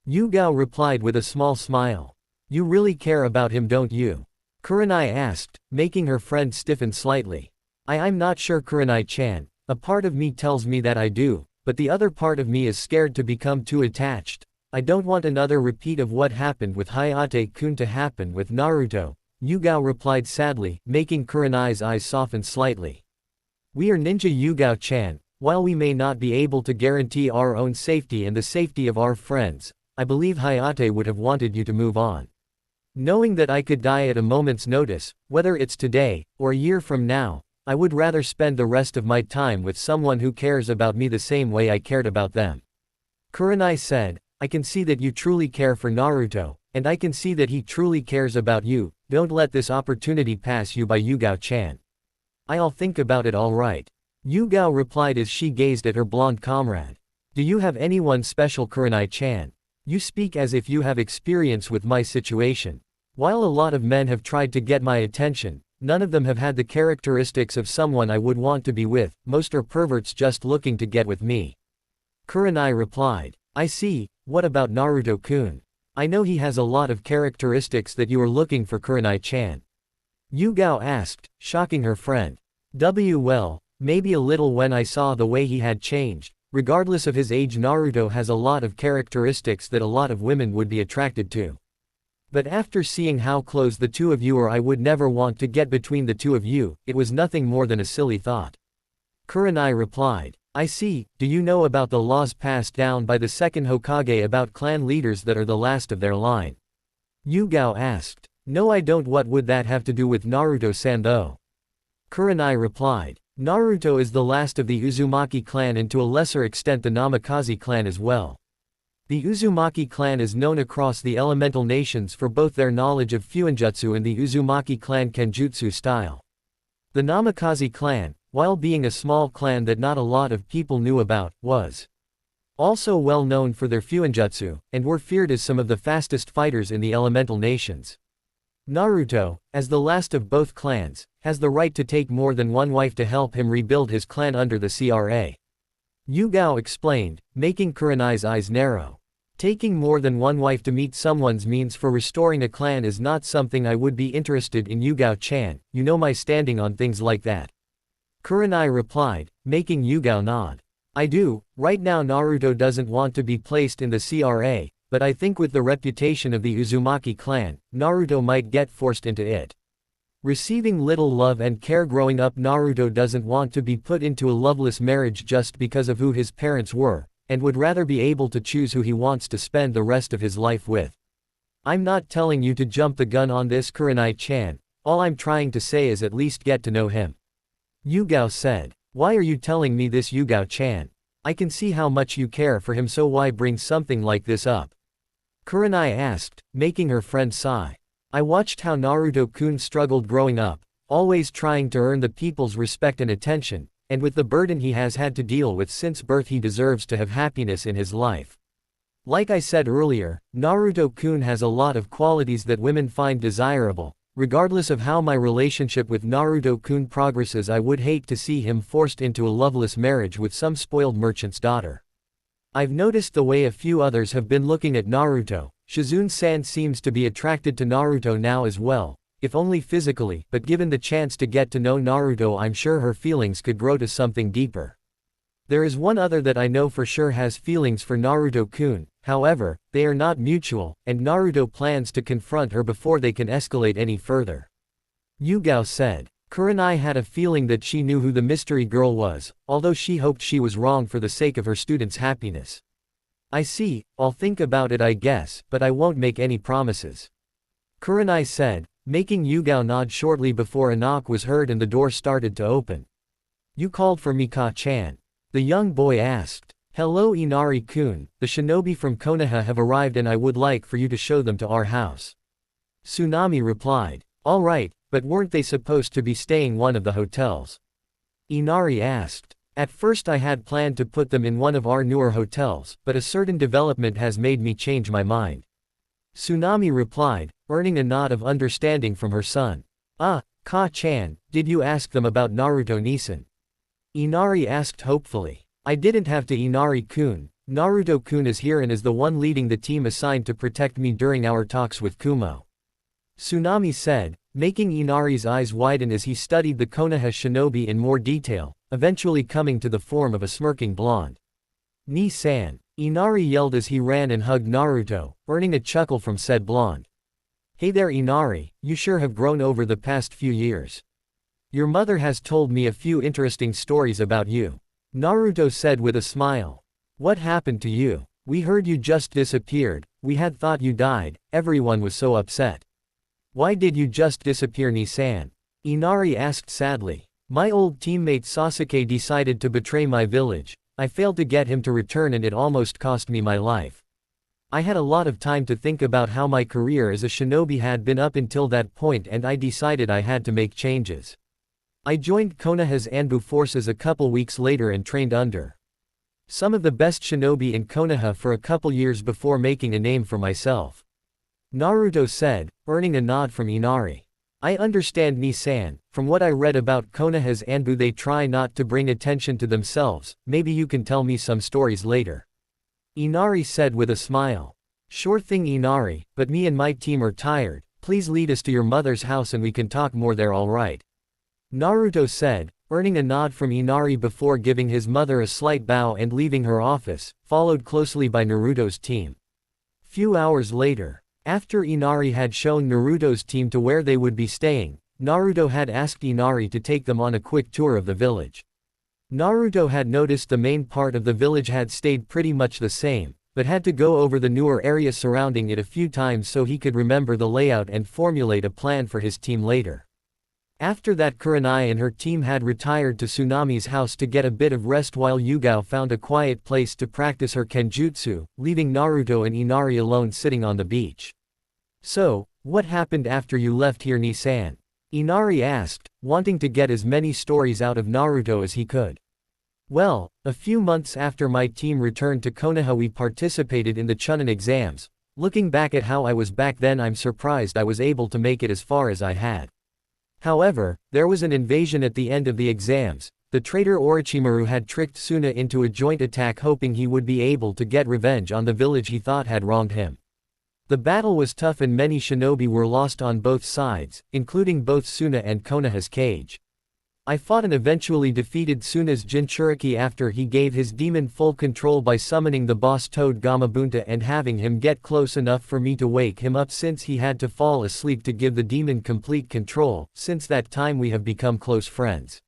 S1: Yugao replied with a small smile. You really care about him, don't you? Kurenai asked, making her friend stiffen slightly. I'm not sure Kurenai-chan, a part of me tells me that I do, but the other part of me is scared to become too attached. I don't want another repeat of what happened with Hayate-kun to happen with Naruto, Yugao replied sadly, making Kurenai's eyes soften slightly. We are ninja Yugao-chan, while we may not be able to guarantee our own safety and the safety of our friends, I believe Hayate would have wanted you to move on. Knowing that I could die at a moment's notice, whether it's today, or a year from now, I would rather spend the rest of my time with someone who cares about me the same way I cared about them. Kurenai said, I can see that you truly care for Naruto, and I can see that he truly cares about you. Don't let this opportunity pass you by Yugao-chan. I'll think about it alright. Yugao replied as she gazed at her blonde comrade. Do you have anyone special Kurenai-chan? You speak as if you have experience with my situation. While a lot of men have tried to get my attention, none of them have had the characteristics of someone I would want to be with, most are perverts just looking to get with me. Kurenai replied. I see, what about Naruto-kun? I know he has a lot of characteristics that you are looking for Kurenai-chan. Yugao asked, shocking her friend. Well, maybe a little when I saw the way he had changed. Regardless of his age, Naruto has a lot of characteristics that a lot of women would be attracted to. But after seeing how close the two of you are, I would never want to get between the two of you. It was nothing more than a silly thought. Kurenai replied. I see. Do you know about the laws passed down by the second Hokage about clan leaders that are the last of their line? Yugao asked. No, I don't. What would that have to do with Naruto-san though? Kurenai replied. Naruto is the last of the Uzumaki clan and to a lesser extent the Namikaze clan as well. The Uzumaki clan is known across the elemental nations for both their knowledge of Fuinjutsu and the Uzumaki clan Kenjutsu style. The Namikaze clan, while being a small clan that not a lot of people knew about, was also well known for their Fuinjutsu, and were feared as some of the fastest fighters in the elemental nations. Naruto, as the last of both clans, has the right to take more than one wife to help him rebuild his clan under the CRA. Yugao explained, making Kurenai's eyes narrow. Taking more than one wife to meet someone's means for restoring a clan is not something I would be interested in. Yugao-chan, you know my standing on things like that. Kurenai replied, making Yugao nod. I do. Right now Naruto doesn't want to be placed in the CRA, but I think with the reputation of the Uzumaki clan, Naruto might get forced into it. Receiving little love and care growing up, Naruto doesn't want to be put into a loveless marriage just because of who his parents were, and would rather be able to choose who he wants to spend the rest of his life with. I'm not telling you to jump the gun on this, Kurenai-chan. All I'm trying to say is at least get to know him. Yugao said. Why are you telling me this, Yugao-chan? I can see how much you care for him, so why bring something like this up? Kurenai asked, making her friend sigh. I watched how Naruto-kun struggled growing up, always trying to earn the people's respect and attention, and with the burden he has had to deal with since birth, he deserves to have happiness in his life. Like I said earlier, Naruto-kun has a lot of qualities that women find desirable. Regardless of how my relationship with Naruto-kun progresses, I would hate to see him forced into a loveless marriage with some spoiled merchant's daughter. I've noticed the way a few others have been looking at Naruto. Shizune-san seems to be attracted to Naruto now as well, if only physically, but given the chance to get to know Naruto, I'm sure her feelings could grow to something deeper. There is one other that I know for sure has feelings for Naruto-kun, however, they are not mutual, and Naruto plans to confront her before they can escalate any further. Yugao said. Kurenai had a feeling that she knew who the mystery girl was, although she hoped she was wrong for the sake of her students' happiness. I see, I'll think about it I guess, but I won't make any promises. Kurenai said, making Yugao nod shortly before a knock was heard and the door started to open. You called for me, Ka-chan? The young boy asked. Hello Inari-kun, the shinobi from Konoha have arrived and I would like for you to show them to our house. Tsunami replied. Alright, but weren't they supposed to be staying one of the hotels? Inari asked. At first I had planned to put them in one of our newer hotels, but a certain development has made me change my mind. Tsunami replied, earning a nod of understanding from her son. Ah, Ka-chan, did you ask them about Naruto-Nisan? Inari asked hopefully. I didn't have to, Inari-kun. Naruto-kun is here and is the one leading the team assigned to protect me during our talks with Kumo. Tsunami said, making Inari's eyes widen as he studied the Konoha shinobi in more detail, eventually coming to the form of a smirking blonde. Ni-san. Inari yelled as he ran and hugged Naruto, earning a chuckle from said blonde. Hey there Inari, you sure have grown over the past few years. Your mother has told me a few interesting stories about you. Naruto said with a smile. What happened to you? We heard you just disappeared, we had thought you died, everyone was so upset. Why did you just disappear, Ni-san? Inari asked sadly. My old teammate Sasuke decided to betray my village. I failed to get him to return and it almost cost me my life. I had a lot of time to think about how my career as a shinobi had been up until that point and I decided I had to make changes. I joined Konoha's Anbu forces a couple weeks later and trained under some of the best shinobi in Konoha for a couple years before making a name for myself. Naruto said, earning a nod from Inari. I understand, Ni-san. From what I read about Konoha's Anbu, they try not to bring attention to themselves. Maybe you can tell me some stories later. Inari said with a smile. Sure thing Inari, but me and my team are tired. Please lead us to your mother's house and we can talk more there, alright? Naruto said, earning a nod from Inari before giving his mother a slight bow and leaving her office, followed closely by Naruto's team. Few hours later, after Inari had shown Naruto's team to where they would be staying, Naruto had asked Inari to take them on a quick tour of the village. Naruto had noticed the main part of the village had stayed pretty much the same, but had to go over the newer area surrounding it a few times so he could remember the layout and formulate a plan for his team later. After that, Kurenai and her team had retired to Tsunami's house to get a bit of rest while Yugao found a quiet place to practice her kenjutsu, leaving Naruto and Inari alone sitting on the beach. "So, what happened after you left here, Ni-san?" Inari asked, wanting to get as many stories out of Naruto as he could. "Well, a few months after my team returned to Konoha we participated in the Chunin exams. Looking back at how I was back then, I'm surprised I was able to make it as far as I had. However, there was an invasion at the end of the exams. The traitor Orochimaru had tricked Suna into a joint attack hoping he would be able to get revenge on the village he thought had wronged him. The battle was tough and many shinobi were lost on both sides, including both Suna and Konoha's cage. I fought and eventually defeated Suna's Jinchuriki after he gave his demon full control by summoning the boss toad Gamabunta and having him get close enough for me to wake him up since he had to fall asleep to give the demon complete control. Since that time we have become close friends.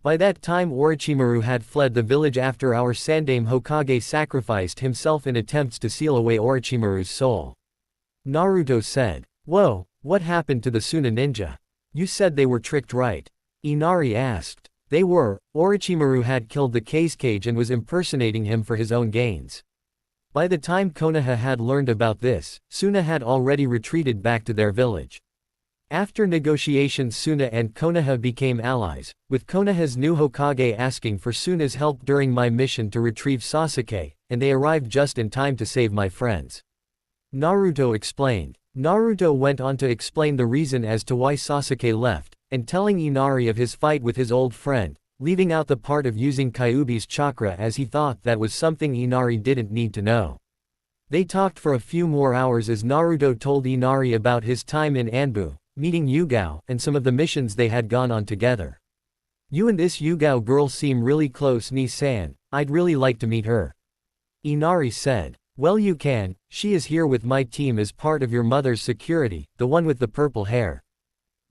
S1: By that time Orochimaru had fled the village after our Sandaime Hokage sacrificed himself in attempts to seal away Orochimaru's soul." Naruto said. "Whoa, what happened to the Suna ninja? You said they were tricked, right?" Inari asked. "They were. Orochimaru had killed the Kazekage and was impersonating him for his own gains. By the time Konoha had learned about this, Suna had already retreated back to their village. After negotiations Suna and Konoha became allies, with Konoha's new Hokage asking for Suna's help during my mission to retrieve Sasuke, and they arrived just in time to save my friends," Naruto explained. Naruto went on to explain the reason as to why Sasuke left, and telling Inari of his fight with his old friend, leaving out the part of using Kyuubi's chakra as he thought that was something Inari didn't need to know. They talked for a few more hours as Naruto told Inari about his time in Anbu, meeting Yugao, and some of the missions they had gone on together. "You and this Yugao girl seem really close, Ni-san. I'd really like to meet her," Inari said. "Well, you can. She is here with my team as part of your mother's security, the one with the purple hair,"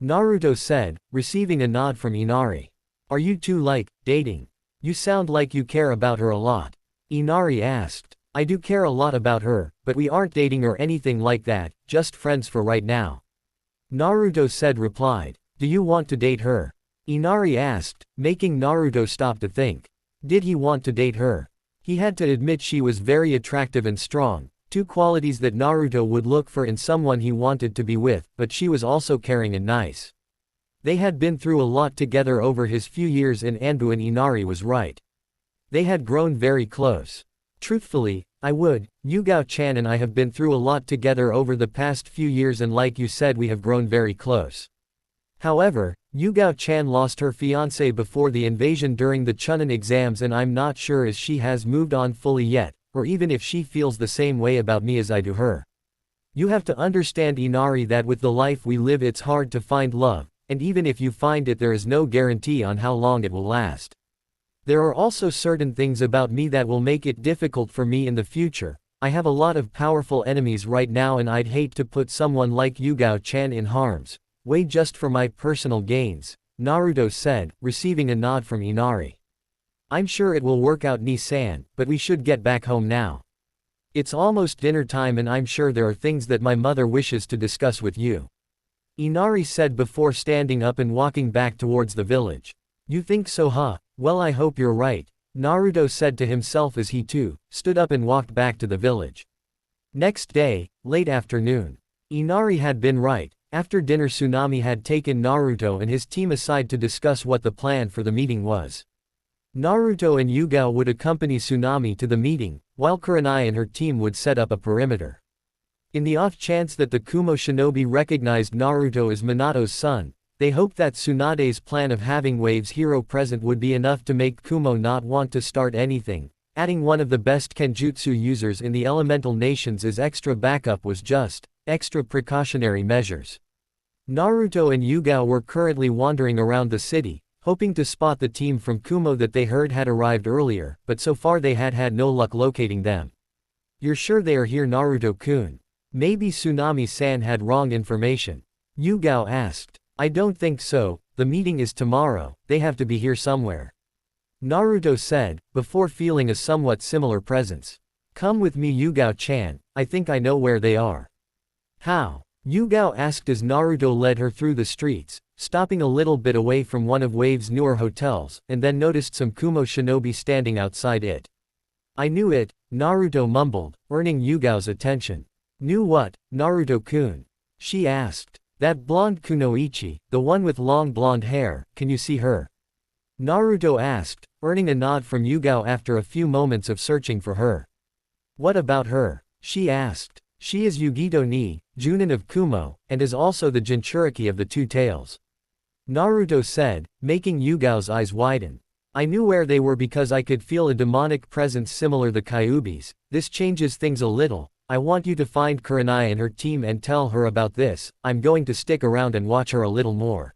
S1: Naruto said, receiving a nod from Inari. "Are you two dating? You sound like you care about her a lot," Inari asked. "I do care a lot about her, but we aren't dating or anything like that, just friends for right now," Naruto said replied. "Do you want to date her?" Inari asked, making Naruto stop to think. Did he want to date her? He had to admit she was very attractive and strong, two qualities that Naruto would look for in someone he wanted to be with, but she was also caring and nice. They had been through a lot together over his few years in Anbu and Inari was right. They had grown very close. "Truthfully, I would. Yugao-chan and I have been through a lot together over the past few years and like you said we have grown very close. However, Yugao-chan lost her fiancé before the invasion during the Chunin exams and I'm not sure if she has moved on fully yet, or even if she feels the same way about me as I do her. You have to understand, Inari, that with the life we live it's hard to find love, and even if you find it there is no guarantee on how long it will last. There are also certain things about me that will make it difficult for me in the future. I have a lot of powerful enemies right now and I'd hate to put someone like Yugao-chan in harm's way just for my personal gains," Naruto said, receiving a nod from Inari. "I'm sure it will work out, Ni-san, but we should get back home now. It's almost dinner time and I'm sure there are things that my mother wishes to discuss with you," Inari said before standing up and walking back towards the village. "You think so, huh? Well, I hope you're right," Naruto said to himself as he too stood up and walked back to the village. Next day, late afternoon. Inari had been right. After dinner Tsunami had taken Naruto and his team aside to discuss what the plan for the meeting was. Naruto and Yugao would accompany Tsunami to the meeting, while Kurenai and her team would set up a perimeter. In the off chance that the Kumo shinobi recognized Naruto as Minato's son, they hoped that Tsunade's plan of having Wave's hero present would be enough to make Kumo not want to start anything. Adding one of the best kenjutsu users in the elemental nations as extra backup was just extra precautionary measures. Naruto and Yugao were currently wandering around the city, hoping to spot the team from Kumo that they heard had arrived earlier, but so far they had had no luck locating them. You're sure they are here, Naruto-kun? Maybe Tsunami-san had wrong information. Yugao asked. I don't think so, the meeting is tomorrow, they have to be here somewhere. Naruto said, before feeling a somewhat similar presence. Come with me, Yugao-chan, I think I know where they are. How? Yugao asked as Naruto led her through the streets, stopping a little bit away from one of Wave's newer hotels, and then noticed some Kumo shinobi standing outside it. I knew it, Naruto mumbled, earning Yugao's attention. Knew what, Naruto-kun? She asked. That blonde kunoichi, the one with long blonde hair, can you see her? Naruto asked, earning a nod from Yugao after a few moments of searching for her. What about her? She asked. She is Yugito ni, Junin of Kumo, and is also the Jinchuriki of the Two Tails. Naruto said, making Yugao's eyes widen. I knew where they were because I could feel a demonic presence similar to Kyuubi's. This changes things a little. I want you to find Kurenai and her team and tell her about this. I'm going to stick around and watch her a little more.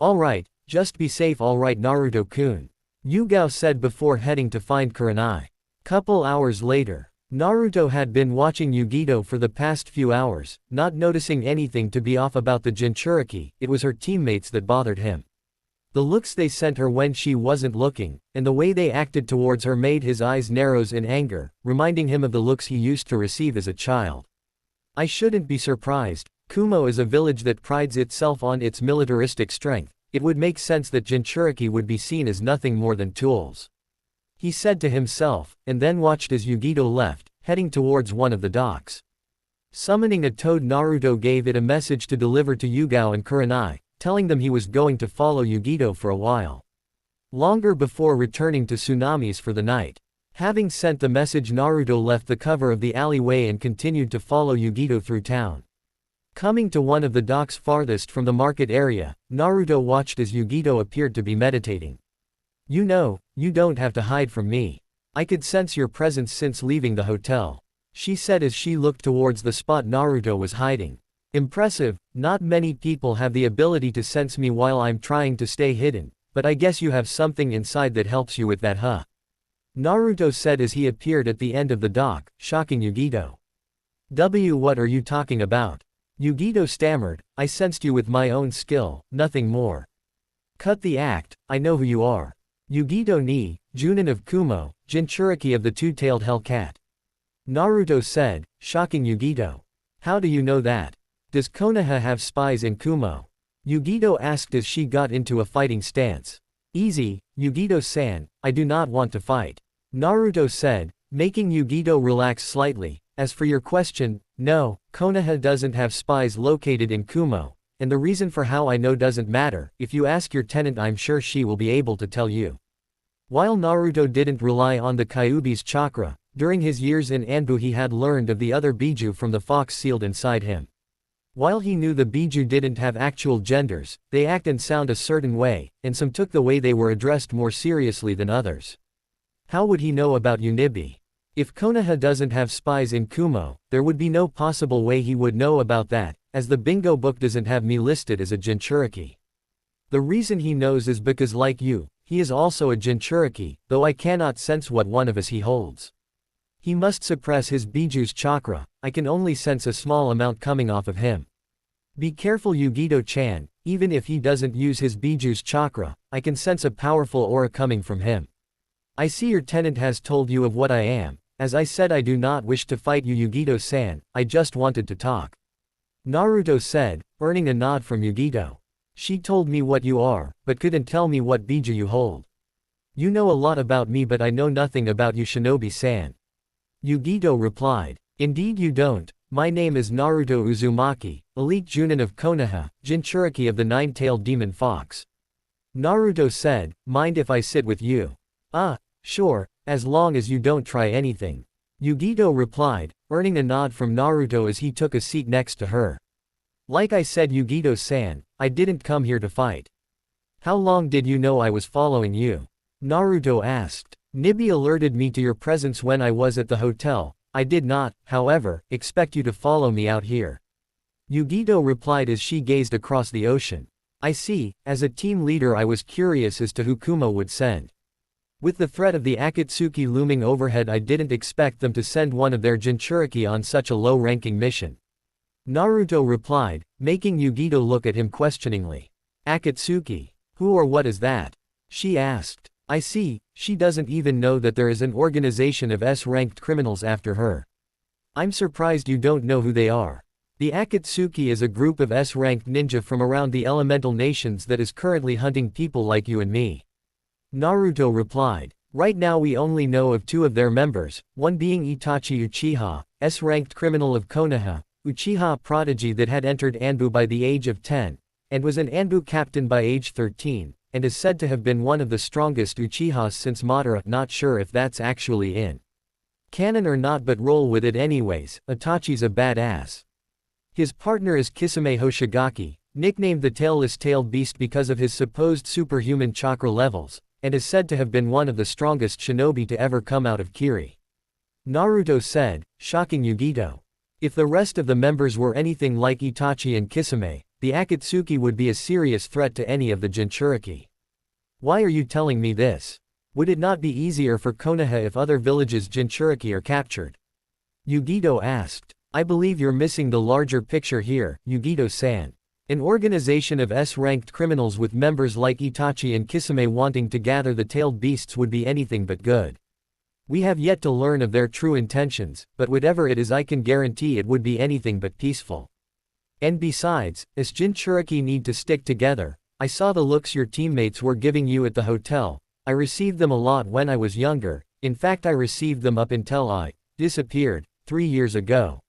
S1: Alright, just be safe, alright, Naruto-kun. Yugao said before heading to find Kurenai. Couple hours later. Naruto had been watching Yugito for the past few hours, not noticing anything to be off about the Jinchuriki. It was her teammates that bothered him. The looks they sent her when she wasn't looking, and the way they acted towards her made his eyes narrow in anger, reminding him of the looks he used to receive as a child. I shouldn't be surprised. Kumo is a village that prides itself on its militaristic strength. It would make sense that Jinchuriki would be seen as nothing more than tools. He said to himself, and then watched as Yugito left, heading towards one of the docks. Summoning a toad, Naruto gave it a message to deliver to Yugao and Kurenai, telling them he was going to follow Yugito for a while longer before returning to Tsunami's for the night. Having sent the message, Naruto left the cover of the alleyway and continued to follow Yugito through town. Coming to one of the docks farthest from the market area, Naruto watched as Yugito appeared to be meditating. You know, you don't have to hide from me. I could sense your presence since leaving the hotel, she said as she looked towards the spot Naruto was hiding. Impressive, not many people have the ability to sense me while I'm trying to stay hidden, but I guess you have something inside that helps you with that, huh? Naruto said as he appeared at the end of the dock, shocking Yugito. What are you talking about? Yugito stammered, I sensed you with my own skill, nothing more. Cut the act, I know who you are. Yugito ni, Junin of Kumo, Jinchuriki of the Two-Tailed Hellcat. Naruto said, shocking Yugito. How do you know that? Does Konoha have spies in Kumo? Yugito asked as she got into a fighting stance. Easy, Yugito-san, I do not want to fight. Naruto said, making Yugito relax slightly. As for your question, no, Konoha doesn't have spies located in Kumo, and the reason for how I know doesn't matter. If you ask your tenant, I'm sure she will be able to tell you. While Naruto didn't rely on the Kyuubi's chakra, during his years in Anbu he had learned of the other Biju from the fox sealed inside him. While he knew the Biju didn't have actual genders, they act and sound a certain way, and some took the way they were addressed more seriously than others. How would he know about Unibi? If Konoha doesn't have spies in Kumo, there would be no possible way he would know about that, as the bingo book doesn't have me listed as a Jinchuriki. The reason he knows is because, like you, he is also a Jinchuriki, though I cannot sense what one of us he holds. He must suppress his Biju's chakra, I can only sense a small amount coming off of him. Be careful, Yugito-chan, even if he doesn't use his Biju's chakra, I can sense a powerful aura coming from him. I see your tenant has told you of what I am. As I said, I do not wish to fight you, Yugito-san, I just wanted to talk. Naruto said, earning a nod from Yugito. She told me what you are, but couldn't tell me what Biju you hold. You know a lot about me, but I know nothing about you, Shinobi-san. Yugito replied. Indeed you don't. My name is Naruto Uzumaki, elite Junin of Konoha, Jinchuriki of the Nine-Tailed Demon Fox. Naruto said, mind if I sit with you? Sure, as long as you don't try anything. Yugito replied, earning a nod from Naruto as he took a seat next to her. Like I said, Yugito-san, I didn't come here to fight. How long did you know I was following you? Naruto asked. Nibi alerted me to your presence when I was at the hotel. I did not, however, expect you to follow me out here. Yugito replied as she gazed across the ocean. I see, as a team leader I was curious as to who Kumo would send. With the threat of the Akatsuki looming overhead I didn't expect them to send one of their Jinchuriki on such a low-ranking mission. Naruto replied, making Yugito look at him questioningly. Akatsuki? Who or what is that? She asked. I see, she doesn't even know that there is an organization of S-ranked criminals after her. I'm surprised you don't know who they are. The Akatsuki is a group of S-ranked ninja from around the elemental nations that is currently hunting people like you and me. Naruto replied. Right now we only know of 2 of their members, one being Itachi Uchiha, S-ranked criminal of Konoha, Uchiha prodigy that had entered Anbu by the age of 10, and was an Anbu captain by age 13, and is said to have been one of the strongest Uchihas since Madara. Not sure if that's actually in canon or not, but roll with it anyways. Itachi's a badass. His partner is Kisame Hoshigaki, nicknamed the tailed beast because of his supposed superhuman chakra levels, and is said to have been one of the strongest shinobi to ever come out of Kiri. Naruto said, shocking Yugito. If the rest of the members were anything like Itachi and Kisame, the Akatsuki would be a serious threat to any of the Jinchuriki. Why are you telling me this? Would it not be easier for Konoha if other villages' Jinchuriki are captured? Yugito asked. I believe you're missing the larger picture here, Yugito-san. An organization of S-ranked criminals with members like Itachi and Kisame wanting to gather the tailed beasts would be anything but good. We have yet to learn of their true intentions, but whatever it is I can guarantee it would be anything but peaceful. And besides, as Jinchuriki need to stick together, I saw the looks your teammates were giving you at the hotel. I received them a lot when I was younger, in fact I received them up until I disappeared 3 years ago.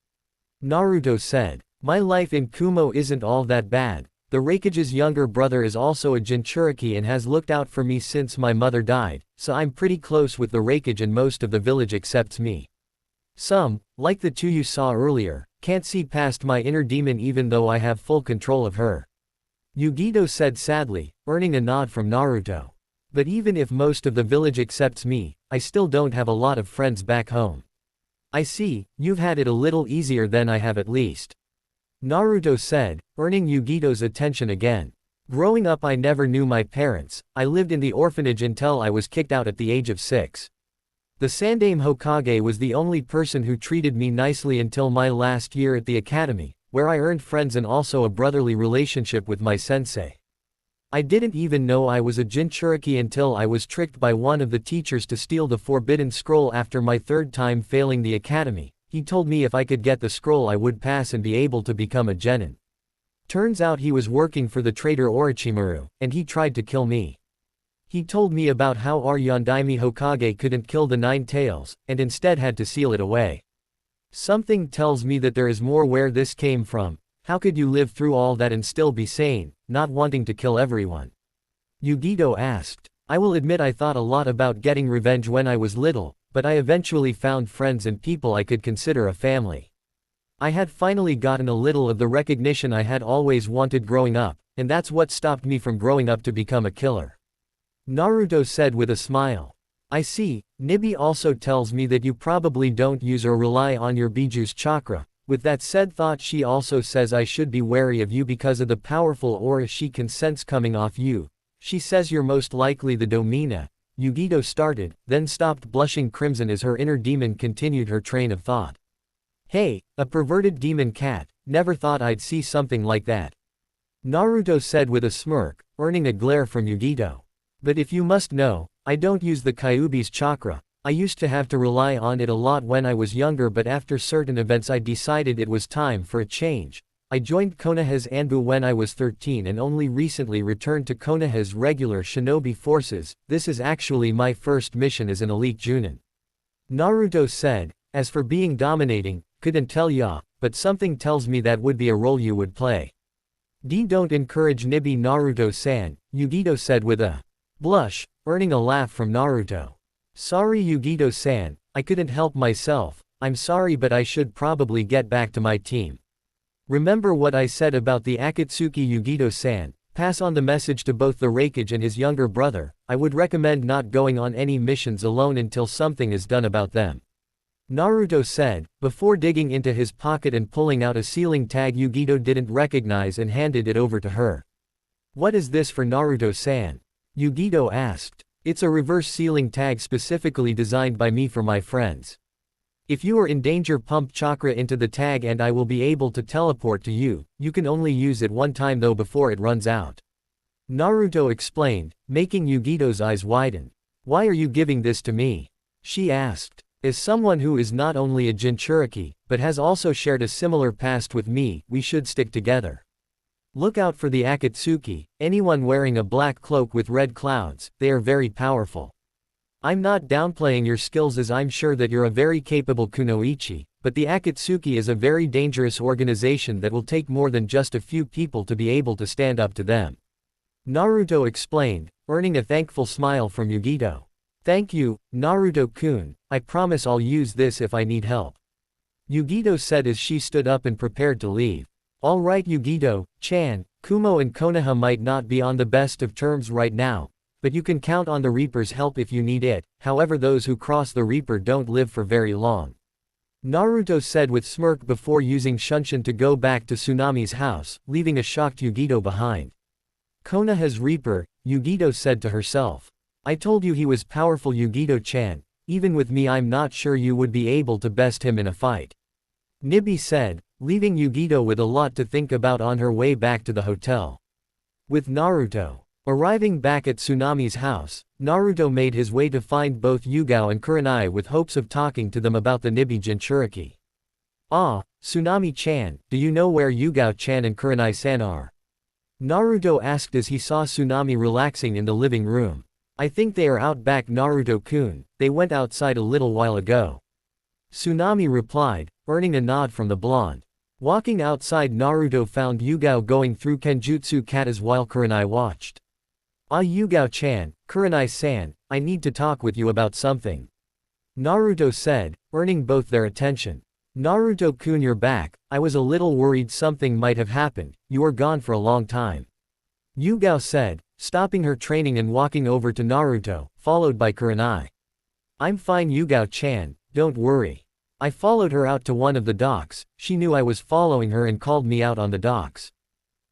S1: Naruto said. My life in Kumo isn't all that bad. The Raikage's younger brother is also a Jinchuriki and has looked out for me since my mother died, so I'm pretty close with the Raikage and most of the village accepts me. Some, like the 2 you saw earlier, can't see past my inner demon even though I have full control of her. Yugito said sadly, earning a nod from Naruto. But even if most of the village accepts me, I still don't have a lot of friends back home. I see, you've had it a little easier than I have at least. Naruto said, earning Yugito's attention again. Growing up I never knew my parents. I lived in the orphanage until I was kicked out at the age of 6. The Sandaime Hokage was the only person who treated me nicely until my last year at the academy, where I earned friends and also a brotherly relationship with my sensei. I didn't even know I was a Jinchuriki until I was tricked by one of the teachers to steal the forbidden scroll after my 3rd time failing the academy. He told me if I could get the scroll I would pass and be able to become a genin. Turns out he was working for the traitor Orochimaru, and he tried to kill me. He told me about how our Yondaime Hokage couldn't kill the 9 tails, and instead had to seal it away. Something tells me that there is more where this came from. How could you live through all that and still be sane, not wanting to kill everyone? Yugito asked. I will admit I thought a lot about getting revenge when I was little, but I eventually found friends and people I could consider a family. I had finally gotten a little of the recognition I had always wanted growing up, and that's what stopped me from growing up to become a killer. Naruto said with a smile. I see. Nibi also tells me that you probably don't use or rely on your Biju's chakra. With that said thought she also says I should be wary of you because of the powerful aura she can sense coming off you. She says you're most likely the Domina. Yugito started, then stopped blushing crimson as her inner demon continued her train of thought. Hey, a perverted demon cat, never thought I'd see something like that. Naruto said with a smirk, earning a glare from Yugito. But if you must know, I don't use the Kyuubi's chakra. I used to have to rely on it a lot when I was younger, but after certain events I decided it was time for a change. I joined Konoha's Anbu when I was 13 and only recently returned to Konoha's regular shinobi forces. This is actually my first mission as an elite Junin. Naruto said, as for being dominating, couldn't tell ya, but something tells me that would be a role you would play. Don't encourage Nibi Naruto-san, Yugito said with a blush, earning a laugh from Naruto. Sorry Yugito-san, I couldn't help myself. I'm sorry but I should probably get back to my team. Remember what I said about the Akatsuki Yugito-san, pass on the message to both the Raikage and his younger brother. I would recommend not going on any missions alone until something is done about them. Naruto said, before digging into his pocket and pulling out a ceiling tag Yugito didn't recognize and handed it over to her. What is this for Naruto-san? Yugito asked. It's a reverse sealing tag specifically designed by me for my friends. If you are in danger, pump chakra into the tag and I will be able to teleport to you. You can only use it one time though before it runs out. Naruto explained, making Yugito's eyes widen. Why are you giving this to me? She asked. As someone who is not only a Jinchuriki, but has also shared a similar past with me, we should stick together. Look out for the Akatsuki, anyone wearing a black cloak with red clouds, they are very powerful. I'm not downplaying your skills as I'm sure that you're a very capable kunoichi, but the Akatsuki is a very dangerous organization that will take more than just a few people to be able to stand up to them. Naruto explained, earning a thankful smile from Yugito. Thank you, Naruto-kun, I promise I'll use this if I need help. Yugito said as she stood up and prepared to leave. Alright Yugito-chan, Kumo and Konoha might not be on the best of terms right now, but you can count on the Reaper's help if you need it, however those who cross the Reaper don't live for very long. Naruto said with smirk before using Shunshin to go back to Tsunami's house, leaving a shocked Yugito behind. Konoha's Reaper, Yugito said to herself. I told you he was powerful Yugito-chan, even with me I'm not sure you would be able to best him in a fight. Nibi said, leaving Yugito with a lot to think about on her way back to the hotel. With Naruto arriving back at Tsunami's house, Naruto made his way to find both Yugao and Kurenai with hopes of talking to them about the Nibi Jinchuriki. Ah, Tsunami-chan, do you know where Yugao-chan and Kurenai-san are? Naruto asked as he saw Tsunami relaxing in the living room. I think they are out back Naruto-kun, they went outside a little while ago. Tsunami replied, earning a nod from the blonde. Walking outside, Naruto found Yugao going through Kenjutsu katas while Kurenai watched. Ah Yugao-chan, Kurenai-san, I need to talk with you about something. Naruto said, earning both their attention. Naruto-kun, you're back, I was a little worried something might have happened, you were gone for a long time. Yugao said, stopping her training and walking over to Naruto, followed by Kurenai. I'm fine Yugao-chan, don't worry. I followed her out to one of the docks, she knew I was following her and called me out on the docks.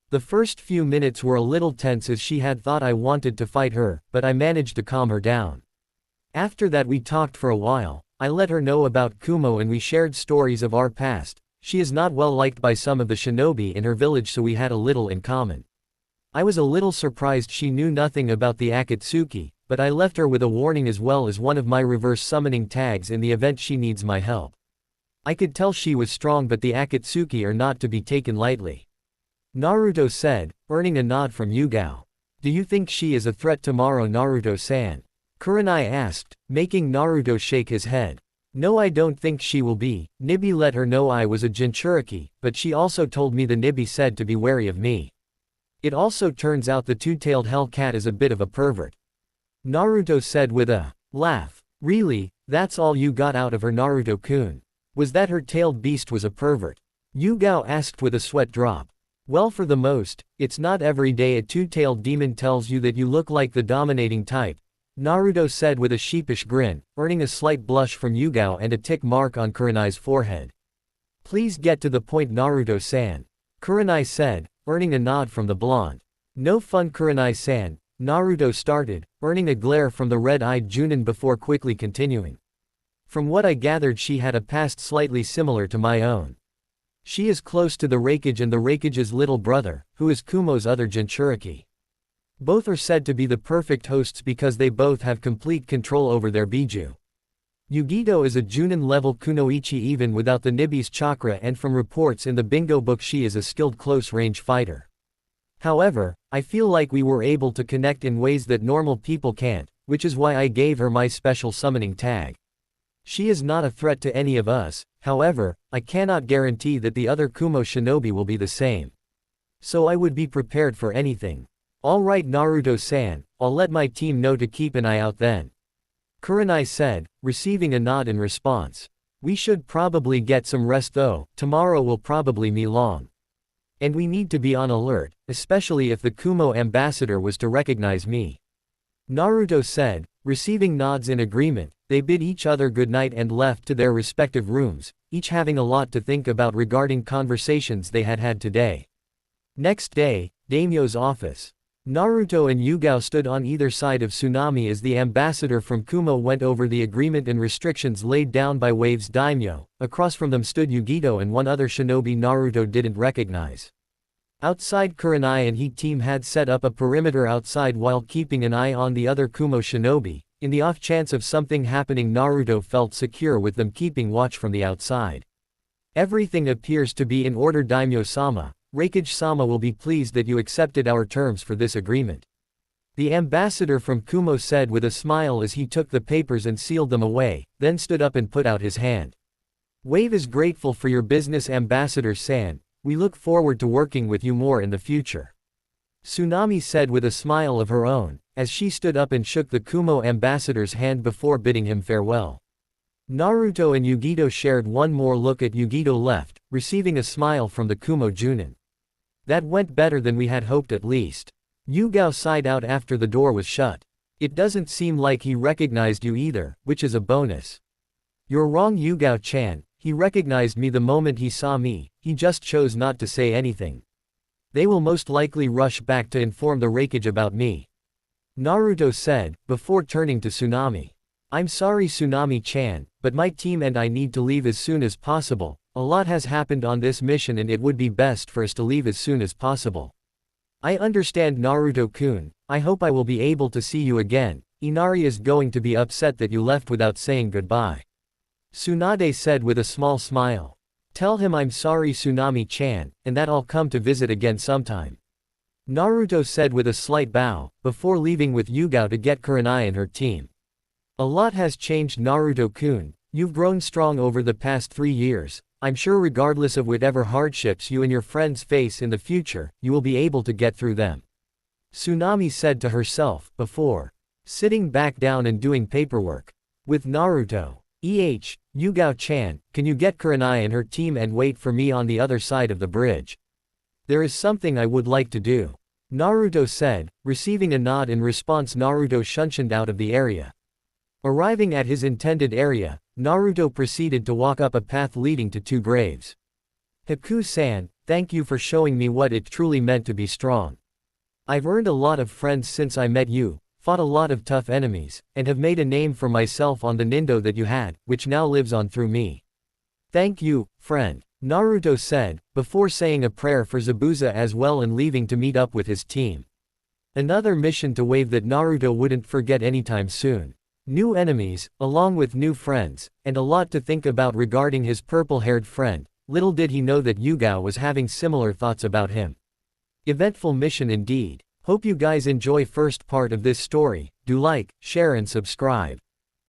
S1: The first few minutes were a little tense as she had thought I wanted to fight her, but I managed to calm her down. After that we talked for a while, I let her know about Kumo and we shared stories of our past. She is not well liked by some of the shinobi in her village so we had a little in common. I was a little surprised she knew nothing about the Akatsuki, but I left her with a warning as well as one of my reverse summoning tags in the event she needs my help. I could tell she was strong but the Akatsuki are not to be taken lightly. Naruto said, earning a nod from Yugao. Do you think she is a threat tomorrow Naruto-san? Kurenai asked, making Naruto shake his head. No I don't think she will be, Nibi let her know I was a Jinchuriki, but she also told me the Nibi said to be wary of me. It also turns out the two-tailed Hellcat is a bit of a pervert. Naruto said with a laugh. Really, that's all you got out of her Naruto-kun? Was that her tailed beast was a pervert? Yugao asked with a sweat drop. Well for the most, it's not every day a two-tailed demon tells you that you look like the dominating type, Naruto said with a sheepish grin, earning a slight blush from Yugao and a tick mark on Kurenai's forehead. Please get to the point Naruto-san. Kurenai said, earning a nod from the blonde. No fun Kurenai-san, Naruto started, earning a glare from the red-eyed Junin before quickly continuing. From what I gathered she had a past slightly similar to my own. She is close to the Raikage and the Raikage's little brother, who is Kumo's other Jinchuriki. Both are said to be the perfect hosts because they both have complete control over their Biju. Yugito is a Junin-level kunoichi even without the Nibi's chakra and from reports in the bingo book she is a skilled close-range fighter. However, I feel like we were able to connect in ways that normal people can't, which is why I gave her my special summoning tag. She is not a threat to any of us, however, I cannot guarantee that the other Kumo shinobi will be the same. So I would be prepared for anything. Alright Naruto-san, I'll let my team know to keep an eye out then. Kurenai said, receiving a nod in response. We should probably get some rest though, tomorrow will probably be long. And we need to be on alert, especially if the Kumo ambassador was to recognize me. Naruto said, receiving nods in agreement, they bid each other goodnight and left to their respective rooms, each having a lot to think about regarding conversations they had had today. Next day, Daimyo's office. Naruto and Yugao stood on either side of Tsunami as the ambassador from Kumo went over the agreement and restrictions laid down by Wave's daimyo. Across from them stood Yugito and one other shinobi Naruto didn't recognize. Outside, Kurenai and Heat team had set up a perimeter outside while keeping an eye on the other Kumo shinobi. In the off chance of something happening, Naruto felt secure with them keeping watch from the outside. Everything appears to be in order, Daimyo-sama. Reikage-sama will be pleased that you accepted our terms for this agreement. The ambassador from Kumo said with a smile as he took the papers and sealed them away, then stood up and put out his hand. Wave is grateful for your business, Ambassador-san. We look forward to working with you more in the future. Tsunami said with a smile of her own, as she stood up and shook the Kumo ambassador's hand before bidding him farewell. Naruto and Yugito shared one more look at Yugito left, receiving a smile from the Kumo Junin. That went better than we had hoped, at least. Yugao sighed out after the door was shut. It doesn't seem like he recognized you either, which is a bonus. You're wrong, Yugao-chan. He recognized me the moment he saw me, he just chose not to say anything. They will most likely rush back to inform the Reikage about me. Naruto said, before turning to Tsunami. I'm sorry, Tsunami-chan, but my team and I need to leave as soon as possible. A lot has happened on this mission and it would be best for us to leave as soon as possible. I understand, Naruto-kun. I hope I will be able to see you again. Inari is going to be upset that you left without saying goodbye. Tsunade said with a small smile. Tell him I'm sorry, Tsunami-chan, and that I'll come to visit again sometime. Naruto said with a slight bow, before leaving with Yugao to get Kurenai and her team. A lot has changed, Naruto-kun. You've grown strong over the past 3 years. I'm sure regardless of whatever hardships you and your friends face in the future, you will be able to get through them. Tsunami said to herself, before sitting back down and doing paperwork. With Naruto. Yugao-chan, can you get Kurenai and her team and wait for me on the other side of the bridge? There is something I would like to do. Naruto said, receiving a nod in response. Naruto shunshined out of the area. Arriving at his intended area, Naruto proceeded to walk up a path leading to 2 graves. Haku-san, thank you for showing me what it truly meant to be strong. I've earned a lot of friends since I met you, fought a lot of tough enemies, and have made a name for myself on the Nindo that you had, which now lives on through me. Thank you, friend, Naruto said, before saying a prayer for Zabuza as well and leaving to meet up with his team. Another mission to Wave that Naruto wouldn't forget anytime soon. New enemies, along with new friends, and a lot to think about regarding his purple-haired friend. Little did he know that Yugao was having similar thoughts about him. Eventful mission indeed. Hope you guys enjoy first part of this story. Do like, share and subscribe.